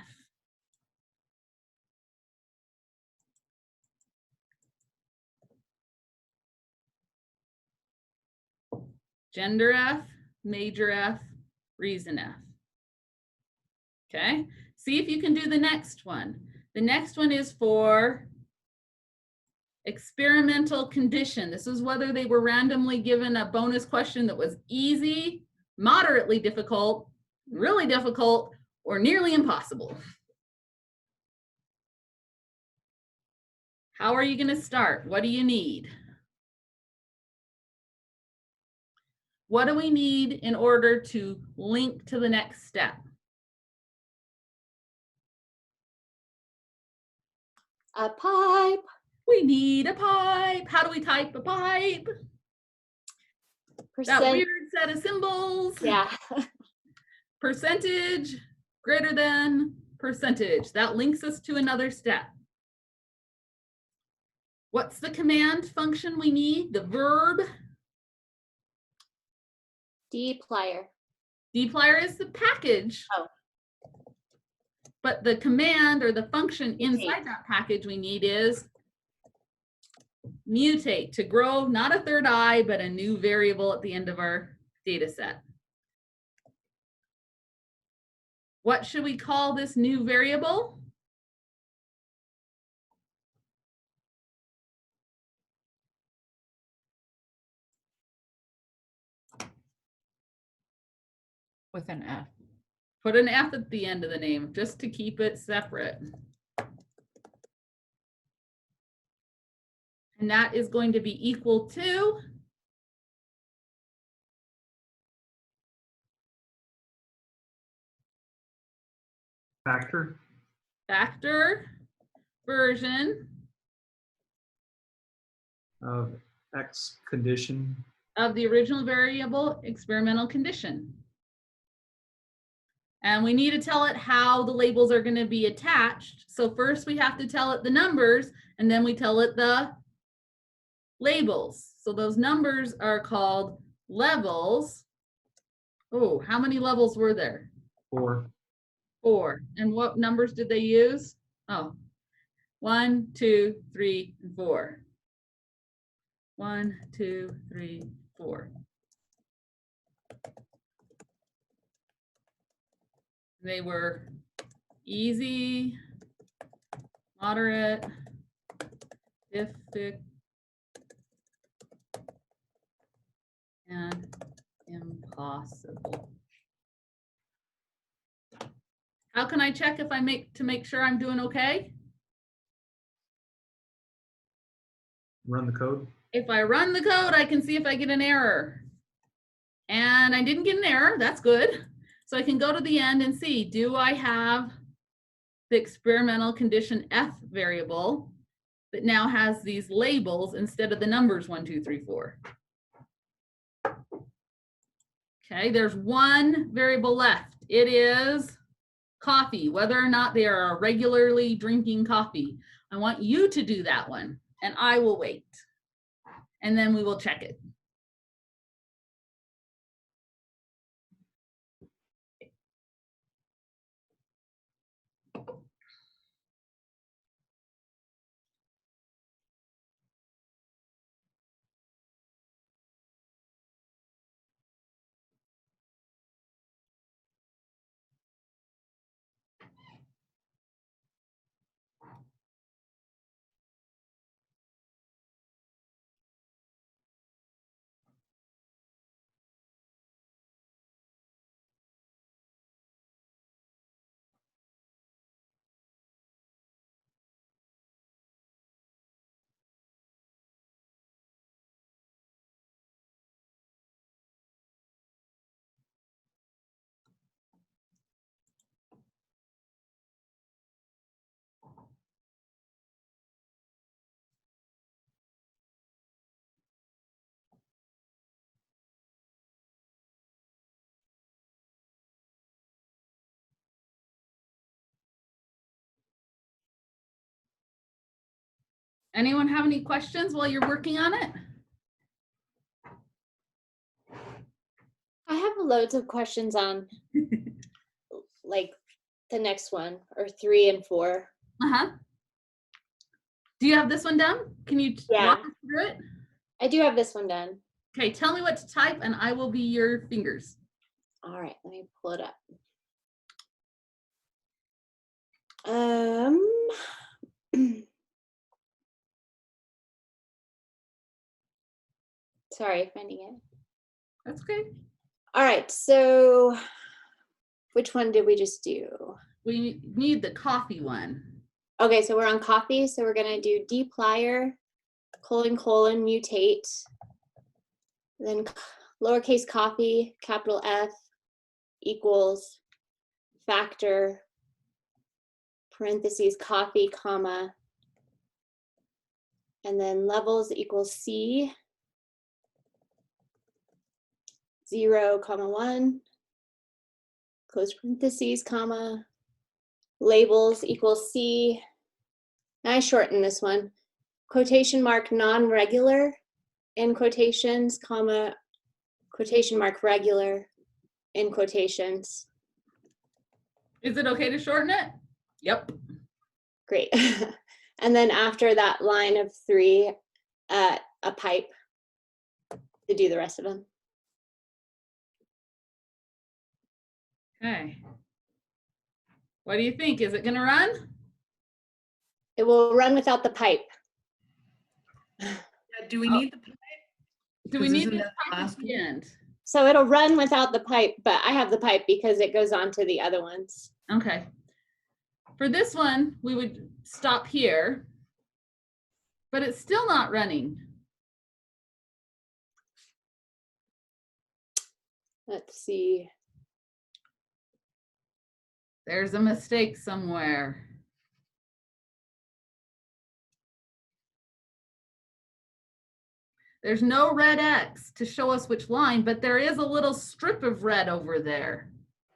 Gender F, major F, reason F. Okay, see if you can do the next one. The next one is for experimental condition. This is whether they were randomly given a bonus question that was easy, moderately difficult, really difficult, or nearly impossible. How are you going to start? What do you need? What do we need in order to link to the next step? A pipe. We need a pipe. How do we type a pipe? Percent. That weird set of symbols. Yeah. Percentage greater than percentage. That links us to another step. What's the command function we need? The verb? Dplyr. Dplyr is the package. Oh. But the command or the function inside that package we need is mutate, to grow not a third eye, but a new variable at the end of our data set. What should we call this new variable? With an F. Put an F at the end of the name just to keep it separate. And that is going to be equal to Factor. factor version Of X condition. of the original variable experimental condition. And we need to tell it how the labels are going to be attached. So first we have to tell it the numbers, and then we tell it the labels. So those numbers are called levels. Oh, how many levels were there? 4. 4. And what numbers did they use? Oh, 1, 2, 3, and 4. 1, 2, 3, 4. They were easy, moderate, difficult, and impossible. How can I check if I make sure I'm doing okay? Run the code. If I run the code, I can see if I get an error. And I didn't get an error, that's good. So I can go to the end and see, do I have the experimental condition F variable that now has these labels instead of the numbers 1, 2, 3, 4. Okay, there's one variable left. It is coffee, whether or not they are regularly drinking coffee. I want you to do that one, and I will wait. And then we will check it. Anyone have any questions while you're working on it? I have loads of questions on like the next one, or 3 and 4. Uh-huh. Do you have this one done? Can you walk us through it? I do have this one done. Okay, tell me what to type and I will be your fingers. All right, let me pull it up. Sorry, finding it. That's okay. All right, so which one did we just do? We need the coffee one. Okay, so we're on coffee, so we're gonna do dplyr, : mutate, then lowercase coffee, capital F, equals factor, parentheses, coffee, comma, and then levels equals C, 0, 1, close parentheses, comma, labels equals C. And I shorten this one. Quotation mark non-regular in quotations, comma, quotation mark regular in quotations. Is it okay to shorten it? Yep. Great. And then after that line of 3, a pipe to do the rest of them. Okay. What do you think? Is it gonna run? It will run without the pipe. Yeah, do we need the pipe? Do we 'Cause need isn't this that the pipe at last the one? end? So it'll run without the pipe, but I have the pipe because it goes on to the other ones. Okay. For this one, we would stop here, but it's still not running. Let's see. There's a mistake somewhere. There's no red X to show us which line, but there is a little strip of red over there.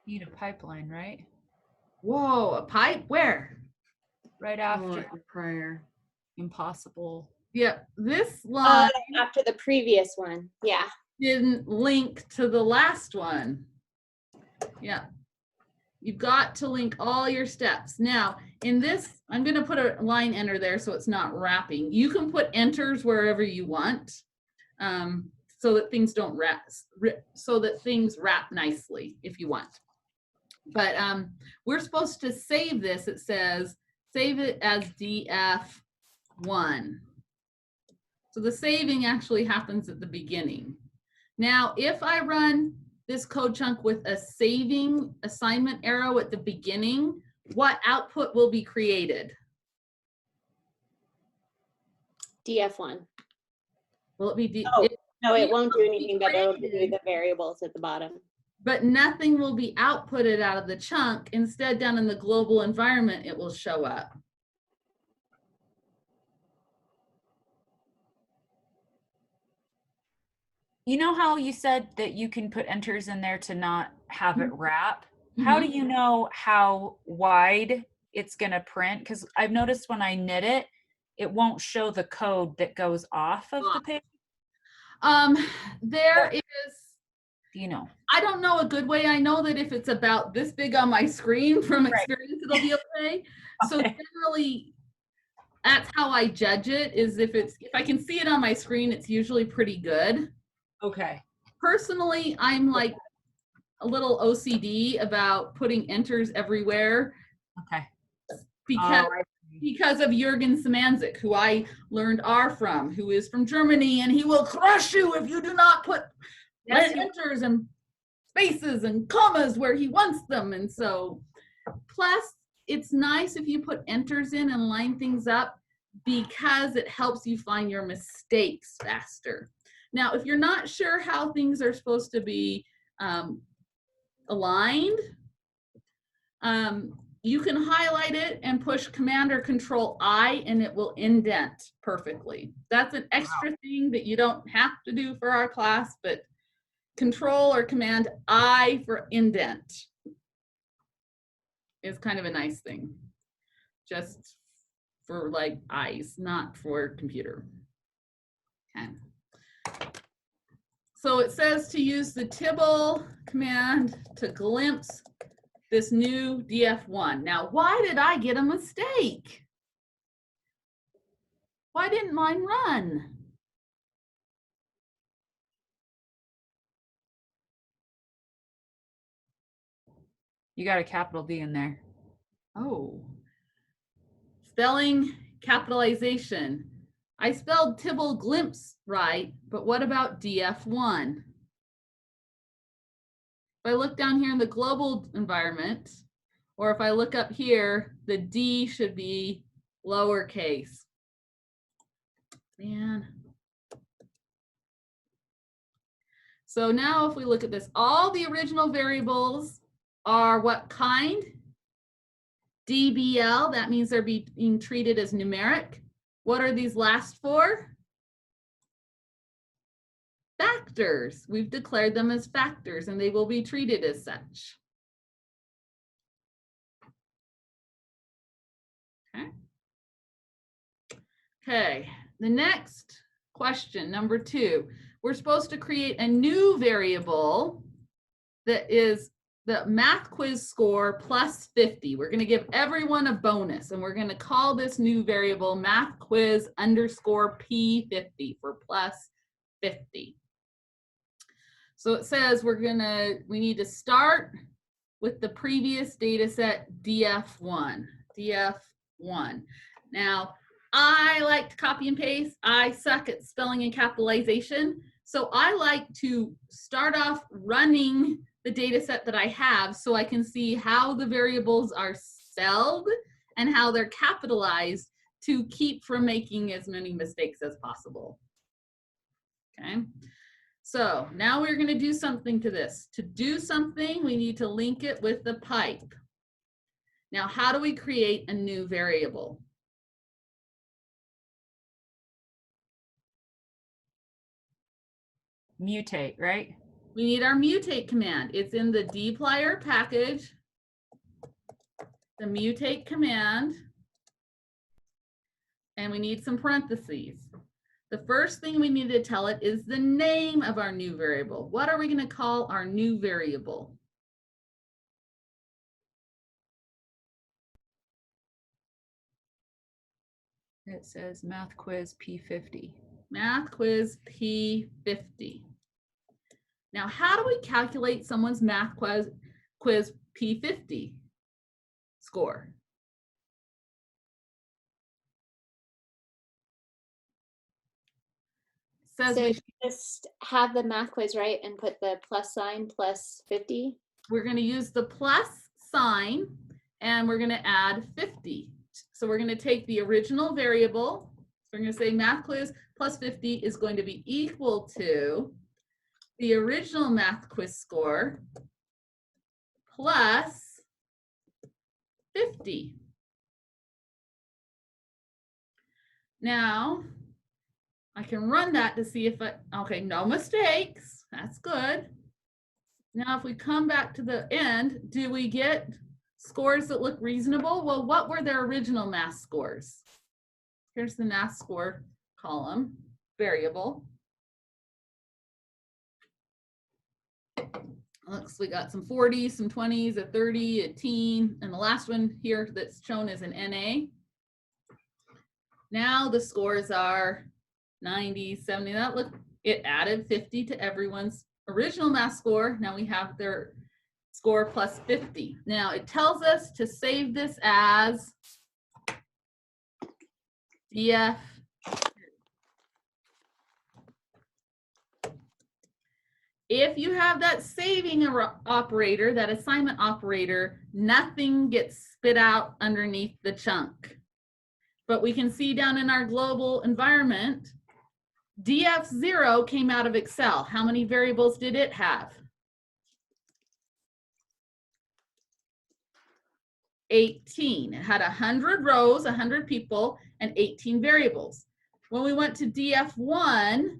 Need a pipeline, right? Whoa, a pipe? Where? Right Oh, after prior. impossible. Yep, this line After the previous one, yeah. didn't link to the last one. Yeah. You've got to link all your steps. Now, in this, I'm going to put a line enter there so it's not wrapping. You can put enters wherever you want, so that things don't wrap, so that things wrap nicely if you want. But we're supposed to save this. It says save it as df1. So the saving actually happens at the beginning. Now, if I run this code chunk with a saving assignment arrow at the beginning, what output will be created? df1. Will it be No, it won't do anything, but it'll give you the variables at the bottom. But nothing will be outputted out of the chunk. Instead, down in the global environment, it will show up. You know how you said that you can put enters in there to not have it wrap? How do you know how wide it's going to print? Because I've noticed when I knit it, it won't show the code that goes off of the page. There is, You know. I don't know a good way. I know that if it's about this big on my screen from experience, it'll be okay. So generally, that's how I judge it, is if I can see it on my screen, it's usually pretty good. Okay. Personally, I'm like a little OCD about putting enters everywhere. Okay. Because of Jürgen Szymanczyk, who I learned R from, who is from Germany, and he will crush you if you do not put enters and spaces and commas where he wants them. And so, plus, it's nice if you put enters in and line things up, because it helps you find your mistakes faster. Now, if you're not sure how things are supposed to be aligned, you can highlight it and push Command or Control I, and it will indent perfectly. That's an extra thing that you don't have to do for our class, but Control or Command I for indent is kind of a nice thing. Just for like eyes, not for computer. Okay. So it says to use the Tibble command to glimpse this new df1. Now, why did I get a mistake? Why didn't mine run? You got a capital D in there. Oh. Spelling capitalization. I spelled Tibble glimpse right, but what about df1? If I look down here in the global environment, or if I look up here, the D should be lowercase. Man. So now if we look at this, all the original variables are what kind? DBL, that means they're being treated as numeric. What are these last four? Factors. We've declared them as factors, and they will be treated as such. Okay. Okay, the next question, number 2. We're supposed to create a new variable that is the math quiz score plus 50. We're going to give everyone a bonus, and we're going to call this new variable math quiz underscore P50 for plus 50. So it says we need to start with the previous data set df1. Now, I like to copy and paste. I suck at spelling and capitalization. So I like to start off running the data set that I have so I can see how the variables are spelled and how they're capitalized to keep from making as many mistakes as possible. Okay, so now we're going to do something to this. To do something, we need to link it with the pipe. Now, how do we create a new variable? Mutate, right? We need our mutate command. It's in the dplyr package, the mutate command, and we need some parentheses. The first thing we need to tell it is the name of our new variable. What are we going to call our new variable? It says math quiz P50. Math quiz P50. Now, how do we calculate someone's math quiz P50 score? Says So we just have the math quiz, right, and put the plus sign plus 50. we're going to use the plus sign and we're going to add 50. So we're going to take the original variable. So we're going to say math quiz plus 50 is going to be equal to the original math quiz score plus 50. Now, I can run that to see if okay, no mistakes. That's good. Now, if we come back to the end, do we get scores that look reasonable? Well, what were their original math scores? Here's the math score column, variable. Looks, we got some 40s, some 20s, a 30, a teen, and the last one here that's shown is an NA. Now the scores are 90, 70. That look, it added 50 to everyone's original math score. Now we have their score plus 50. Now it tells us to save this as DF. If you have that saving operator, that assignment operator, nothing gets spit out underneath the chunk. But we can see down in our global environment, DF0 came out of Excel. How many variables did it have? 18. It had 100 rows, 100 people, and 18 variables. When we went to DF1,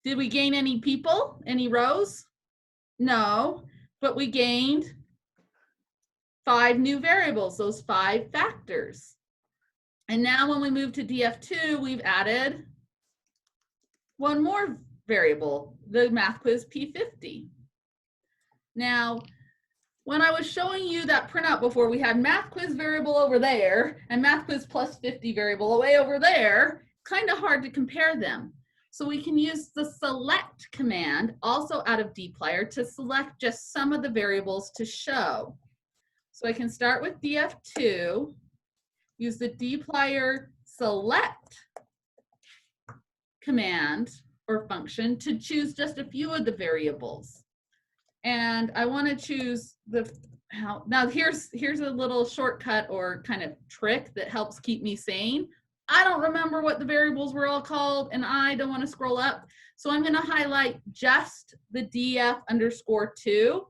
did we gain any people, any rows? No, but we gained 5 new variables, those 5 factors. And now when we move to DF2, we've added 1 more variable, the math quiz P50. Now, when I was showing you that printout before, we had math quiz variable over there and math quiz plus 50 variable way over there. Kind of hard to compare them. So we can use the select command also out of dplyr to select just some of the variables to show. So I can start with DF2, use the dplyr select command or function to choose just a few of the variables. And I want to choose the, now here's a little shortcut or kind of trick that helps keep me sane. I don't remember what the variables were all called and I don't want to scroll up. So I'm going to highlight just the DF_2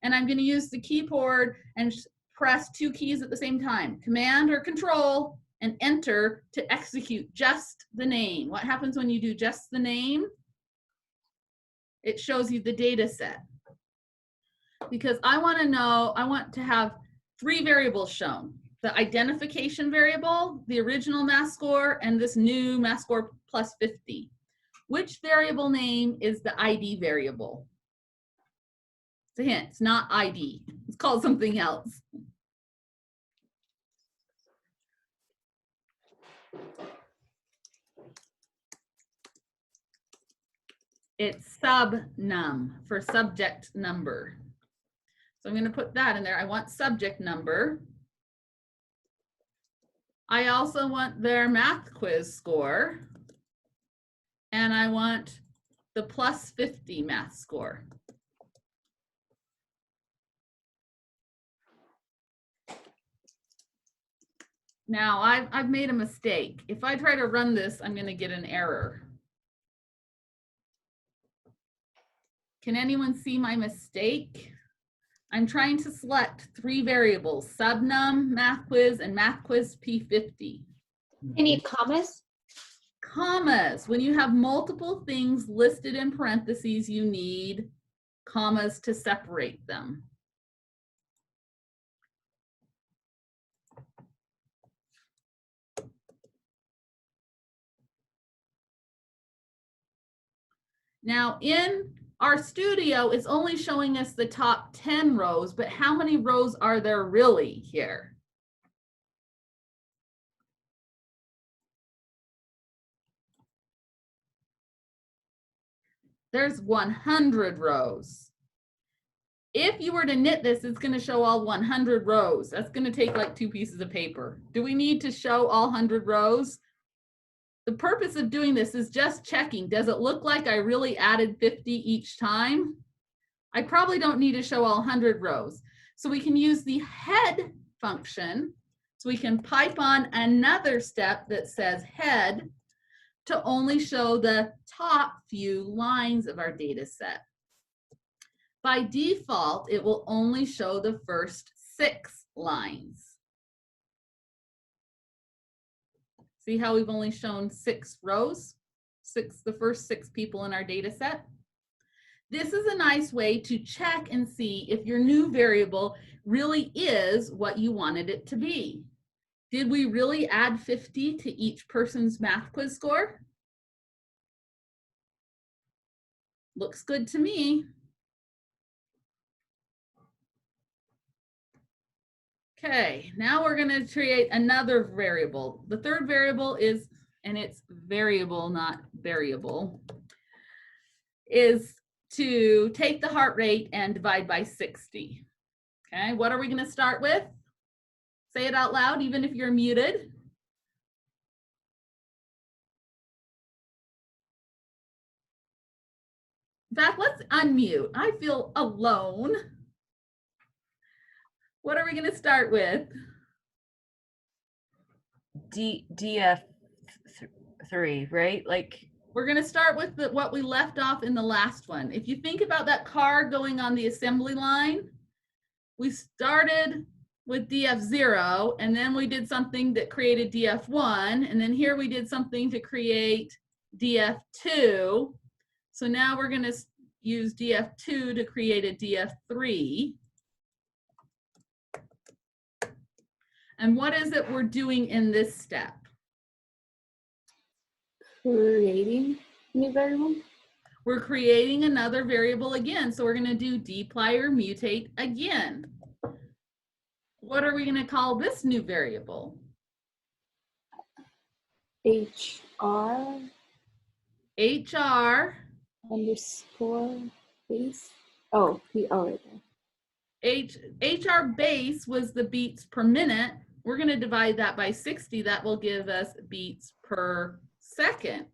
and I'm going to use the keyboard and press 2 keys at the same time, Command or Control and Enter to execute just the name. What happens when you do just the name? It shows you the data set. Because I want to know, I want to have 3 variables shown. The identification variable, the original math score, and this new math score plus 50. Which variable name is the ID variable? It's a hint, it's not ID. It's called something else. It's subnum for subject number. So I'm going to put that in there. I want subject number. I also want their math quiz score. And I want the plus 50 math score. Now I've made a mistake. If I try to run this, I'm going to get an error. Can anyone see my mistake? I'm trying to select 3 variables, subnum, math quiz, and math quiz P50. You need commas? Commas. When you have multiple things listed in parentheses, you need commas to separate them. Now in our studio, it's only showing us the top 10 rows, but how many rows are there really here? there's 100 rows. If you were to knit this, it's going to show all 100 rows. That's going to take like 2 pieces of paper. Do we need to show all 100 rows? The purpose of doing this is just checking. Does it look like I really added 50 each time? I probably don't need to show all 100 rows. So we can use the head function. So we can pipe on another step that says head to only show the top few lines of our data set. By default, it will only show the first 6 lines. See how we've only shown 6 rows? The first 6 people in our data set. This is a nice way to check and see if your new variable really is what you wanted it to be. Did we really add 50 to each person's math quiz score? Looks good to me. Okay, now we're going to create another variable. The third variable is, and it's variable, not variable, is to take the heart rate and divide by 60. Okay, what are we going to start with? Say it out loud, even if you're muted. In fact, let's unmute. I feel alone. What are we going to start with? DF3, right? Like, we're going to start with what we left off in the last one. If you think about that car going on the assembly line, we started with DF0, and then we did something that created DF1, and then here we did something to create DF2. So now we're going to use DF2 to create a DF3. And what is it we're doing in this step? Creating a new variable? We're creating another variable again. So we're going to do dply or mutate again. What are we going to call this new variable? HR. HR. Underscore base. Oh, right there. HR base was the beats per minute. We're going to divide that by 60. That will give us beats per second.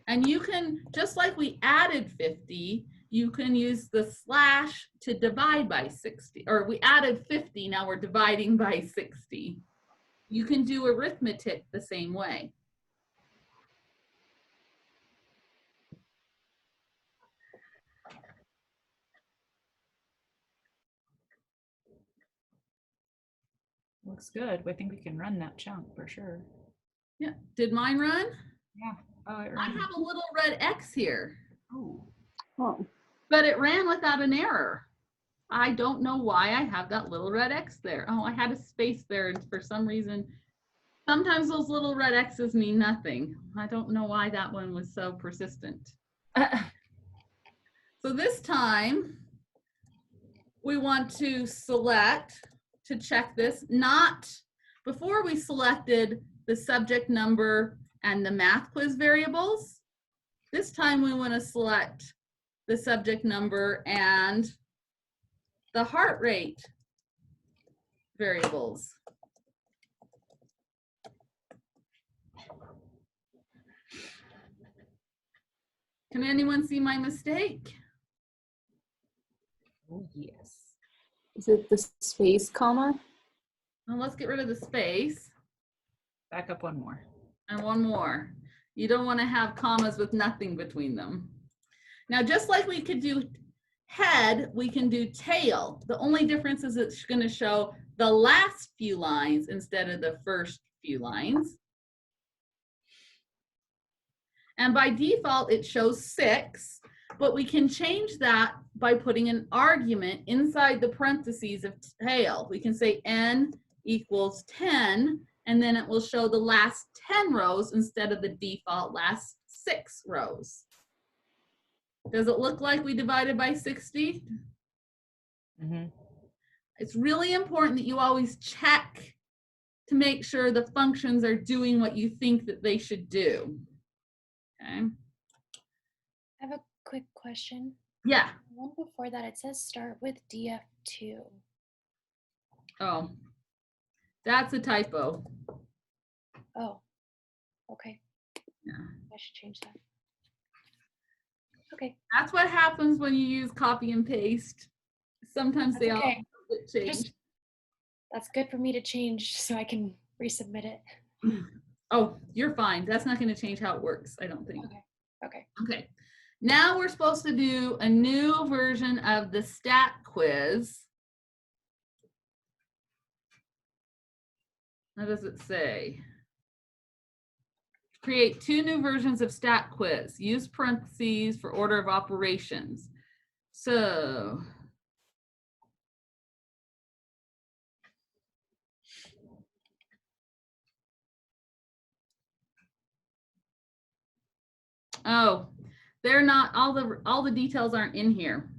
And you can, just like we added 50, you can use the slash to divide by 60. Or we added 50, now we're dividing by 60. You can do arithmetic the same way. looks good. I think we can run that chunk for sure. Yeah, did mine run? Yeah. Oh, it I ran. have a little red X here. Oh. Oh. But it ran without an error. I don't know why I have that little red X there. Oh, I had a space there, and for some reason, sometimes those little red X's mean nothing. I don't know why that one was so persistent. So this time, we want to select, to check this, not, before we selected the subject number and the math quiz variables, this time we want to select the subject number and the heart rate variables. Can anyone see my mistake? Oh, yes. Is it the space comma? Well, let's get rid of the space. Back up one more. And one more. You don't want to have commas with nothing between them. Now, just like we could do head, we can do tail. The only difference is it's going to show the last few lines instead of the first few lines. And by default, it shows 6, but we can change that by putting an argument inside the parentheses of tail. We can say n equals 10, and then it will show the last 10 rows instead of the default last 6 rows. Does it look like we divided by 60? Mm-hmm. It's really important that you always check to make sure the functions are doing what you think that they should do. Okay. I have a quick question. Yeah. The one before that, it says start with DF2. Oh, that's a typo. Oh, okay. Yeah. I should change that. Okay. That's what happens when you use copy and paste. Sometimes That's they all okay. get changed. That's good for me to change so I can resubmit it. Oh, you're fine. That's not going to change how it works, I don't think. Okay. Okay. Okay. Now we're supposed to do a new version of the stat quiz. What does it say? Create 2 new versions of stat quiz. Use parentheses for order of operations. So oh, they're not, all the details aren't in here.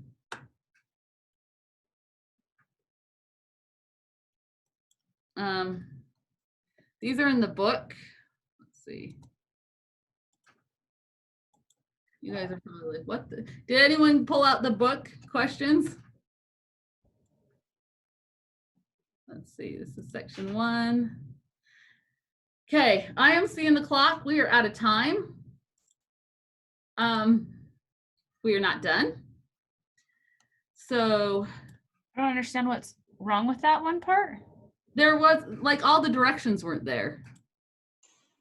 These are in the book. Let's see. You guys are probably like, what the, did anyone pull out the book questions? Let's see, this is section 1. Okay, I am seeing the clock. We are out of time. We are not done. So I don't understand what's wrong with that one part. there was, like, all the directions weren't there.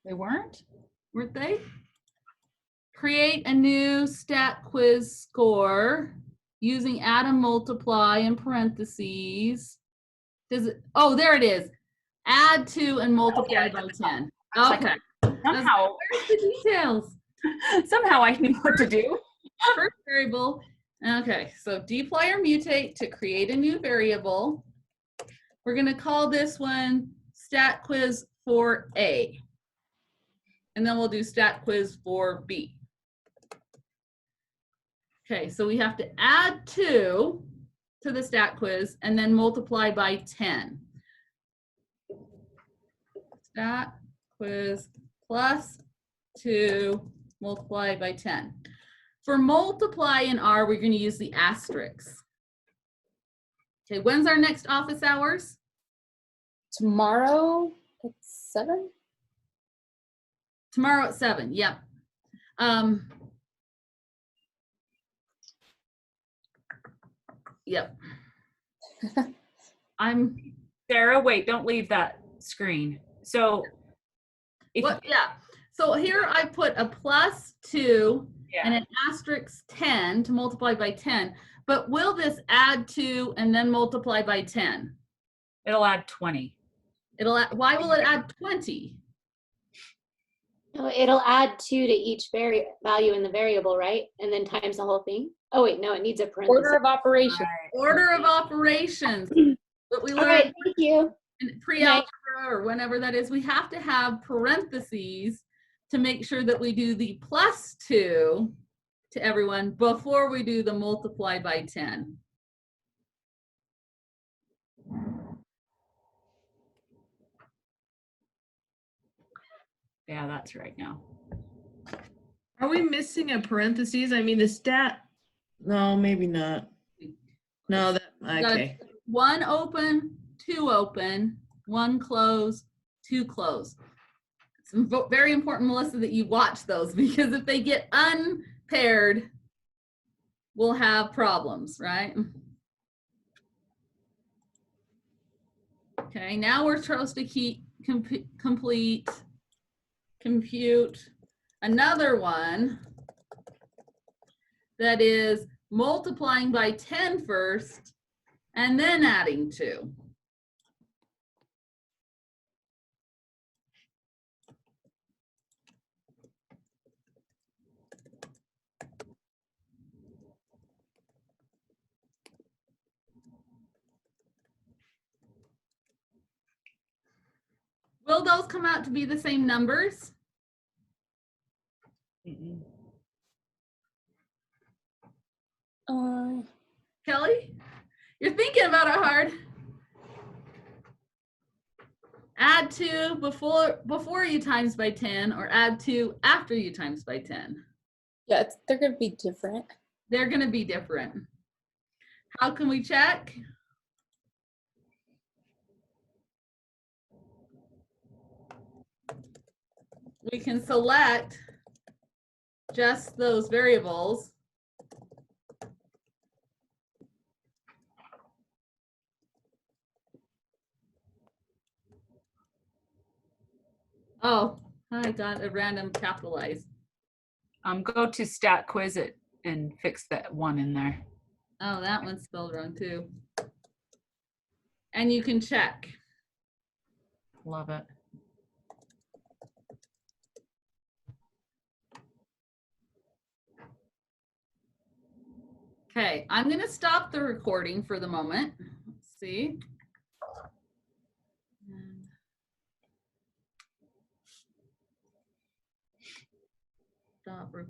They weren't? Weren't they? Create a new stat quiz score using add and multiply in parentheses. Does it, oh, there it is. Add to and multiply by 10. Okay. Somehow, Where's the details? somehow I knew what to do. First variable. Okay, so deploy or mutate to create a new variable. We're going to call this one stat quiz for A. And then we'll do stat quiz for B. Okay, so we have to add 2 to the stat quiz and then multiply by 10. Stat quiz plus 2 multiplied by 10. For multiply in R, we're going to use the asterisk. Okay, when's our next office hours? Tomorrow at 7? Tomorrow at 7, yep. Yep. Sarah, wait, don't leave that screen. So if What, yeah. So here I put a plus 2 and yeah, an asterisk 10 to multiply by 10. But will this add 2 and then multiply by 10? it'll add 20. It'll add, why will it add 20? No, it'll add 2 to each value in the variable, right? And then times the whole thing. Oh wait, no, it needs a parenthesis. Order of operation. Order of operations. What we All learned right, thank you. in pre-algebra or whenever that is, we have to have parentheses to make sure that we do the plus 2 to everyone before we do the multiply by 10. Yeah, that's right now. Are we missing a parentheses? I mean, the stat, no, maybe not. No, that, okay. 1 open, 2 open, 1 close, 2 close. It's very important, Melissa, that you watch those, because if they get unpaired, we'll have problems, right? Okay, now we're supposed to compute another one that is multiplying by 10 first and then adding 2. Will those come out to be the same numbers? Kelly, you're thinking about it hard. Add 2 before you times by 10, or add 2 after you times by 10. Yeah, they're gonna be different. They're going to be different. How can we check? We can select just those variables. Oh, I got a random capitalized. Go to stat quiz it and fix that one in there. Oh, that one's spelled wrong too. And you can check. Love it. Okay, I'm going to stop the recording for the moment. Let's see. Stop recording.